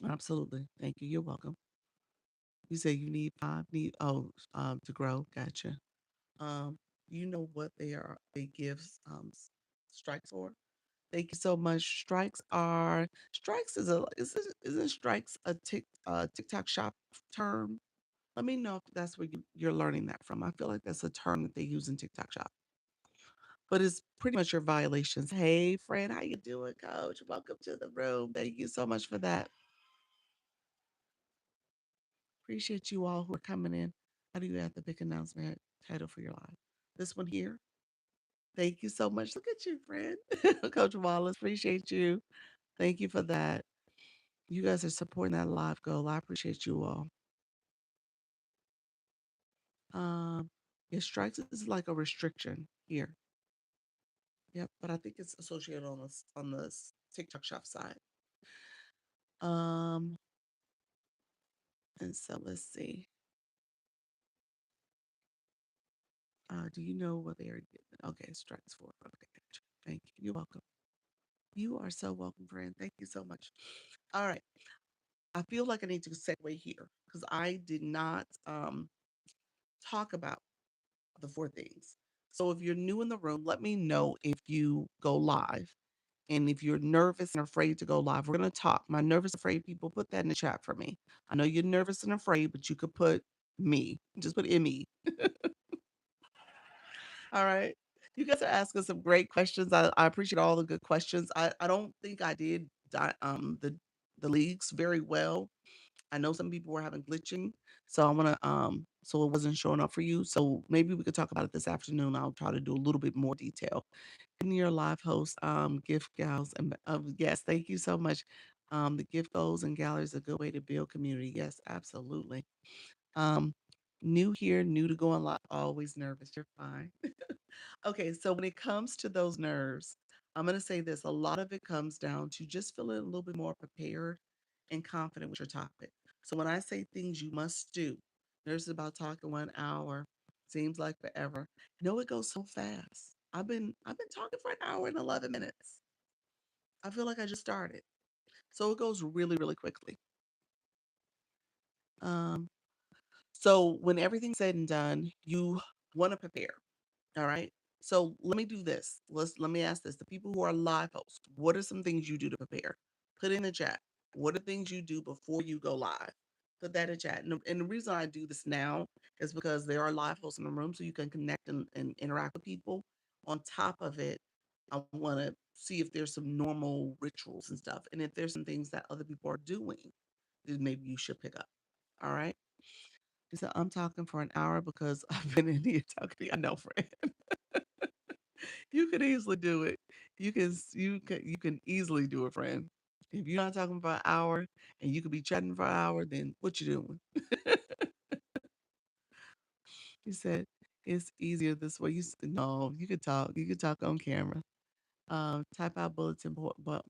Absolutely. Thank you. You're welcome. You say you need five, to grow. Gotcha. Um, you know what they give strikes for? Thank you so much. Strikes isn't strikes a TikTok shop term? Let me know if that's where you're learning that from. I feel like that's a term that they use in TikTok shop, but it's pretty much your violations. Hey, friend, how you doing, Coach? Welcome to the room. Thank you so much for that. Appreciate you all who are coming in. How do you have the big announcement title for your live? This one here. Thank you so much. Look at you, friend. Coach Wallace, appreciate you. Thank you for that. You guys are supporting that live goal. I appreciate you all. Um, yeah, strikes is like a restriction here. Yep, but I think it's associated on the TikTok shop side. Um, and so let's see. Do you know what they are giving? Okay, strikes for. Okay, gotcha. Thank you. You're welcome. You are so welcome, friend. Thank you so much. All right. I feel like I need to segue here because I did not talk about the four things. So if you're new in the room, let me know if you go live And if you're nervous and afraid to go live, we're going to talk. My nervous, afraid people, put that in the chat for me. I know you're nervous and afraid, but you could put me. Just put me. All right. You guys are asking some great questions. I appreciate all the good questions. I don't think I did the leagues very well. I know some people were having glitching, so I wanna so it wasn't showing up for you. So maybe we could talk about it this afternoon. I'll try to do a little bit more detail. In your live host, gift gals and yes, thank you so much. The gift goals and galleries a good way to build community. Yes, absolutely. Um, new here, new to going live. Always nervous. You're fine. Okay, so when it comes to those nerves, I'm going to say this a lot of it comes down to just feeling a little bit more prepared and confident with your topic. So when I say things you must do, there's about talking 1 hour, seems like forever. You know, it goes so fast. I've been talking for an hour and 11 minutes. I feel like I just started. So it goes really, really quickly. Um, so when everything's said and done, you want to prepare. All right. So let me do this. Let me ask this. The people who are live hosts, what are some things you do to prepare? Put in the chat. What are things you do before you go live? Put that in chat. And the reason I do this now is because there are live hosts in the room so you can connect and interact with people. On top of it, I want to see if there's some normal rituals and stuff. And if there's some things that other people are doing, then maybe you should pick up. All right. He said, I'm talking for an hour because I've been in here talking. I know, friend. You could easily do it. You can easily do it, friend. If you're not talking for an hour and you could be chatting for an hour, then what you doing? He said, it's easier this way. No, you could talk. You could talk on camera. Type out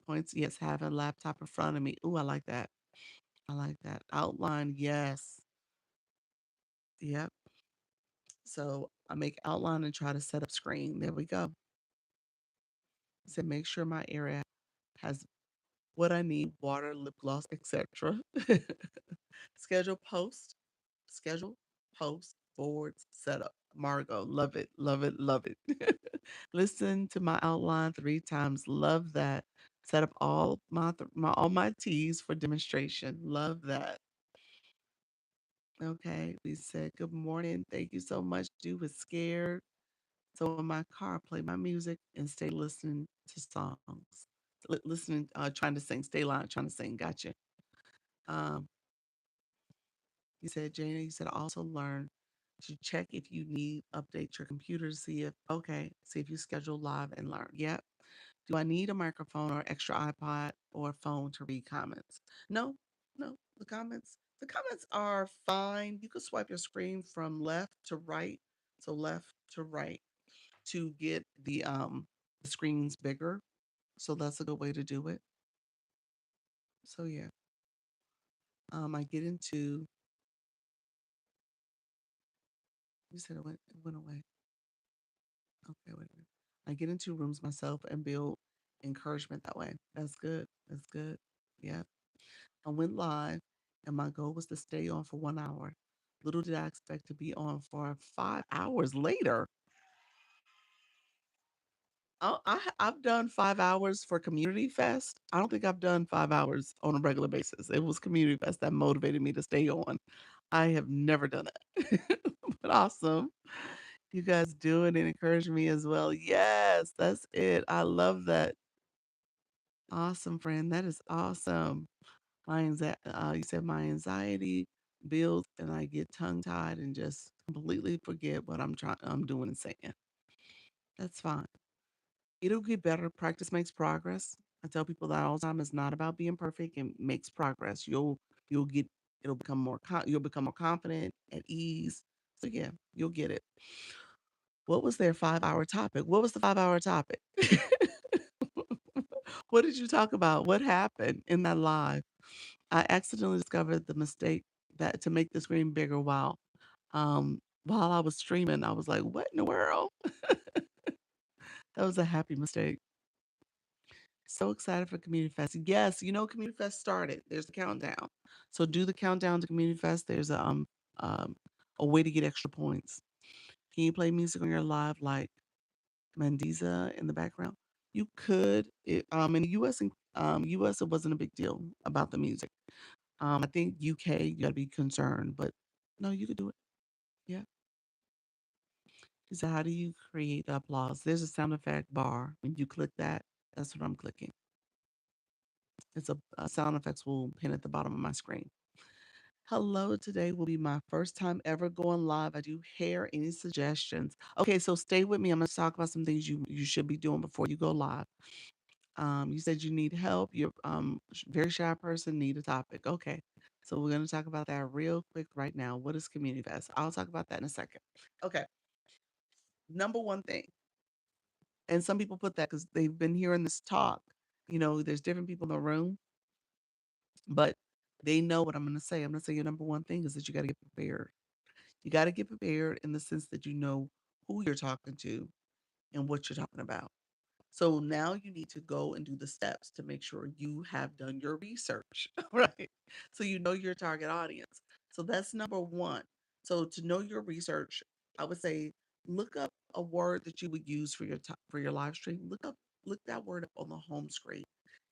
points. Yes, have a laptop in front of me. Ooh, I like that. I like that. Outline, yes. Yep. So I make outline and try to set up screen. There we go. He said, make sure my area has what I need, water, lip gloss, etc. Schedule post, schedule, post, forwards, setup. Margot, love it, love it, love it. Listen to my outline 3 times. Love that. Set up all my T's for demonstration. Love that. Okay, we said good morning. Thank you so much. Do was scared. So in my car, play my music and stay listening to songs. Listening, trying to sing. Stay line, trying to sing. Gotcha. Um, You said, Jana, you said also learn to check if you need update your computer to see if okay, see if you schedule live and learn. Yep. Do I need a microphone or extra iPod or phone to read comments? No, no. The comments are fine. You can swipe your screen from left to right, so left to right to get the screens bigger. So that's a good way to do it. So yeah. I get into you said it went away. Okay, wait a minute. I get into rooms myself and build encouragement that way. That's good. That's good. Yeah. I went live and my goal was to stay on for 1 hour. Little did I expect to be on for 5 hours later. I've done 5 hours for Community Fest. I don't think I've done 5 hours on a regular basis. It was Community Fest that motivated me to stay on. I have never done it. But awesome. You guys do it and encourage me as well. Yes, that's it. I love that. Awesome, friend. That is awesome. You said my anxiety builds and I get tongue tied and just completely forget what I'm doing and saying. That's fine. It'll get better. Practice makes progress. I tell people that all the time. It's not about being perfect. It makes progress. You'll get you'll become more confident, at ease. So yeah, you'll get it. What was their 5 hour topic? What was the 5 hour topic? What did you talk about? What happened in that live? I accidentally discovered the mistake that to make the screen bigger while I was streaming. I was like, what in the world? That was a happy mistake. So excited for Community Fest. Yes, Community Fest started. There's a countdown. So do the countdown to Community Fest. There's um a way to get extra points. Can you play music on your live like Mandiza in the background? You could, in the US and US, it wasn't a big deal about the music. I think UK, you gotta be concerned, but no, you could do it. Yeah. So how do you create the applause? There's a sound effect bar. When you click that, that's what I'm clicking. It's a sound effects will pin at the bottom of my screen. Hello, today will be my first time ever going live. I do hair. Any suggestions? Okay, so stay with me. I'm gonna talk about some things you should be doing before you go live. You said you need help. You're very shy person, need a topic. Okay. So we're gonna talk about that real quick right now. What is community fest? I'll talk about that in a second. Okay. Number one thing, and some people put that because they've been hearing this talk. There's different people in the room, but they know what I'm gonna say. I'm gonna say your number one thing is that you gotta get prepared. You gotta get prepared in the sense that you know who you're talking to and what you're talking about. So now you need to go and do the steps to make sure you have done your research, right? So you know your target audience. So that's number one. So to know your research, I would say look up a word that you would use for for your live stream. Look that word up on the home screen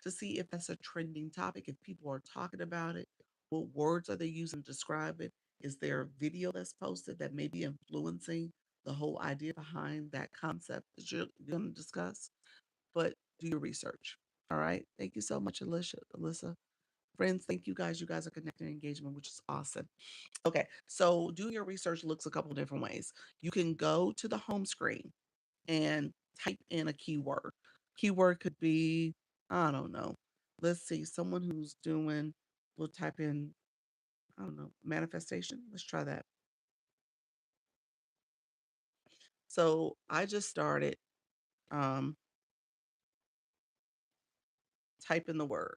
to see if that's a trending topic. If people are talking about it, what words are they using to describe it? Is there a video that's posted that may be influencing the whole idea behind that concept that you're going to discuss? But do your research. All right. Thank you so much, Alicia. Alyssa. Friends, thank you guys. You guys are connecting engagement, which is awesome. Okay. So doing your research looks a couple different ways. You can go to the home screen and type in a keyword. Keyword could be, I don't know. Let's see, someone who's doing, we'll type in, I don't know, manifestation. Let's try that. So I just started um, typing the word.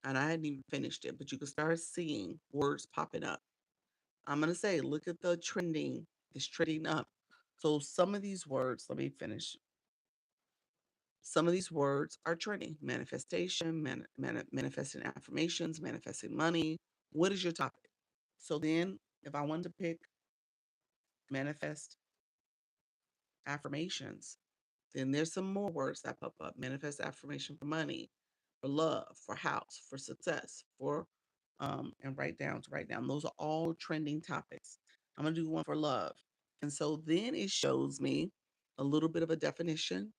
And I hadn't even finished it, but you can start seeing words popping up. I'm going to say, look at the trending. It's trending up. So some of these words, let me finish. Some of these words are trending: manifestation, manifesting affirmations, manifesting money. What is your topic? So then, if I wanted to pick manifest affirmations, then there's some more words that pop up: manifest affirmation for money, for love, for house, for success, for and write down. Those are all trending topics. I'm gonna do one for love. And so then it shows me a little bit of a definition,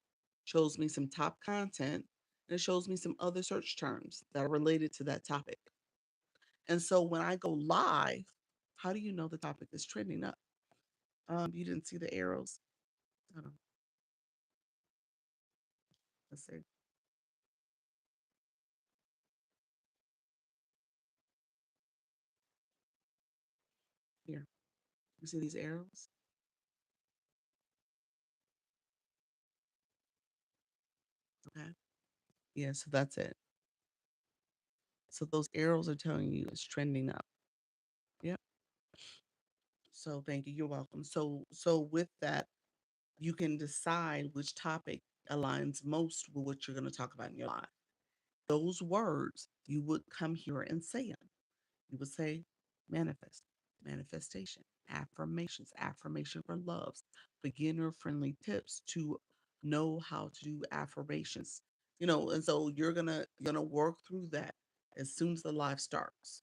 shows me some top content, and it shows me some other search terms that are related to that topic. And so when I go live, how do you know the topic is trending up? You didn't see the arrows. Hold on, let's see. Here. You see these arrows? Okay. Yeah, so that's it. So those arrows are telling you it's trending up. Yep. So thank you. You're welcome. So with that, you can decide which topic aligns most with what you're going to talk about in your life. Those words you would come here and say them. You would say manifest, manifestation, affirmations, affirmation for loves, beginner friendly tips to know how to do affirmations. And so you're gonna work through that as soon as the live starts.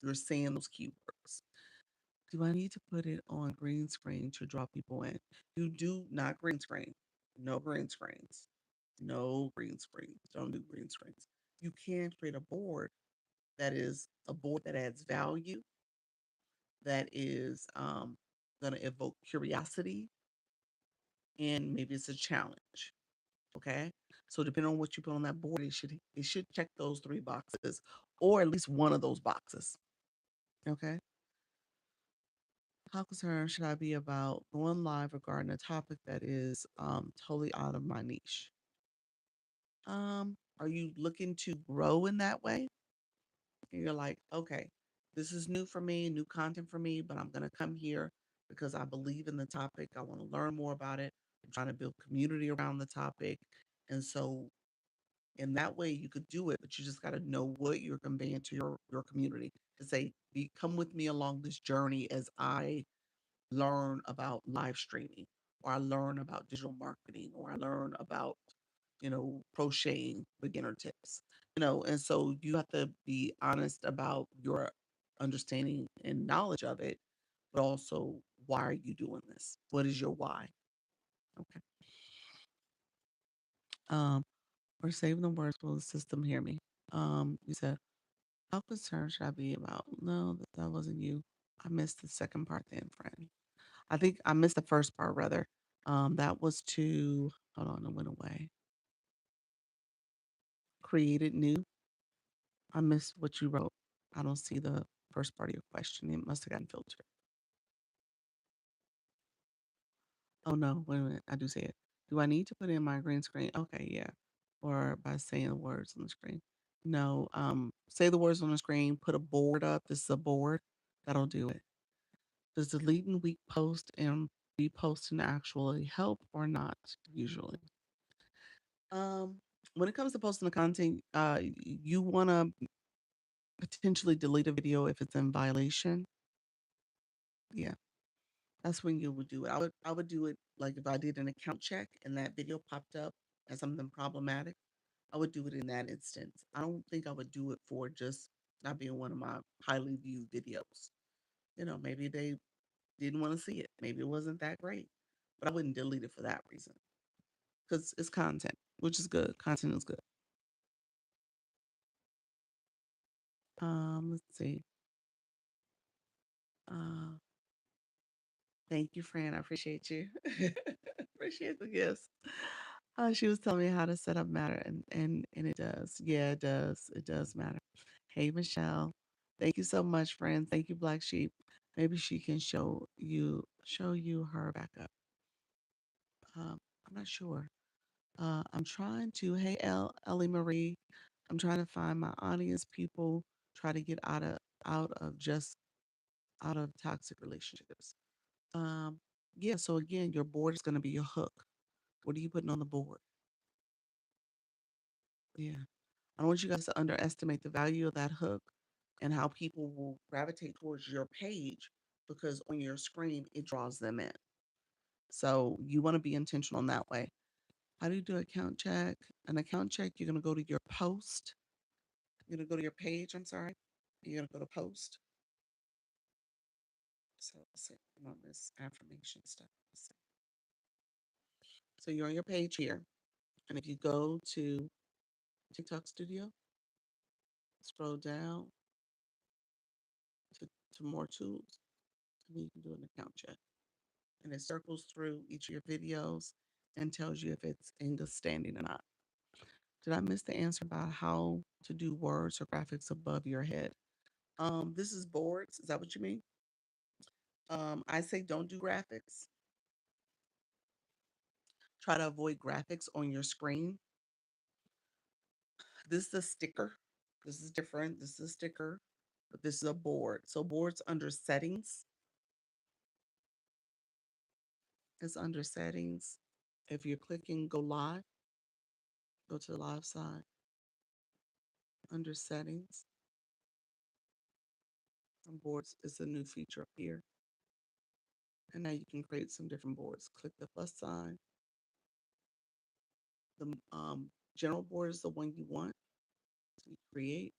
You're saying those keywords. Do I need to put it on green screen to draw people in? You do not green screen. No green screens. No green screens. Don't do green screens. You can create a board that is a board that adds value, that is going to evoke curiosity, and maybe it's a challenge. Okay. So depending on what you put on that board, it should check those three boxes, or at least one of those boxes. Okay. How concerned should I be about going live regarding a topic that is totally out of my niche? Are you looking to grow in that way? And you're like, okay, this is new for me, new content for me, but I'm gonna come here because I believe in the topic. I want to learn more about it. I'm trying to build community around the topic. And so in that way you could do it, but you just gotta know what you're conveying to your community to say, come with me along this journey as I learn about live streaming. or I learn about digital marketing, or I learn about, crocheting beginner tips, and so you have to be honest about your understanding and knowledge of it, but also why are you doing this? What is your why? Okay. Um, we're saving the words. Will the system hear me? You said, how concerned should I be about? No, that wasn't you. I missed the second part then, friend. I think I missed the first part rather. That was to, hold on, it went away. Created new. I missed what you wrote. I don't see the first part of your question. It must have gotten filtered. Oh no, wait a minute. I do say it. Do I need to put in my green screen? Okay, yeah. Or by saying the words on the screen. No, say the words on the screen, put a board up. This is a board. That'll do it. Does deleting weak post and reposting actually help or not? Usually. Um, when it comes to posting the content, you want to potentially delete a video if it's in violation. Yeah, that's when you would do it. I would do it like if I did an account check and that video popped up as something problematic. I would do it in that instance. I don't think I would do it for just not being one of my highly viewed videos. Maybe they didn't want to see it. Maybe it wasn't that great, but I wouldn't delete it for that reason because it's content, which is good. Content is good. Let's see. Uh, Thank you, Fran. I appreciate you. Appreciate the gifts. She was telling me how to set up matter, and it does. Yeah, it does. It does matter. Hey, Michelle. Thank you so much, friends. Thank you, Black Sheep. Maybe she can show you her backup. I'm not sure. I'm trying to. Hey, Ellie Marie. I'm trying to find my audience people. Try to get out of toxic relationships. Um, yeah, so again, your board is going to be your hook. What are you putting on the board? Yeah. I don't want you guys to underestimate the value of that hook and how people will gravitate towards your page because on your screen, it draws them in. So you want to be intentional in that way. How do you do account check? An account check, you're going to go to your post. You're going to go to your page, I'm sorry. You're going to go to post. So let's see, I'm on this affirmation stuff. Let's see. So you're on your page here. And if you go to TikTok Studio, scroll down to, to more tools, and then you can do an account check. And it circles through each of your videos and tells you if it's in good standing or not. Did I miss the answer about how to do words or graphics above your head? This is boards. Is that what you mean? I say don't do graphics. Try to avoid graphics on your screen. This is a sticker. This is different. This is a sticker, but this is a board. So boards under settings. It's under settings. If you're clicking go live, go to the live side. Under settings, on boards is a new feature up here. And now you can create some different boards. Click the plus sign. The general board is the one you want. So you create,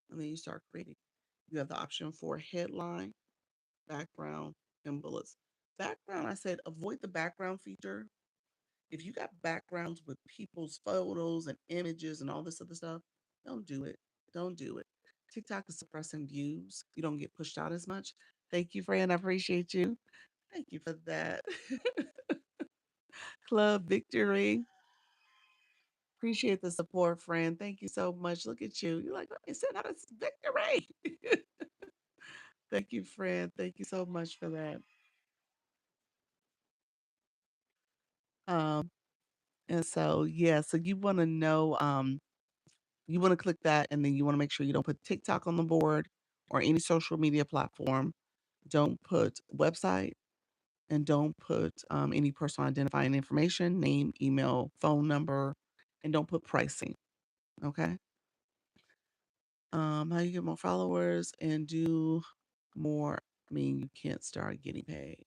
and then you start creating. You have the option for headline, background, and bullets. Background, I said avoid the background feature. If you got backgrounds with people's photos and images and all this other stuff, don't do it. Don't do it. TikTok is suppressing views. You don't get pushed out as much. Thank you, Fran. I appreciate you. Thank you for that. Club Victory. Appreciate the support, friend. Thank you so much. Look at you. You're like, let me send out a victory. Thank you, friend. Thank you so much for that. Um, and so yeah, so you want to know, you want to click that, and then you want to make sure you don't put TikTok on the board or any social media platform. Don't put website and don't put any personal identifying information, name, email, phone number, and don't put pricing. Okay. How you get more followers and do more. I mean, you can't start getting paid.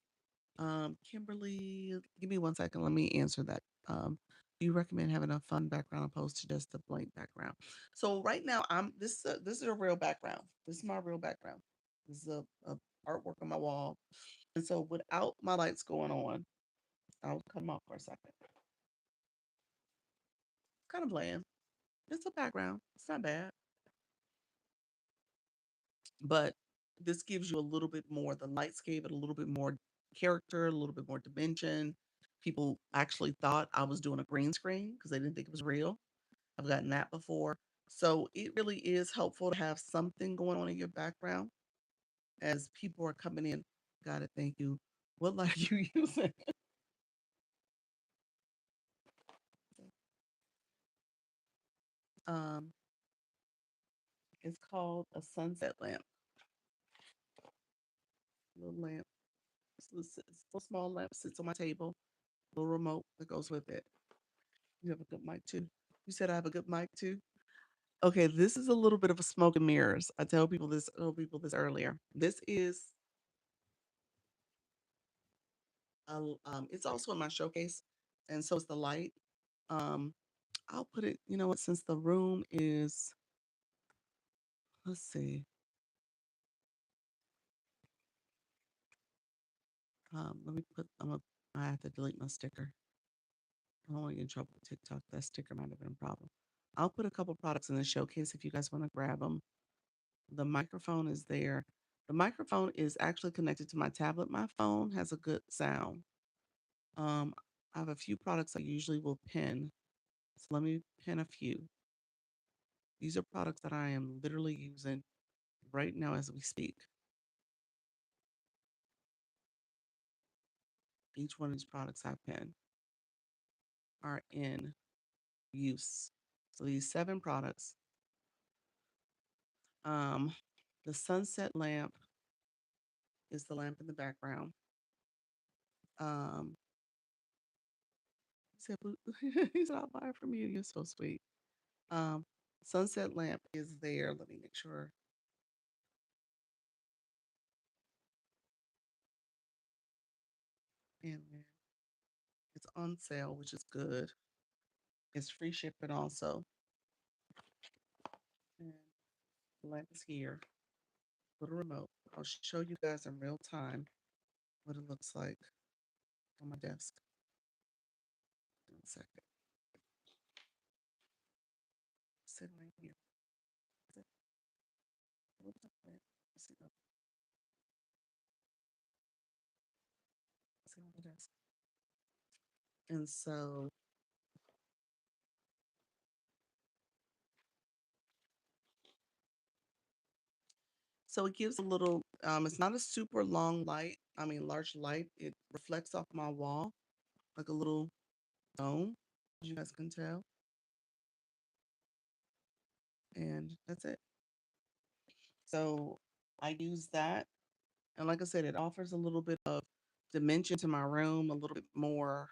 Kimberly, give me 1 second. Let me answer that. Do you recommend having a fun background opposed to just a blank background? So right now, this is a real background. This is my real background. This is a artwork on my wall. And so without my lights going on, I'll cut them off for a second. Kind of bland. It's a background. It's not bad. But this gives you a little bit more, the lights gave it a little bit more character, a little bit more dimension. People actually thought I was doing a green screen because they didn't think it was real. I've gotten that before. So it really is helpful to have something going on in your background as people are coming in. Got it. Thank you. What light are you using? Um, it's called a sunset lamp. Little lamp. It's a small lamp sits on my table. Little remote that goes with it. You have a good mic too. You said I have a good mic too. Okay, this is a little bit of a smoke and mirrors. I told people this earlier. This is it's also in my showcase, and so is the light. Um, I'll put it. You know what? Since the room is, let's see. Let me put. I have to delete my sticker. I don't want to get in trouble with TikTok. That sticker might have been a problem. I'll put a couple products in the showcase if you guys want to grab them. The microphone is there. The microphone is actually connected to my tablet. My phone has a good sound. Um, I have a few products I usually will pin. So let me pin a few. These are products that I am literally using right now as we speak. Each one of these products I pin are in use. So these 7 products. Um, the sunset lamp is the lamp in the background. Um, he said, he said, I'll buy it from you. You're so sweet. Um, sunset lamp is there. Let me make sure. And it's on sale, which is good. It's free shipping also. And the lamp is here. Little remote. I'll show you guys in real time what it looks like on my desk. 1 second. Sitting right here. Sit- sit up, sit on the desk. And so it gives a little, it's not a super long light. I mean, large light. It reflects off my wall like a little dome, as you guys can tell. And that's it. So I use that. And like I said, it offers a little bit of dimension to my room, a little bit more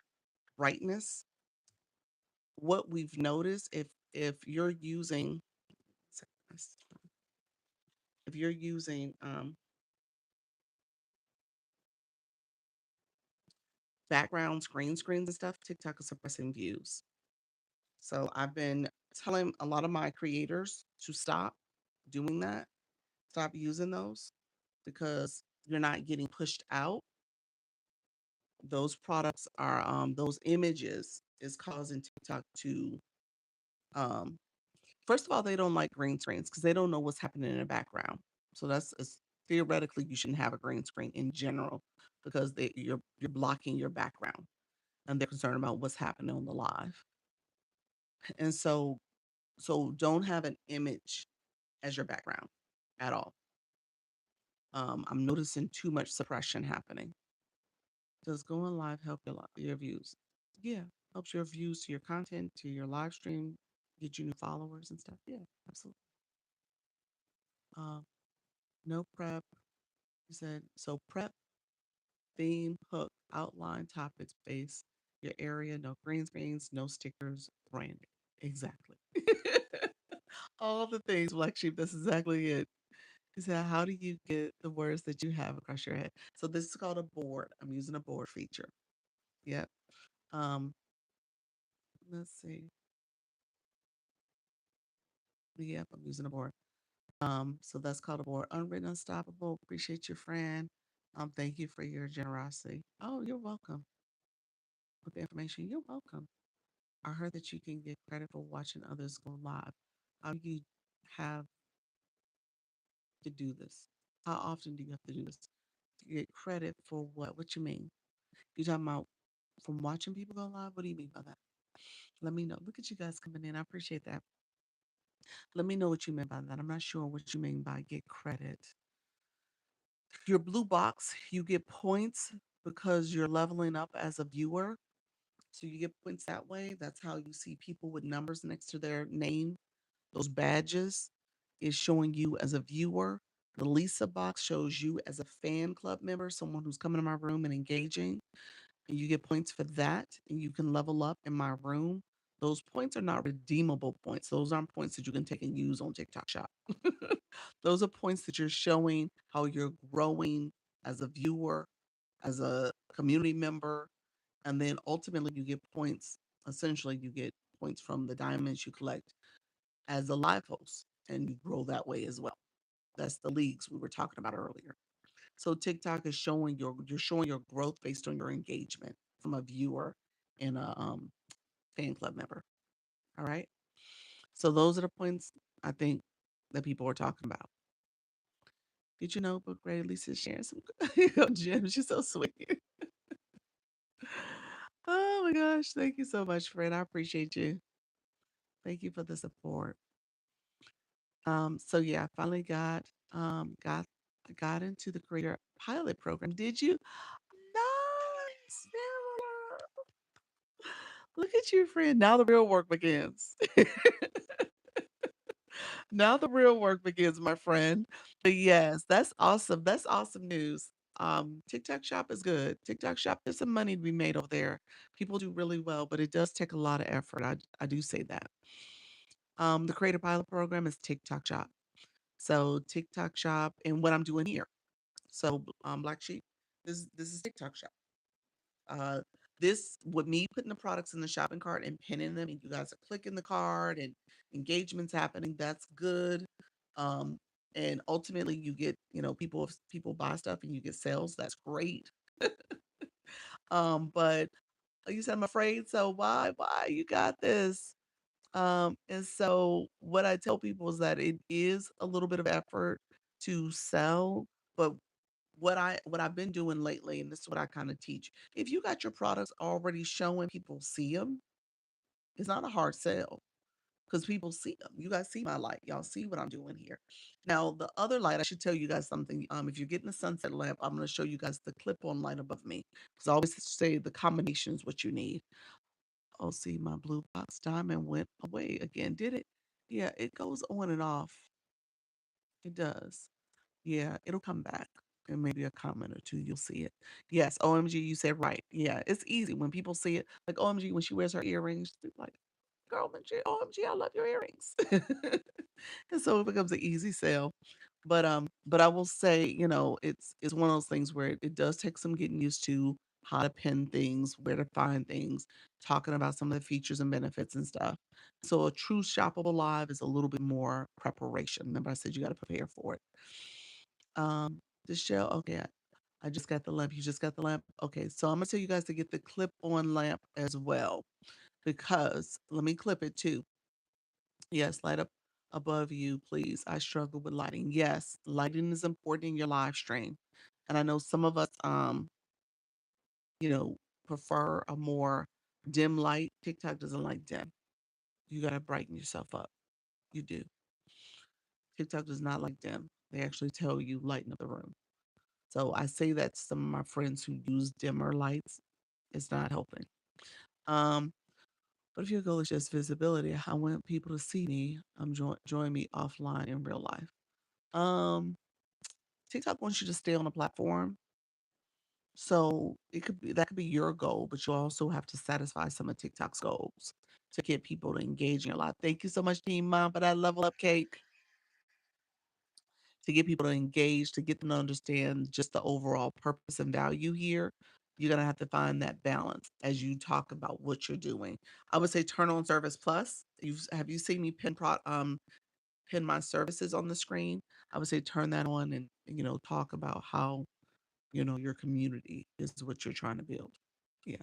brightness. What we've noticed, if you're using, if you're using backgrounds, green screens and stuff, TikTok is suppressing views. So I've been telling a lot of my creators to stop doing that, stop using those because you're not getting pushed out. Those products are those images is causing TikTok to um first of all, they don't like green screens because they don't know what's happening in the background. So theoretically you shouldn't have a green screen in general because you're blocking your background and they're concerned about what's happening on the live. And so don't have an image as your background at all. I'm noticing too much suppression happening. Does going live help your views? Yeah, helps your views to your content, to your live stream, get you new followers and stuff. Yeah, absolutely. Um, no prep. You said so prep, theme, hook, outline, topics, base, your area, no green screens, no stickers, branding. Exactly. All the things, Black Sheep. That's exactly it. He said, "How do you get the words that you have across your head?" So this is called a board. I'm using a board feature. Yep. Um, let's see. Yep, I'm using a board. So that's called a board. Unwritten Unstoppable. Appreciate your friend. Thank you for your generosity. Oh, you're welcome. With the information, you're welcome. I heard that you can get credit for watching others go live. How do you have to do this? How often do you have to do this? To get credit for what? What you mean? You talking about from watching people go live? What do you mean by that? Let me know. Look at you guys coming in. I appreciate that. Let me know what you mean by that. I'm not sure what you mean by get credit. Your blue box, you get points because you're leveling up as a viewer. So you get points that way. That's how you see people with numbers next to their name. Those badges is showing you as a viewer. The Lisa box shows you as a fan club member, someone who's coming to my room and engaging. And you get points for that. And you can level up in my room. Those points are not redeemable points. Those aren't points that you can take and use on TikTok Shop. Those are points that you're showing how you're growing as a viewer, as a community member, and then ultimately you get points. Essentially, you get points from the diamonds you collect as a live host, and you grow that way as well. That's the leagues we were talking about earlier. So TikTok is showing you're showing your growth based on your engagement from a viewer and a fan club member. All right. So those are the points I think that people are talking about. Did you know book grade Lisa sharing some gems? She's so sweet. Oh my gosh. Thank you so much, friend. I appreciate you. Thank you for the support. So yeah, I finally got into the creator pilot program. Did you? Nice. Pamela. Look at you, friend. Now the real work begins. Now the real work begins, my friend. But yes, that's awesome. That's awesome news. TikTok Shop is good. TikTok Shop, there's some money to be made over there. People do really well, but it does take a lot of effort. I do say that. The Creator Pilot Program is TikTok Shop. So TikTok Shop and what I'm doing here. So Black Sheep, this is TikTok Shop. Uh, this with me putting the products in the shopping cart and pinning them, and you guys are clicking the card and engagements happening. That's good. Um, and ultimately, you get people buy stuff and you get sales. That's great. But you said I'm afraid, so why you got this? And so what I tell people is that it is a little bit of effort to sell, but what I've been doing lately, and this is what I kind of teach. If you got your products already showing, people see them. It's not a hard sell because people see them. You guys see my light. Y'all see what I'm doing here. Now, the other light, I should tell you guys something. If you're getting a sunset lamp, I'm going to show you guys the clip-on light above me because I always say the combination is what you need. Oh, see, my blue box diamond went away again. Did it? Yeah, it goes on and off. It does. Yeah, it'll come back. And maybe a comment or two, you'll see it. Yes, OMG, you said right. Yeah, it's easy when people see it. Like OMG, when she wears her earrings, they're like, girl, OMG, I love your earrings. And so it becomes an easy sale. But I will say, it's one of those things where it does take some getting used to how to pin things, where to find things, talking about some of the features and benefits and stuff. So a true shoppable live is a little bit more preparation. Remember, I said you got to prepare for it. The shell, okay. I just got the lamp. You just got the lamp. Okay, so I'm gonna tell you guys to get the clip-on lamp as well because let me clip it too. Yes, light up above you, please. I struggle with lighting. Yes, lighting is important in your live stream. And I know some of us you know, prefer a more dim light. TikTok doesn't like dim. You gotta brighten yourself up. You do. TikTok does not like dim. They actually tell you lighten up the room. So I say that to some of my friends who use dimmer lights. It's not helping. Um, but if your goal is just visibility, I want people to see me. Join me offline in real life. Um, TikTok wants you to stay on the platform. So that could be your goal, but you also have to satisfy some of TikTok's goals to get people to engage in your life. Thank you so much, Team Mom, for that level up cake. to get people to engage, to get them to understand just the overall purpose and value here, you're gonna have to find that balance as you talk about what you're doing. I would say turn on Service Plus. Have you seen me pin my services on the screen? I would say turn that on and, talk about how, your community is what you're trying to build. Yeah.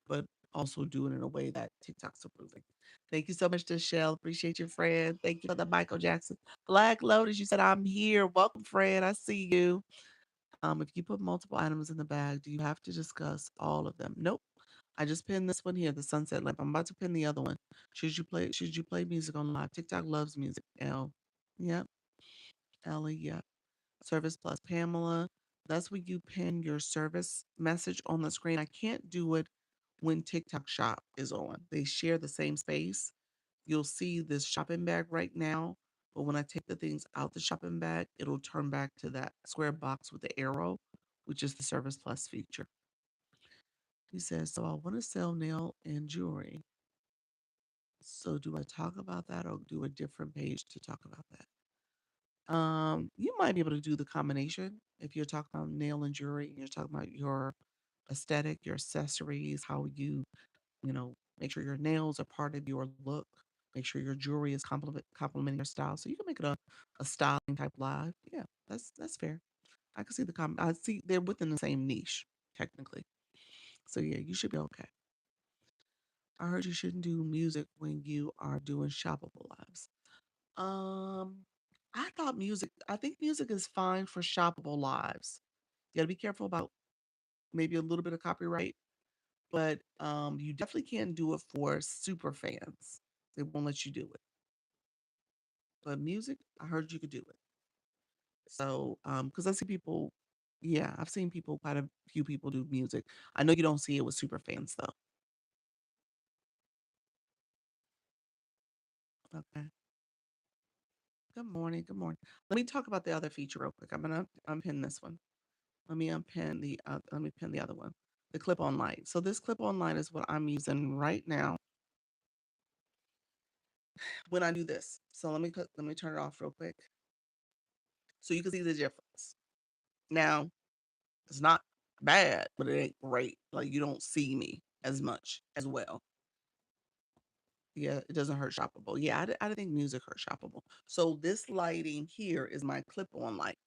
But also do it in a way that TikTok's approving. Thank you so much, Michelle. Appreciate your friend. Thank you for the Michael Jackson. Black Lotus, you said I'm here. Welcome, friend. I see you. If you put multiple items in the bag, do you have to discuss all of them? Nope. I just pinned this one here, the sunset lamp. I'm about to pin the other one. Should you play music on live? TikTok loves music. L. Yep. Ellie, yep. Service Plus Pamela. That's when you pin your service message on the screen. I can't do it when TikTok Shop is on. They share the same space. You'll see this shopping bag right now, but when I take the things out the shopping bag, it'll turn back to that square box with the arrow, which is the Service Plus feature. He says, so I want to sell nail and jewelry. So do I talk about that or do a different page to talk about that? You might be able to do the combination if you're talking about nail and jewelry, and you're talking about your aesthetic, your accessories, how make sure your nails are part of your look. Make sure your jewelry is complementing your style. So you can make it a styling type live. Yeah, that's fair. I can see I see they're within the same niche, technically. So yeah, you should be okay. I heard you shouldn't do music when you are doing shoppable lives. Um, I think music is fine for shoppable lives. You gotta be careful about maybe a little bit of copyright, but you definitely can't do it for super fans. They won't let you do it. But music, I heard you could do it. So, because I see people, yeah, I've seen people, quite a few people do music. I know you don't see it with super fans though. Okay. Good morning. Good morning. Let me talk about the other feature real quick. I'm gonna unpin this one. Let me pin the other one, the clip-on light. So this clip-on light is what I'm using right now when I do this. So let me turn it off real quick so you can see the difference. Now, it's not bad, but it ain't great. Like you don't see me as much as well. Yeah, it doesn't hurt shoppable. Yeah, I think music hurt shoppable. So this lighting here is my clip-on light,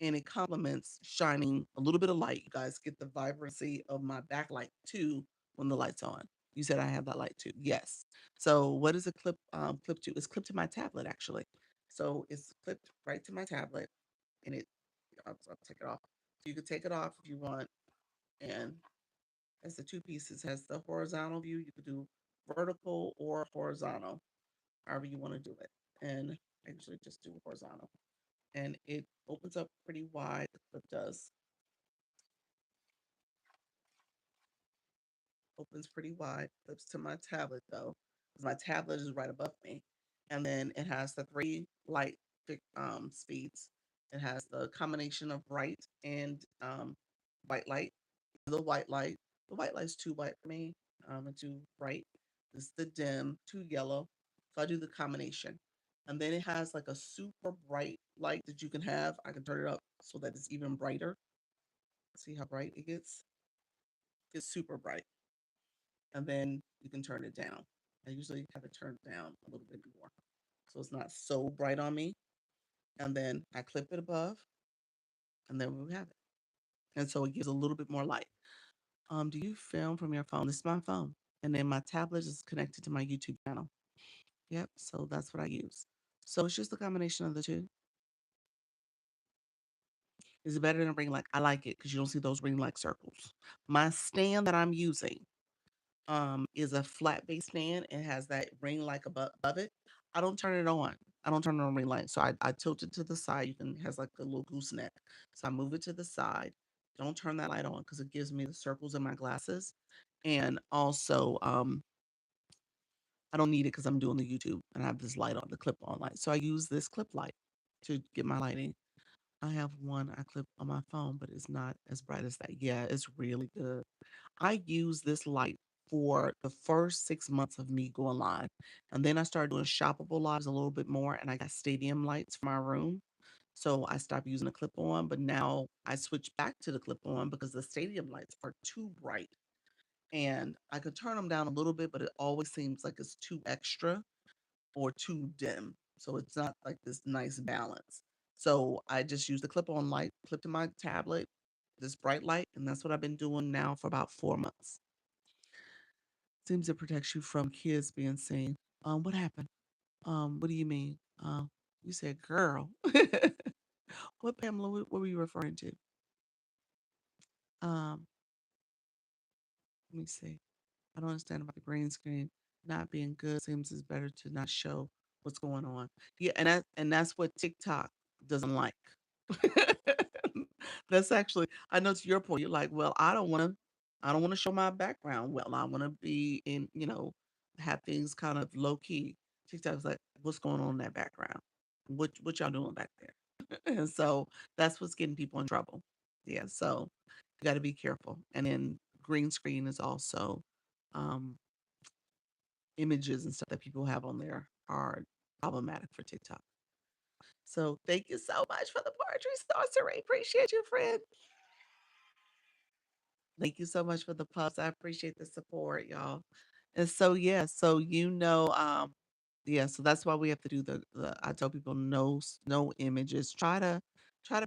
and it complements shining a little bit of light. You guys get the vibrancy of my backlight too when the light's on. You said I have that light too. Yes. So what is a clip to? It's clipped to my tablet actually. So it's clipped right to my tablet, and I'll take it off. So you can take it off if you want, and as the two pieces has the horizontal view. You could do vertical or horizontal, however you want to do it. And I usually just do horizontal. And it opens up pretty wide. The clip does. Opens pretty wide. Clips to my tablet though, because my tablet is right above me. And then it has the three light speeds. It has the combination of bright and white light. The white light. The white light's too white for me. And too bright. This is the dim, too yellow. So I do the combination. And then it has like a super bright light that you can have. I can turn it up so that it's even brighter. See how bright it gets? It's super bright. And then you can turn it down. I usually have it turned down a little bit more. So it's not so bright on me. And then I clip it above, and then we have it. And so it gives a little bit more light. Do you film from your phone? This is my phone. And then my tablet is connected to my YouTube channel. Yep. So that's what I use. So it's just a combination of the two. Is it better than a ring light? I like it because you don't see those ring light circles. My stand that I'm using is a flat base stand. It has that ring light above it. I don't turn it on. I don't turn it on ring light. So I tilt it to the side. You can, it has like a little gooseneck. So I move it to the side. Don't turn that light on because it gives me the circles in my glasses. And also, I don't need it because I'm doing the YouTube and I have this light on, the clip on light. So I use this clip light to get my lighting. I have one I clip on my phone, but it's not as bright as that. Yeah, it's really good. I use this light for the first 6 months of me going live. And then I started doing shoppable lives a little bit more, and I got stadium lights for my room. So I stopped using a clip on, but now I switched back to the clip on because the stadium lights are too bright. And I could turn them down a little bit, but it always seems like it's too extra or too dim. So it's not like this nice balance. So I just use the clip on light, clip to my tablet, this bright light, and that's what I've been doing now for about 4 months. Seems it protects you from kids being seen. What happened? What do you mean? You said girl. What Pamela? What were you referring to? Um, Let me see. I don't understand about the green screen not being good. Seems it's better to not show what's going on. Yeah, and that's what TikTok doesn't like. That's actually, I know to your point. You're like, well, I don't want to show my background. Well, I want to be in, have things kind of low key. TikTok's like, what's going on in that background? What y'all doing back there? And so that's what's getting people in trouble. Yeah, so you got to be careful. And then green screen is also um, images and stuff that people have on there are problematic for TikTok. So thank you so much for the poetry sorcery. Appreciate you, friend. Thank you so much for the puffs. I appreciate the support, y'all. And so yeah, so yeah, so that's why we have to do the I tell people no images. Try to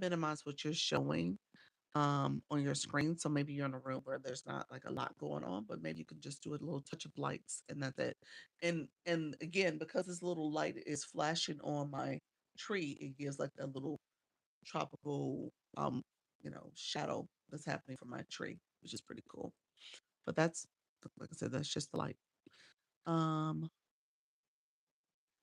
minimize what you're showing on your screen. So maybe you're in a room where there's not like a lot going on, but maybe you can just do a little touch of lights and that's it. And again, because this little light is flashing on my tree, it gives like a little tropical shadow that's happening from my tree, which is pretty cool. But that's like I said, that's just the light. Um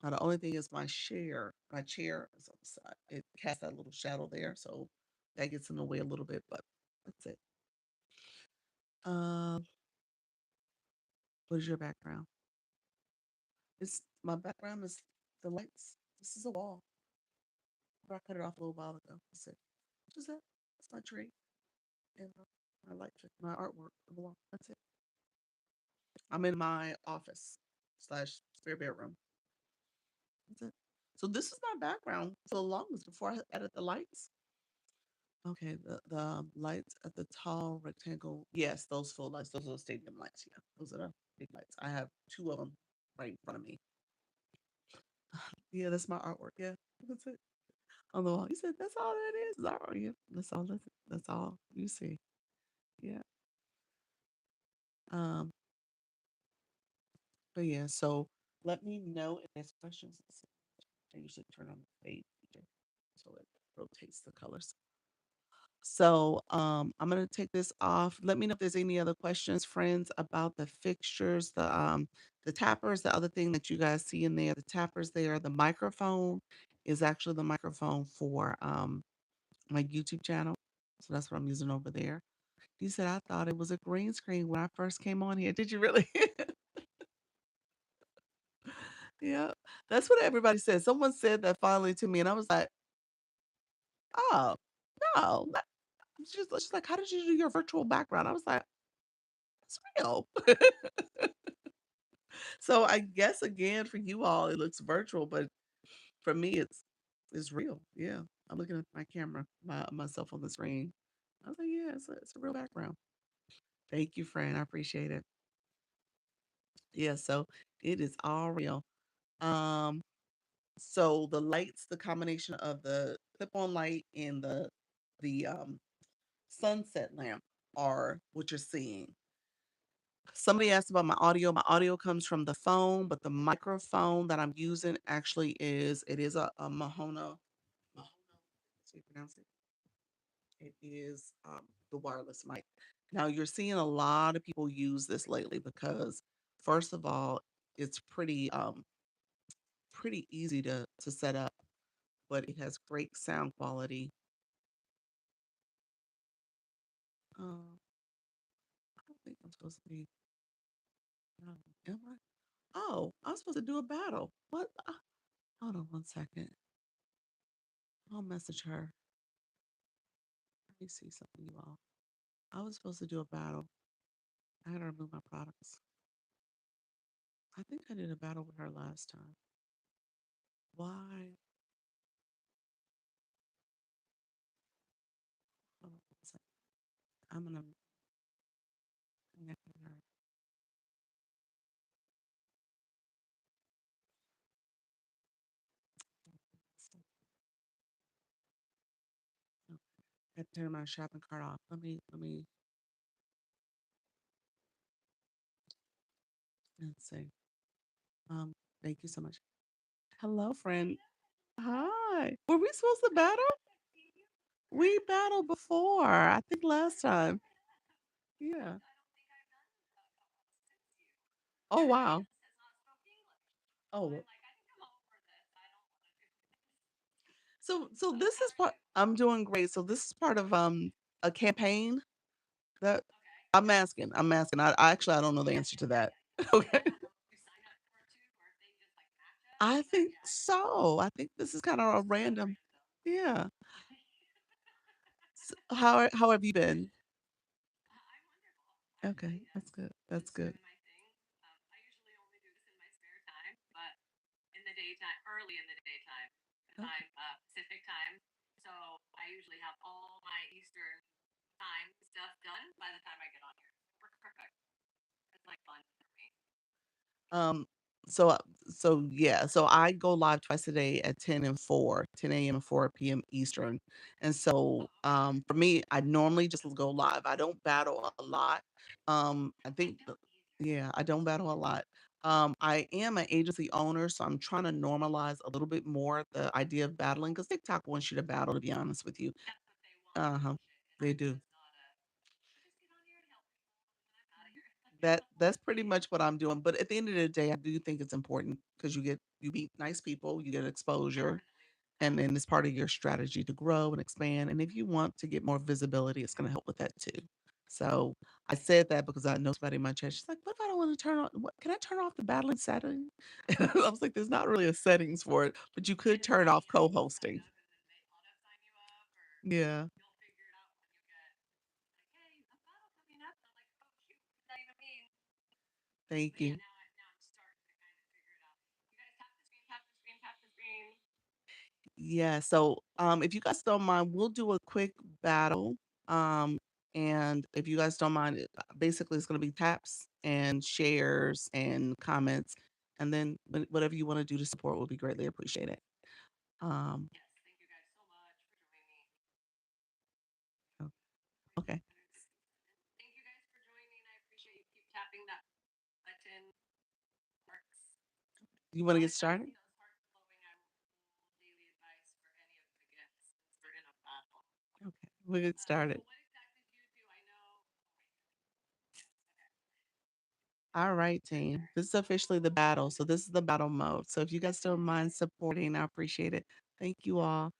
Now the only thing is my chair is on the side. It casts that little shadow there, so that gets in the way a little bit, but that's it. Um what is your background? It's my background is the lights. This is a wall. I cut it off a little while ago. That's it. Just that. That's my tree and my light, my artwork on the wall. That's it. I'm in my office slash spare bedroom. That's it. So this is my background for the longest before I added the lights. Okay, the lights at the tall rectangle. Yes, those full lights. Those are the stadium lights. Yeah, those are the big lights. I have two of them right in front of me. Yeah, that's my artwork. Yeah, that's it. On the wall. You said that's all that is. Art. Yeah, that's all you see. Yeah. Um, but yeah, so let me know if there's questions. Let's see. I usually turn on the fade feature so it rotates the colors. So I'm gonna take this off. Let me know if there's any other questions, friends, about the fixtures, the tappers, the other thing that you guys see in there, the tappers there, the microphone is actually the microphone for my YouTube channel. So that's what I'm using over there. You said I thought it was a green screen when I first came on here. Did you really? Yeah. That's what everybody said. Someone said that finally to me, and I was like, oh, no. She's like, how did you do your virtual background? I was like, it's real. So I guess again for you all it looks virtual, but for me it's real. Yeah. I'm looking at my camera, myself on the screen. I was like, yeah, it's a real background. Thank you, friend. I appreciate it. Yeah, so it is all real. Um, so the lights, the combination of the clip-on light and the sunset lamp are what you're seeing. Somebody asked about my audio. My audio comes from the phone, but the microphone that I'm using actually it is a Mahono, so you pronounce it. It is the wireless mic. Now you're seeing a lot of people use this lately because first of all, it's pretty easy to set up, but it has great sound quality. I don't think I'm supposed to be. No, am I? Oh, I'm supposed to do a battle. What? Hold on one second. I'll message her. Let me see something, you all. I was supposed to do a battle. I had to remove my products. I think I did a battle with her last time. Why? I'm gonna connect with her. Oh, I had to turn my shopping cart off. Let me let's see. Um, thank you so much. Hello, friend. Hi. Were we supposed to battle? We battled before. I think last time. Yeah. Oh wow. Oh. So this is part I'm doing great. So this is part of a campaign that I'm asking. I'm asking. I actually I don't know the answer to that. Okay. I think so. I think this is kind of a random. Yeah. How have you been? Okay, that's good. That's good. Okay. Um, so uh, so yeah, so I go live twice a day at 10 and 4, 10 a.m. and 4 p.m. Eastern. And so for me, I normally just go live. I don't battle a lot. I think yeah, I don't battle a lot. I am an agency owner, so I'm trying to normalize a little bit more the idea of battling because TikTok wants you to battle, to be honest with you. Uh-huh. They do. That's pretty much what I'm doing, but at the end of the day, I do think it's important because you meet nice people, you get exposure, and then it's part of your strategy to grow and expand, and if you want to get more visibility, it's gonna help with that too. So, I said that because I know somebody in my chat, she's like, "What if I don't wanna turn on what can I turn off the battling setting?" And I was like, "There's not really a settings for it, but you could turn off co-hosting." Yeah, thank you. Yeah, so, if you guys don't mind, we'll do a quick battle, and if you guys don't mind, basically, it's gonna be taps and shares and comments, and then whatever you wanna do to support will be greatly appreciated. Um, o okay. You wanna get started? Okay, we'll get started. All right, team. This is officially the battle. So this is the battle mode. So if you guys don't mind supporting, I appreciate it. Thank you all.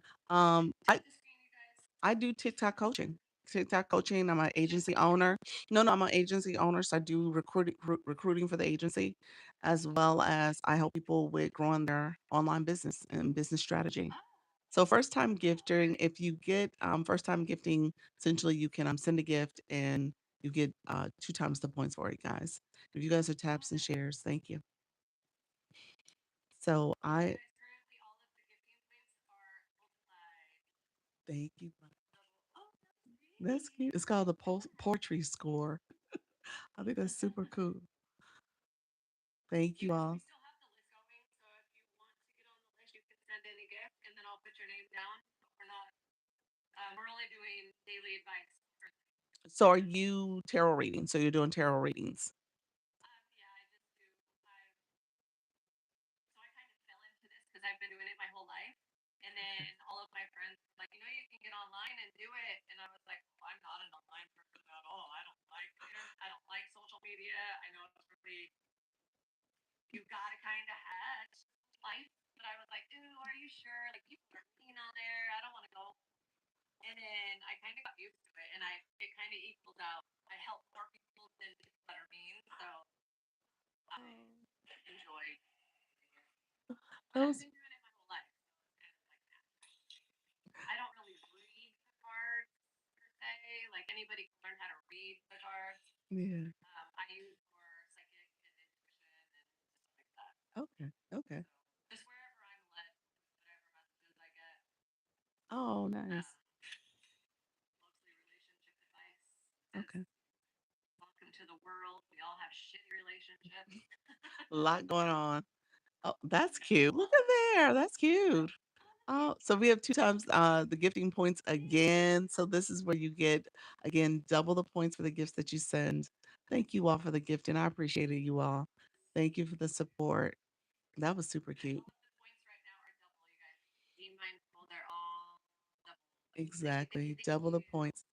I do TikTok coaching. TikTok coaching. I'm an agency owner. No, I'm an agency owner. So I do recruiting for the agency, as well as I help people with growing their online business and business strategy. So first time gifting, if you get first time gifting, essentially you can send a gift and you get two times the points for it, guys. If you guys are taps and shares, thank you. So I thank you. That's cute. It's called the poetry score. I think that's super cool. Thank you all. So are you tarot reading? So you're doing tarot readings. Those, yeah. Okay. Okay. Oh, nice. A lot going on. Oh, that's cute. Look at there. That's cute. Oh, so we have 2 times, the gifting points again. So this is where you get, again, double the points for the gifts that you send. Thank you all for the gifting. I appreciate it, you all. Thank you for the support. That was super cute. Exactly. Double the points.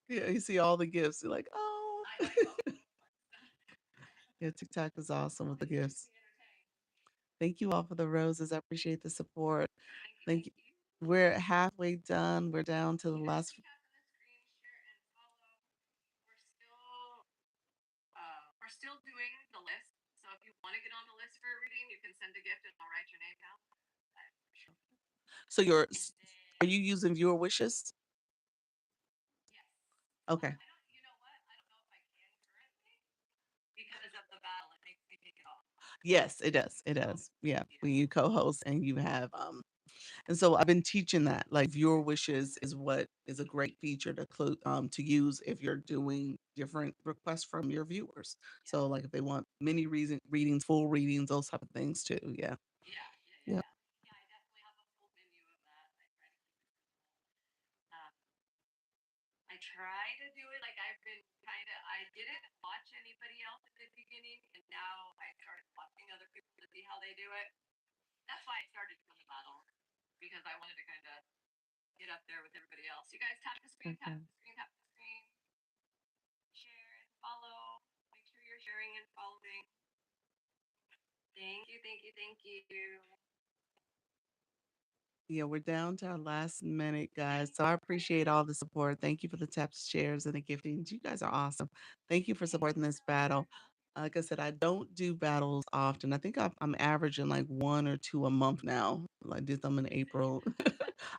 Yeah, you see all the gifts. You're like, oh. Yeah, TikTok is awesome with the gifts. Thank you all for the roses. I appreciate the support. Thank you. We're halfway done. We're down to the last. So are you using viewer wishes? Okay. Yes, it does. It does. Yeah. When you co-host and you have and so I've been teaching that. Like viewer wishes is what is a great feature to use if you're doing different requests from your viewers. So like if they want mini readings, full readings, those type of things too. Yeah. Yeah. Okay. Yeah, we're down to our last minute, guys. So I appreciate all the support. Thank you for the taps, shares, and the giftings. You guys are awesome. Thank you for supporting this battle. Like I said, I don't do battles often. I think I'm averaging like one or two a month now. I did them in April,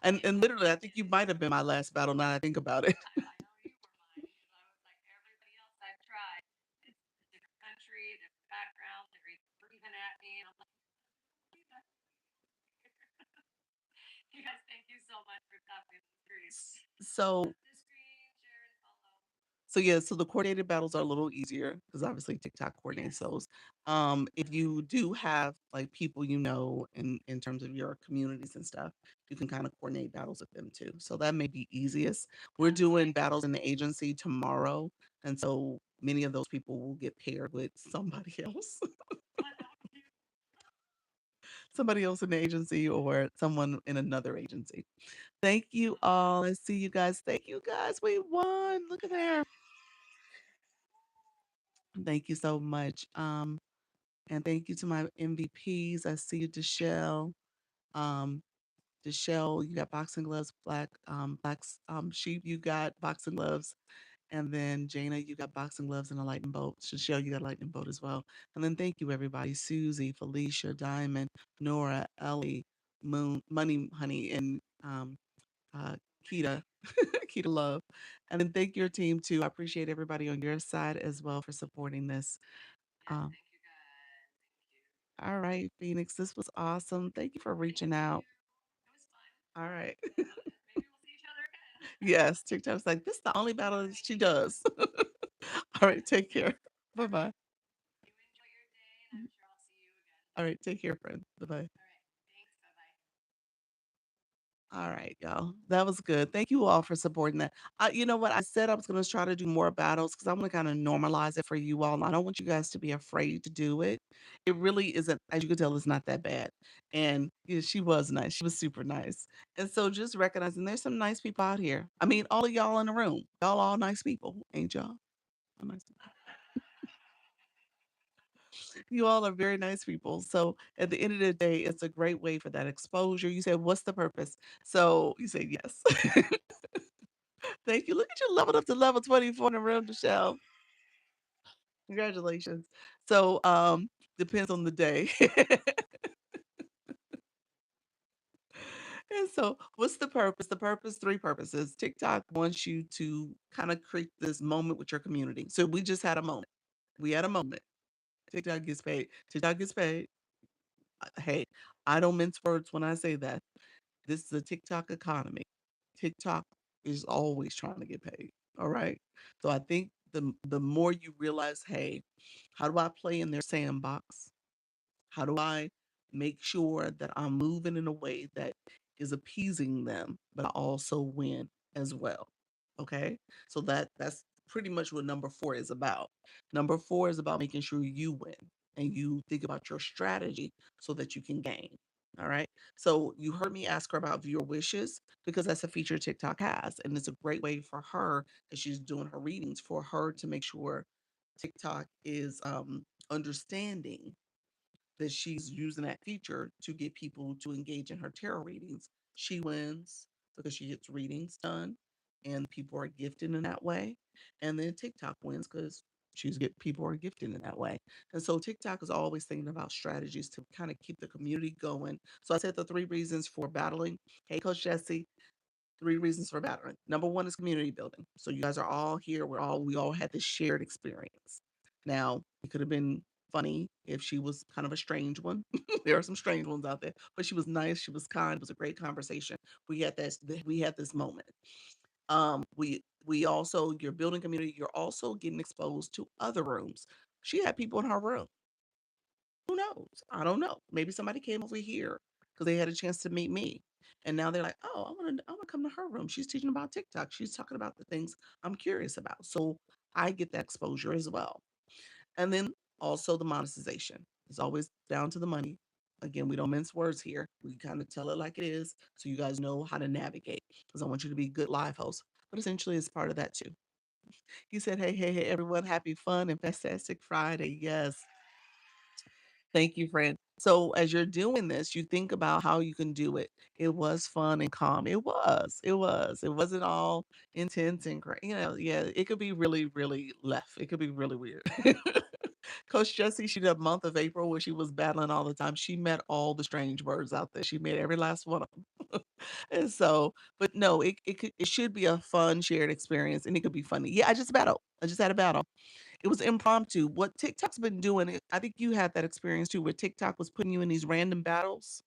and literally, I think you might have been my last battle. Now that I think about it. So yeah, so the coordinated battles are a little easier because obviously TikTok coordinates those. If you do have like people you know in terms of your communities and stuff, you can kind of coordinate battles with them too. So that may be easiest. We're doing battles in the agency tomorrow, and so many of those people will get paired with somebody else, somebody else in the agency or someone in another agency. Thank you all. I see you guys. Thank you guys. We won. Look at there. Thank you so much. And thank you to my MVPs. I see you, Deshelle. Um, Deshelle, you got boxing gloves. Sheep, you got boxing gloves. And then Jana, you got boxing gloves and a lightning bolt. Deshelle, you got a lightning bolt as well. And then thank you, everybody. Susie, Felicia, Diamond, Nora, Ellie, Moon, Money, Honey, and uh, Kita, Kita Love. And then thank your team too. I appreciate everybody on your side as well for supporting this. Um, all right, Phoenix, this was awesome. Thank you for reaching out. All right. Yes, TikTok's like, this is the only battle that she does. All right, take care. Bye bye. All right, take care, friend. Bye bye. All right, y'all. That was good. Thank you all for supporting that. You know what? I said I was going to try to do more battles because I'm going to kind of normalize it for you all. And I don't want you guys to be afraid to do it. It really isn't, as you can tell, it's not that bad. And yeah, she was nice. She was super nice. And so just recognizing there's some nice people out here. I mean, all of y'all in the room, y'all all nice people, ain't y'all? All nice people. You all are very nice people. So at the end of the day, it's a great way for that exposure. You said, what's the purpose? So you say yes. Thank you. Look at you leveled up to level 24 in the room, Michelle. Congratulations. So, depends on the day. And so, what's the purpose? The purpose, three purposes. TikTok wants you to kind of create this moment with your community. So, we just had a moment. We had a moment. TikTok gets paid. TikTok gets paid. Hey, I don't mince words when I say that. This is a TikTok economy. TikTok is always trying to get paid. All right. So I think the more you realize, hey, how do I play in their sandbox? How do I make sure that I'm moving in a way that is appeasing them, but I also win as well? Okay. So that's pretty much what number four is about. Number four is about making sure you win and you think about your strategy so that you can gain. All right. So you heard me ask her about viewer wishes because that's a feature TikTok has. And it's a great way for her as she's doing her readings for her to make sure TikTok is understanding that she's using that feature to get people to engage in her tarot readings. She wins because she gets readings done and people are gifted in that way. And then TikTok wins because she's get people are gifted in that way. And so TikTok is always thinking about strategies to kind of keep the community going. So I said the three reasons for battling. Hey, Coach Jesse, three reasons for battling. Number one is community building. So you guys are all here. We all had this shared experience. Now, it could have been funny if she was kind of a strange one. There are some strange ones out there, but she was nice. She was kind. It was a great conversation. We had this moment. We also you're building community. You're also getting exposed to other rooms. She had people in her room. Who knows? I don't know. Maybe somebody came over here because they had a chance to meet me. And now they're like, oh, I want to come to her room. She's teaching about TikTok. She's talking about the things I'm curious about. So I get that exposure as well. And then also the monetization. It's always down to the money. Again, we don't mince words here. We kind of tell it like it is so you guys know how to navigate because I want you to be good live hosts. But essentially, it's part of that too. You said, hey, hey, hey, everyone, happy fun and fantastic Friday. Yes. Thank you, friend. So as you're doing this, you think about how you can do it. It was fun and calm. It was. It was. It wasn't all intense and yeah, it could be really, really left. It could be really weird. Coach Jessie, she did a month of April where she was battling all the time. She met all the strange birds out there. She met every last one of them. And so, but no, it should be a fun shared experience and it could be funny. Yeah, I just battled. I just had a battle. It was impromptu. What TikTok's been doing, I think you had that experience too, where TikTok was putting you in these random battles.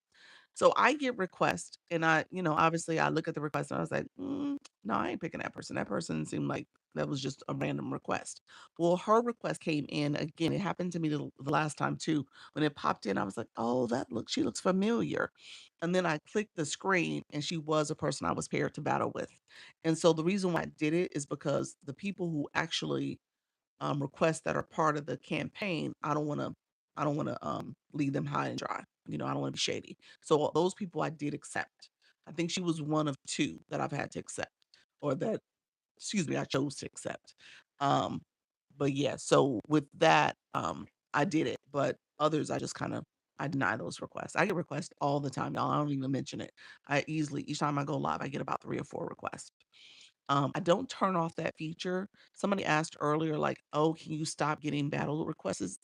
So I get requests, and obviously I look at the request and I was like, no, I ain't picking that person. That person seemed like that was just a random request. Well, her request came in again. It happened to me the last time too. When it popped in, I was like, oh, she looks familiar. And then I clicked the screen, and she was a person I was paired to battle with. And so the reason why I did it is because the people who actually requests that are part of the campaign, I don't want to leave them high and dry. I don't want to be shady. So those people I did accept. I think she was one of two that I've had to accept, or that, excuse me, I chose to accept. Um, but yeah, so with that, I did it, but others I just kind of I deny those requests. I get requests all the time, y'all. I don't even mention it. I easily each time I go live, I get about 3 or 4 requests. I don't turn off that feature. Somebody asked earlier, like, "Oh, can you stop getting battle requests?"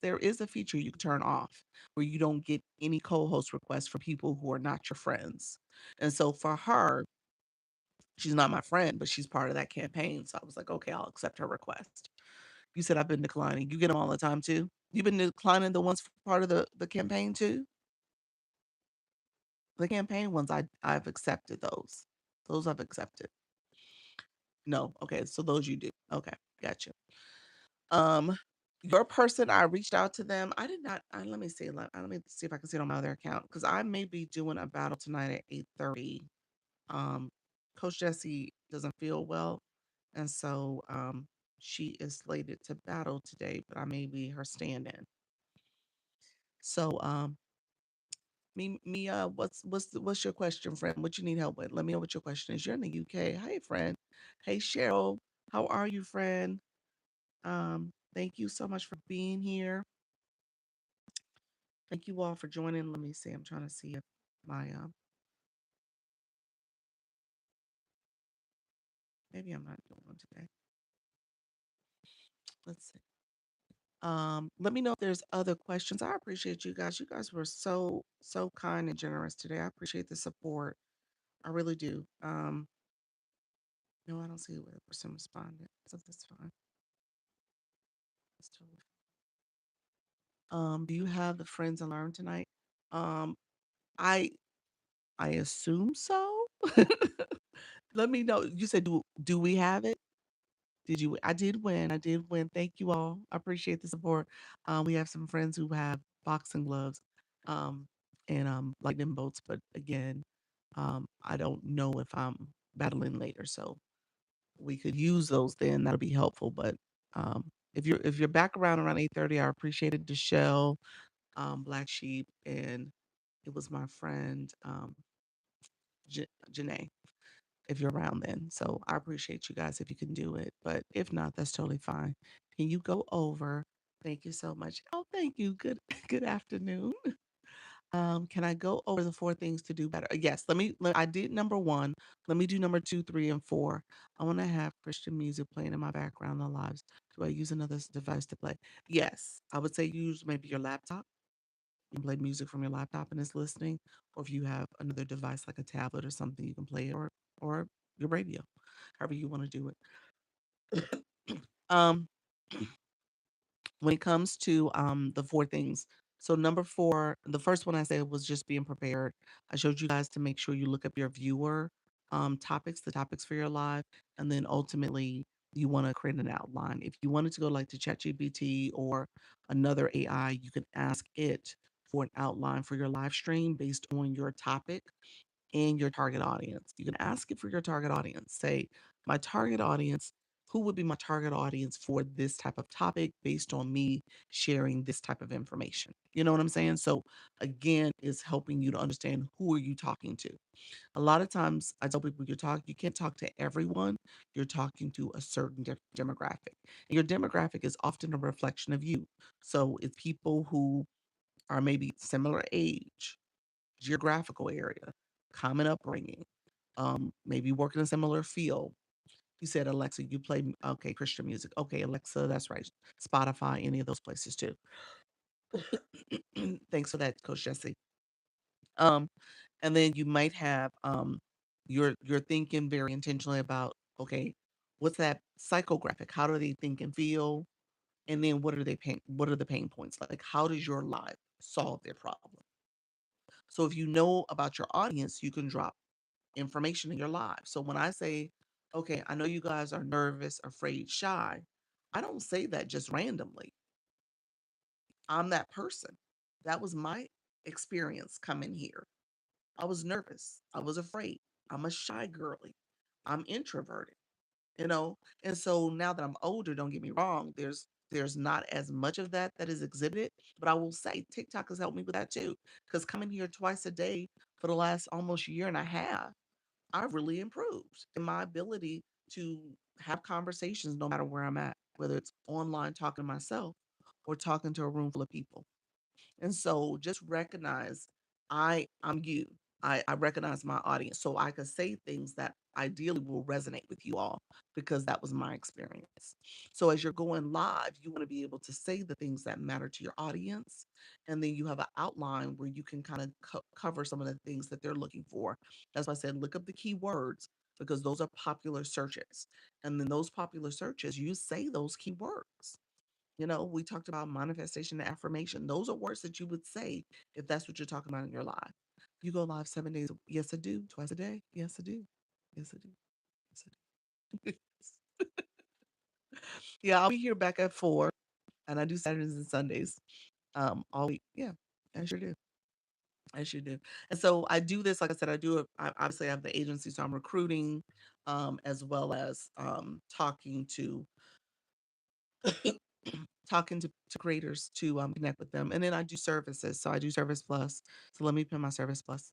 There is a feature you can turn off where you don't get any co-host requests from people who are not your friends. And so for her, she's not my friend, but she's part of that campaign. So I was like, okay, I'll accept her request. You said I've been declining. You get them all the time too. You've been declining the ones part of the campaign too. The campaign ones, I've accepted those. Those I've accepted. No, okay, so those you do. Okay, gotcha. Um, your person, I reached out to them. I did not. Let me see. Let me see if I can see it on my other account because I may be doing a battle tonight at 8:30. Um, Coach Jessie doesn't feel well, and so she is slated to battle today, but I may be her stand-in. So what's your question, friend? What you need help with? Let me know what your question is. You're in the UK. Hey, friend. Hey, Cheryl. How are you, friend? Thank you so much for being here. Thank you all for joining. Let me see. I'm trying to see if my maybe I'm not doing one today. Let's see. Let me know if there's other questions. I appreciate you guys. You guys were so kind and generous today. I appreciate the support. I really do. No, I don't see where the person responded. So that's fine. That's totally fine. Do you have the friends and learn tonight? Um, I I assume so. Let me know. You said, do we have it? Did you? I did win. I did win. Thank you all. I appreciate the support. We have some friends who have boxing gloves, um, and lightning bolts. But again, I don't know if I'm battling later, so we could use those then. That'll be helpful. But if you're back around 8:30, I appreciated Deshelle, Black Sheep, and it was my friend Janae. If you're around then. So I appreciate you guys if you can do it. But if not, that's totally fine. Can you go over? Thank you so much. Oh, thank you. Good good afternoon. Can I go over the four things to do better? Yes, I did number one. Let me do number two, three, and four. I want to have Christian music playing in my background on lives. Do I use another device to play? Yes. I would say use maybe your laptop. You can play music from your laptop and it's listening. Or if you have another device like a tablet or something, you can play it or your radio, however you want to do it. Um, when it comes to the four things, so number four, the first one I said was just being prepared. I showed you guys to make sure you look up your viewer topics, the topics for your live, and then ultimately you want to create an outline. If you wanted to go like to ChatGPT or another AI, you can ask it for an outline for your live stream based on your topic and your target audience. You can ask it for your target audience. Say, my target audience, who would be my target audience for this type of topic based on me sharing this type of information? You know what I'm saying? So again, is helping you to understand who are you talking to. A lot of times I tell people you can't talk to everyone. You're talking to a certain demographic. And your demographic is often a reflection of you. So it's people who are maybe similar age, geographical area, common upbringing, maybe work in a similar field. You said, Alexa, you play, okay, Christian music. Okay, Alexa, that's right. Spotify, any of those places too. Thanks for that, Coach Jesse. Um, and then you might have you're thinking very intentionally about, okay, what's that psychographic? How do they think and feel? And then what are the pain points? Like how does your life solve their problem? So if you know about your audience, you can drop information in your lives. So when I say, okay, I know you guys are nervous, afraid, shy, I don't say that just randomly. I'm that person. That was my experience coming here. I was nervous. I was afraid. I'm a shy girly. I'm introverted, you know? And so now that I'm older, don't get me wrong, there's not as much of that is exhibited, but I will say TikTok has helped me with that too. Because coming here twice a day for the last almost year and a half, I've really improved in my ability to have conversations no matter where I'm at, whether it's online talking to myself or talking to a room full of people. And so just recognize I'm you. I recognize my audience. So I could say things that ideally will resonate with you all because that was my experience. So as you're going live, you want to be able to say the things that matter to your audience. And then you have an outline where you can kind of cover some of the things that they're looking for. That's why I said look up the keywords because those are popular searches. And then those popular searches, you say those keywords. We talked about manifestation and affirmation. Those are words that you would say if that's what you're talking about in your life. You go live 7 days. Yes, I do. Twice a day. Yes, I do. Yes, I do. Yes, I do. Yeah, I'll be here back at 4, and I do Saturdays and Sundays all week. Yeah, I sure do. I sure do. And so I do this, like I said, I do it. Obviously, I have the agency, so I'm recruiting as well as talking to talking to creators to connect with them. And then I do services. So I do Service Plus. So let me pin my Service Plus.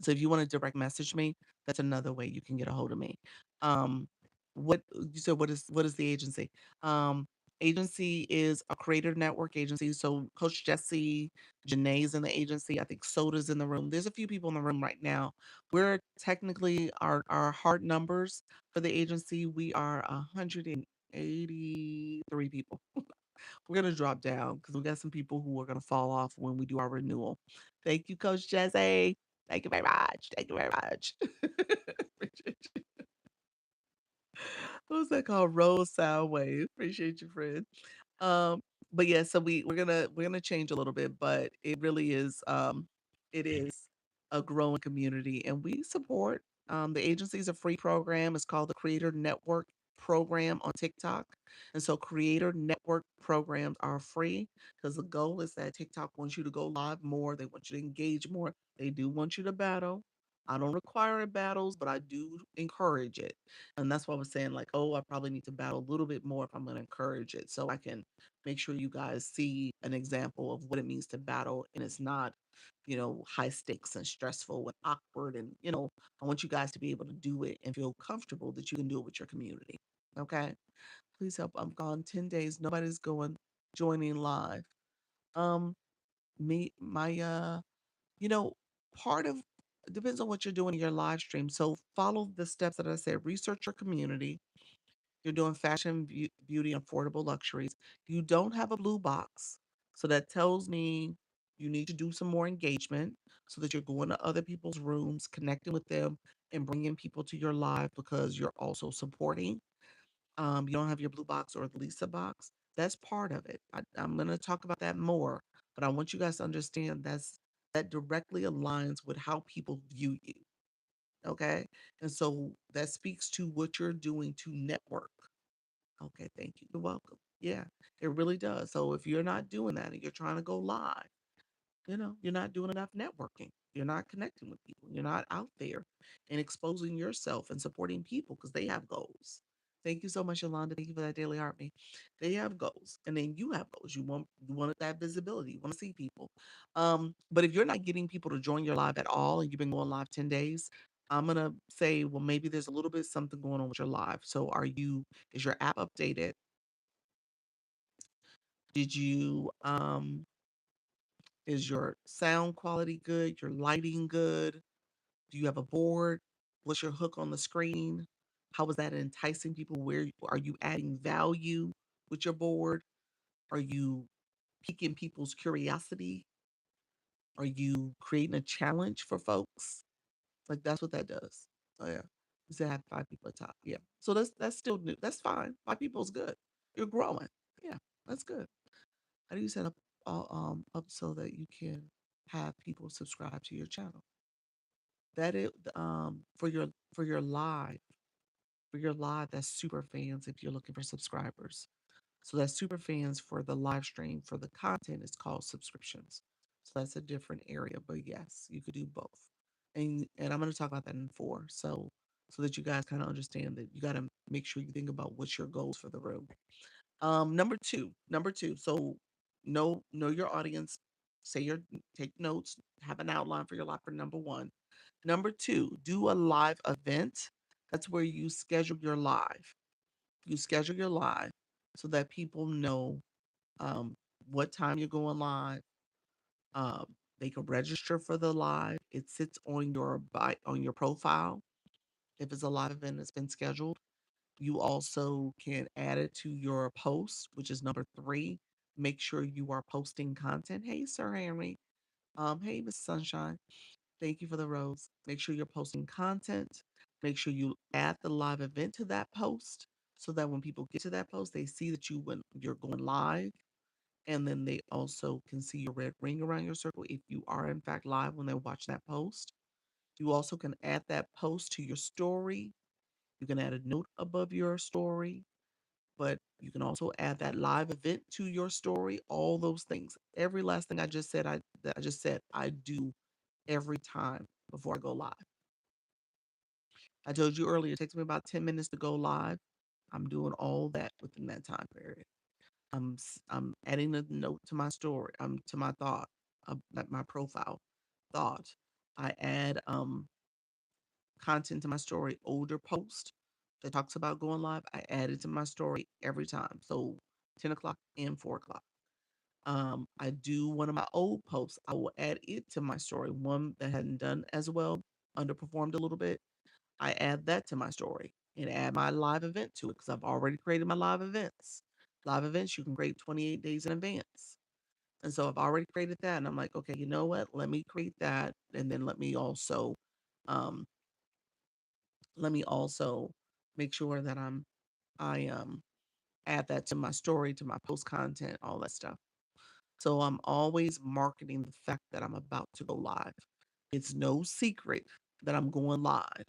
So if you want to direct message me, that's another way you can get a hold of me. Um, what you said, what is the agency? Um, Agency is a creator network agency. So Coach Jesse, Janae's in the agency. I think Soda's in the room. There's a few people in the room right now. We're technically our hard numbers for the agency. We are 183 people. We're gonna drop down because we got some people who are gonna fall off when we do our renewal. Thank you, Coach Jesse. Thank you very much. Thank you very much. Appreciate you. What was that called? Roll sound wave. Appreciate you, friend. Um, but yeah, so we're gonna change a little bit, but it really is it is a growing community, and we support. The agency's a free program. It's called the Creator Network Program on TikTok. And so Creator Network programs are free because the goal is that TikTok wants you to go live more. They want you to engage more. They do want you to battle. I don't require it battles, but I do encourage it. And that's why I was saying, like, oh, I probably need to battle a little bit more if I'm going to encourage it. So I can make sure you guys see an example of what it means to battle. And it's not, high stakes and stressful and awkward. And, I want you guys to be able to do it and feel comfortable that you can do it with your community. Okay. Please help. I'm gone 10 days. Nobody's going joining live. Um, me, my, you know, part of it depends on what you're doing in your live stream. So follow the steps that I said. Research your community. You're doing fashion, beauty, and affordable luxuries. You don't have a blue box. So that tells me you need to do some more engagement so that you're going to other people's rooms, connecting with them, and bringing people to your live because you're also supporting. You don't have your blue box or the Lisa box. That's part of it. I'm going to talk about that more, but I want you guys to understand that directly aligns with how people view you. Okay. And so that speaks to what you're doing to network. Okay, thank you. You're welcome. Yeah, it really does. So if you're not doing that and you're trying to go live, you're not doing enough networking. You're not connecting with people. You're not out there and exposing yourself and supporting people because they have goals. Thank you so much, Yolanda. Thank you for that daily heartbeat. They have goals, and then you have goals. You want that visibility. You want to see people. But if you're not getting people to join your live at all, and you've been going live 10 days, I'm gonna say, well, maybe there's a little bit something going on with your live. So, is your app updated? Did you Is your sound quality good? Your lighting good? Do you have a board? What's your hook on the screen? How is that enticing people? Where are you adding value with your board? Are you piquing people's curiosity? Are you creating a challenge for folks? Like that's what that does. Oh yeah. You said have 5 people at top. Yeah. So that's still new. That's fine. 5 people is good. You're growing. Yeah, that's good. How do you set up so that you can have people subscribe to your channel? That is for your live that's super fans if you're looking for subscribers. So that's super fans for the live stream. For the content, it's called subscriptions. So that's a different area. But yes, you could do both. And I'm going to talk about that in four. So that you guys kind of understand that you got to make sure you think about what's your goals for the room. Number two. So know your audience. Say your Take notes. Have an outline for your live for number one. Number two, do a live event. That's where you schedule your live. You schedule your live so that people know um, what time you're going live. Um, they can register for the live. It sits on on your profile if it's a live event that's been scheduled. You also can add it to your post, which is number three. Make sure you are posting content. Hey, Sir Henry. Hey, Miss Sunshine. Thank you for the rose. Make sure you're posting content. Make sure you add the live event to that post so that when people get to that post, they see that you're going live. And then they also can see your red ring around your circle if you are in fact live when they watch that post. You also can add that post to your story. You can add a note above your story, but you can also add that live event to your story. All those things. Every last thing I just said, I do every time before I go live. I told you earlier, it takes me about 10 minutes to go live. I'm doing all that within that time period. I'm adding a note to my story, to my thought, like my profile thought. I add content to my story, older post that talks about going live. I add it to my story every time. So 10 o'clock and 4 o'clock. I do one of my old posts. I will add it to my story. One that hadn't done as well, underperformed a little bit. I add that to my story and add my live event to it because I've already created my live events. Live events you can create 28 days in advance. And so I've already created that. And I'm like, okay, you know what? Let me create that. And then um let me also make sure that I add that to my story, to my post content, all that stuff. So I'm always marketing the fact that I'm about to go live. It's no secret that I'm going live.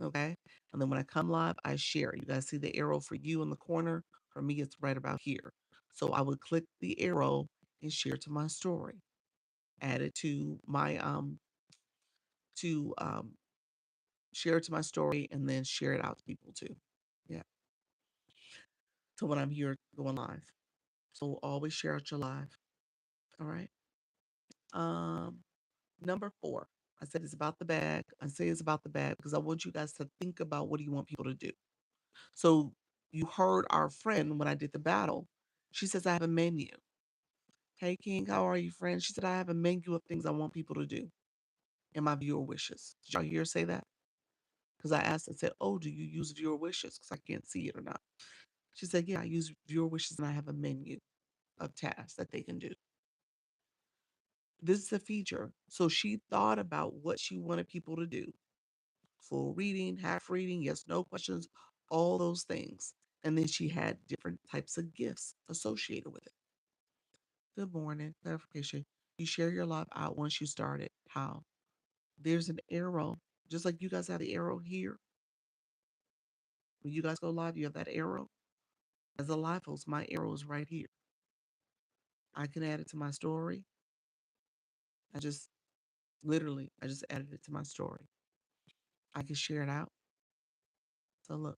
Okay. And then when I come live, I share. You guys see the arrow for you in the corner? For me, it's right about here. So I would click the arrow and share to my story, add it to my to share it to my story, and then share it out to people too. Yeah. So when I'm here going live. So always share out your live. All right. Um, Number four. I said it's about the bag. I say it's about the bag because I want you guys to think about what do you want people to do. So you heard our friend when I did the battle. She says, I have a menu. Hey, King, how are you, friend? She said, I have a menu of things I want people to do and my viewer wishes. Did y'all hear her say that? Because I asked and said, oh, do you use viewer wishes? Because I can't see it or not. She said, yeah, I use viewer wishes and I have a menu of tasks that they can do. This is a feature. So she thought about what she wanted people to do: full reading, half reading, yes, no questions, all those things. And then she had different types of gifts associated with it. Good morning. Clarification. You share your live out once you start it. How? There's an arrow, just like you guys have the arrow here. When you guys go live, you have that arrow. As a live host, my arrow is right here. I can add it to my story. I just I just added it to my story. I can share it out. So look,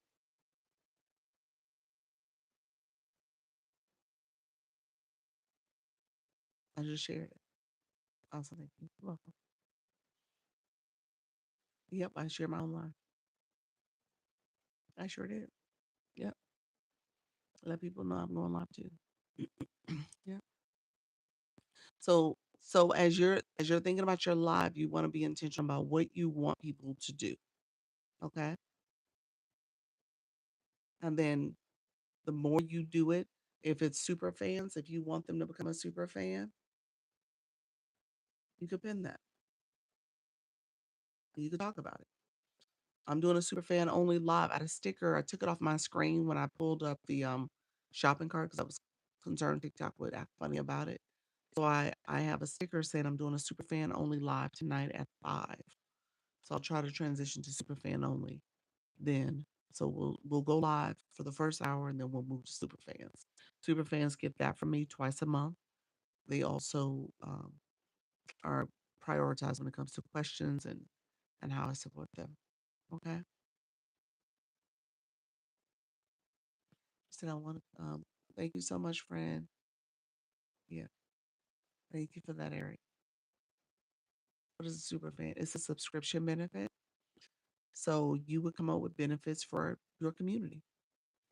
I just shared it. Awesome. Thank you. You're welcome. Yep, I share my own life. I sure did. Yep. Let people know I'm going live too. Yeah. So as you're thinking about your live, you want to be intentional about what you want people to do. Okay. And then the more you do it, if it's super fans, if you want them to become a super fan, you could pin that. You could talk about it. I'm doing a super fan only live. I had a sticker. I took it off my screen when I pulled up the shopping cart because I was concerned TikTok would act funny about it. So I have a sticker saying I'm doing a super fan only live tonight at 5. So I'll try to transition to super fan only then. So we'll go live for the first hour and then we'll move to super fans. Super fans get that from me twice a month. They also are prioritized when it comes to questions and how I support them. Okay. So I want to thank you so much, friend. Yeah, thank you for that, Eric. What is a super fan? It's a subscription benefit. So you would come up with benefits for your community.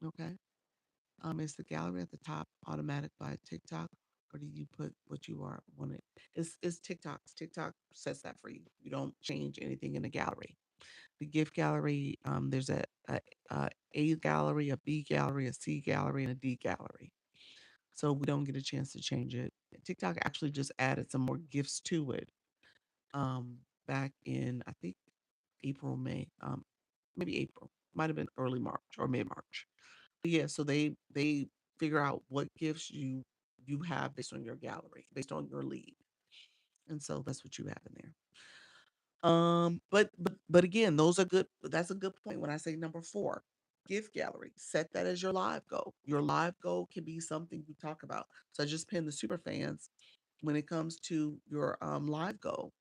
Okay. Is the gallery at the top automatic by TikTok, or do you put what you are wanted? It's TikTok's. TikTok sets that for you. You don't change anything in the gallery. The gift gallery, there's a gallery, a B gallery, a C gallery, and a D gallery. So we don't get a chance to change it. TikTok actually just added some more gifts to it. Back in I think April, May, maybe April, might have been early March or mid March. Yeah, so they figure out what gifts you have based on your gallery, based on your lead, and so that's what you have in there. But again, those are good. That's a good point. When I say number four, gift gallery, set that as your live goal. Your live goal can be something you talk about. So I just pinned the super fans. When it comes to your live goal,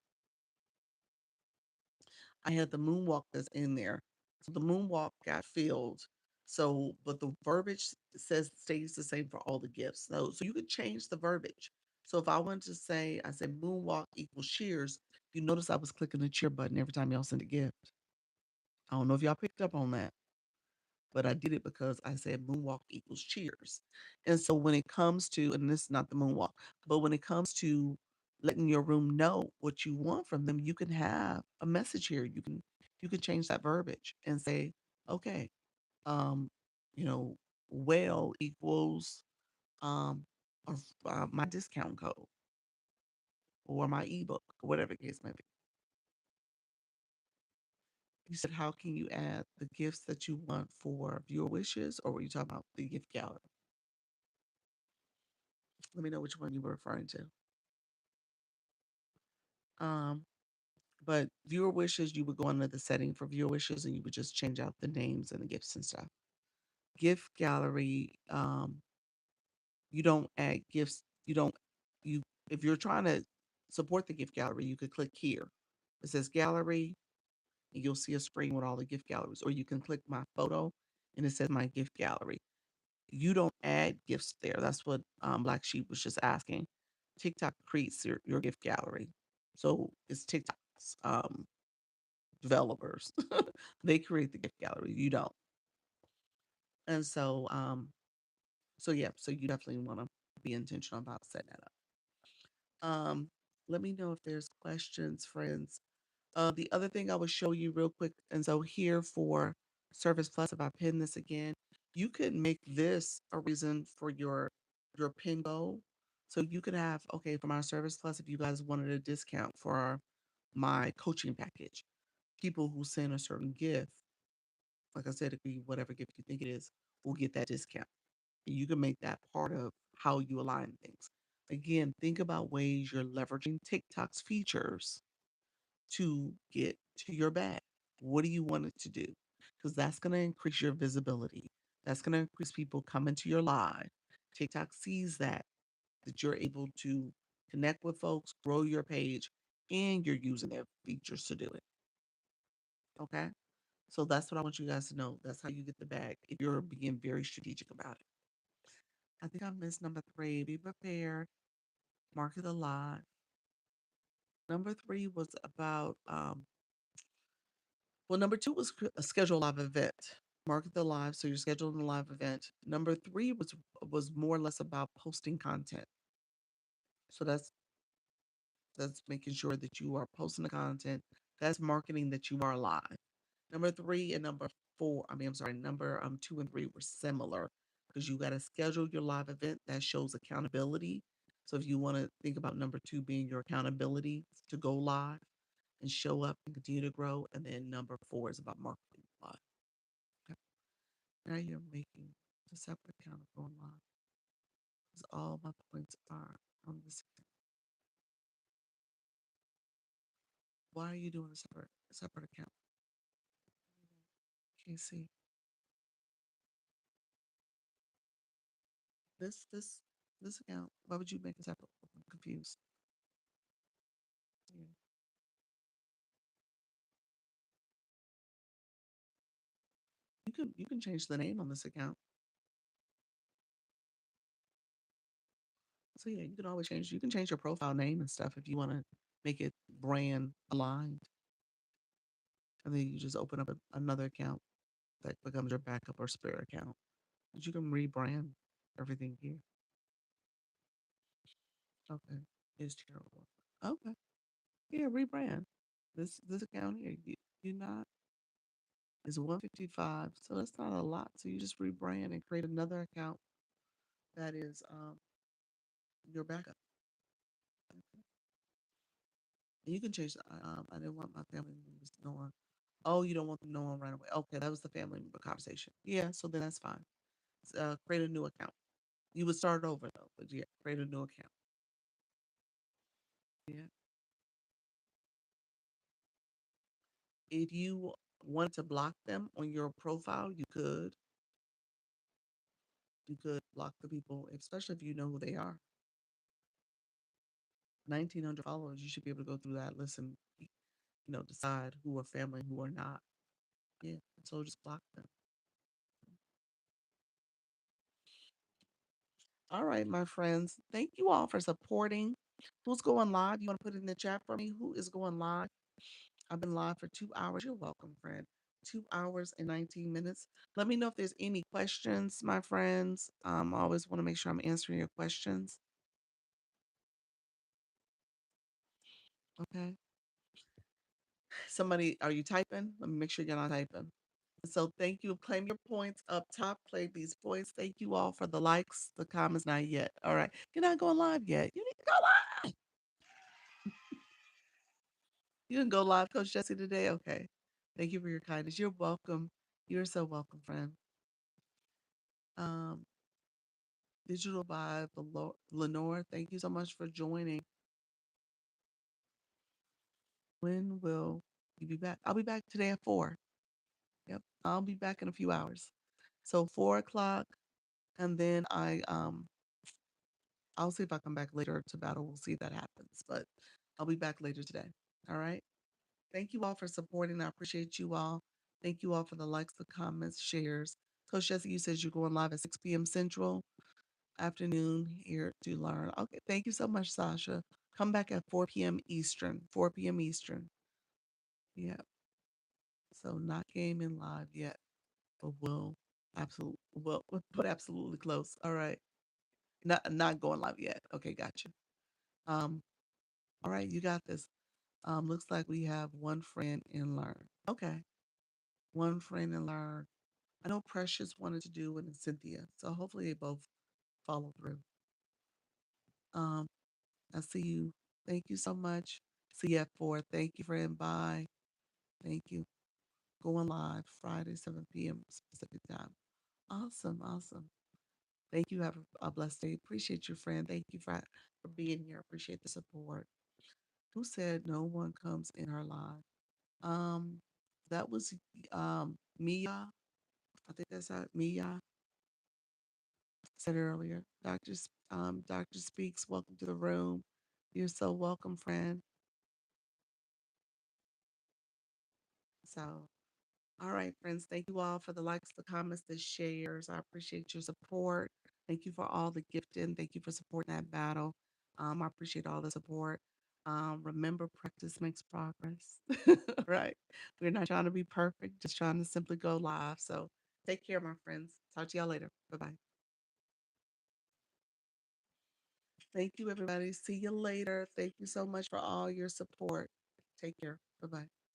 I had the moonwalk that's in there. So the moonwalk got filled. So, but the verbiage says stays the same for all the gifts. So you could change the verbiage. So if I wanted to say, I said moonwalk equals cheers, you notice I was clicking the cheer button every time y'all sent a gift. I don't know if y'all picked up on that, but I did it because I said moonwalk equals cheers. And so when it comes to, and this is not the moonwalk, but when it comes to letting your room know what you want from them, you can have a message here. You can change that verbiage and say, okay, um, you know, well equals um my discount code or my ebook or whatever the case may be. You said, how can you add the gifts that you want for viewer wishes, or were you talking about the gift gallery? Let me know which one you were referring to. But viewer wishes, you would go under the setting for viewer wishes and you would just change out the names and the gifts and stuff. Gift gallery, you don't add gifts. You don't, you, if you're trying to support the gift gallery, you could click here. It says gallery and you'll see a screen with all the gift galleries, or you can click my photo and it says my gift gallery. You don't add gifts there. That's what Black Sheep was just asking. TikTok creates your gift gallery. So it's TikTok's developers. They create the gift gallery. You don't. And so yeah, so you definitely want to be intentional about setting that up. Let me know if there's questions, friends. The other thing I will show you real quick, and so here for Service Plus, if I pin this again, you could make this a reason for your pin goal. So you could have, okay, for my Service Plus, if you guys wanted a discount for my coaching package, people who send a certain gift, like I said, it could be whatever gift you think it is, will get that discount. And you can make that part of how you align things. Again, think about ways you're leveraging TikTok's features to get to your bag. What do you want it to do? Because that's going to increase your visibility. That's going to increase people coming to your live. TikTok sees that you're able to connect with folks, grow your page, and you're using their features to do it. Okay. So that's what I want you guys to know. That's how you get the bag if you're being very strategic about it. I think I missed number three. Be prepared. Market alive. Number three was about well, number two was a schedule live event. Market the live, so you're scheduling a live event. Number three was more or less about posting content. So that's making sure that you are posting the content. That's marketing that you are live. Number three and number four, I mean, I'm sorry, number two and three were similar because you got to schedule your live event that shows accountability. So if you want to think about number two being your accountability to go live and show up and continue to grow, and then number four is about marketing live. Okay. Now you're making a separate account of going live because all my points are on this account. Why are you doing a separate account? Can't see this account. Why would you make a separate? I'm confused. Yeah. You can change the name on this account. So yeah, you can always change. You can change your profile name and stuff if you want to make it brand aligned, and then you just open up another account that becomes your backup or spare account. But you can rebrand everything here. Okay, it's terrible. Okay, yeah, rebrand this account here. You not is 155, so that's not a lot. So you just rebrand and create another account that is your backup. Okay. And you can change. I didn't want my family members knowing. Oh, you don't want them knowing right away. Okay, that was the family member conversation. Yeah, so then that's fine. Create a new account. You would start over though, but yeah, create a new account. Yeah. If you want to block them on your profile, you could. You could block the people, especially if you know who they are. 1,900 followers, you should be able to go through that list and decide who are family, who are not. Yeah. So just block them. All right, my friends. Thank you all for supporting. Who's going live? You want to put it in the chat for me? Who is going live? I've been live for 2 hours. You're welcome, friend. 2 hours and 19 minutes. Let me know if there's any questions, my friends. I always want to make sure I'm answering your questions. Okay. Somebody, are you typing? Let me make sure you're not typing. So thank you. Claim your points up top. Claim these points. Thank you all for the likes. The comments not yet. All right. You're not going live yet. You need to go live. You can go live, Coach Jesse, today. Okay. Thank you for your kindness. You're welcome. You're so welcome, friend. Um, Digital Vibe, Lenore, thank you so much for joining. When will you be back? I'll be back today at 4. Yep, I'll be back in a few hours. So 4 o'clock, and then I'll see if I come back later to battle. We'll see if that happens, but I'll be back later today. All right. Thank you all for supporting. I appreciate you all. Thank you all for the likes, the comments, shares. Coach Jesse, you said you're going live at 6 p.m. Central afternoon here to learn. Okay, thank you so much, Sasha. Come back at 4 p.m. Eastern. 4 p.m. Eastern. Yeah. So not gaming live yet, but we'll absolutely but absolutely close. All right. Not going live yet. Okay, gotcha. Um, all right, you got this. Looks like we have one friend in learn. Okay. One friend in learn. I know Precious wanted to do it and Cynthia. So hopefully they both follow through. Um, I see you. Thank you so much. See you at 4. Thank you, friend. Bye. Thank you. Going live Friday, 7 p.m. Pacific time. Awesome. Awesome. Thank you. Have a blessed day. Appreciate you, friend. Thank you for being here. Appreciate the support. Who said no one comes in her live? Um, that was Mia. I think that's how Mia said earlier. Dr. Speaks, welcome to the room. You're so welcome, friend. So all right, friends. Thank you all for the likes, the comments, the shares. I appreciate your support. Thank you for all the gifting. Thank you for supporting that battle. I appreciate all the support. Remember, practice makes progress. Right? We're not trying to be perfect, just trying to simply go live. So take care, my friends. Talk to y'all later. Bye bye. Thank you, everybody. See you later. Thank you so much for all your support. Take care. Bye bye.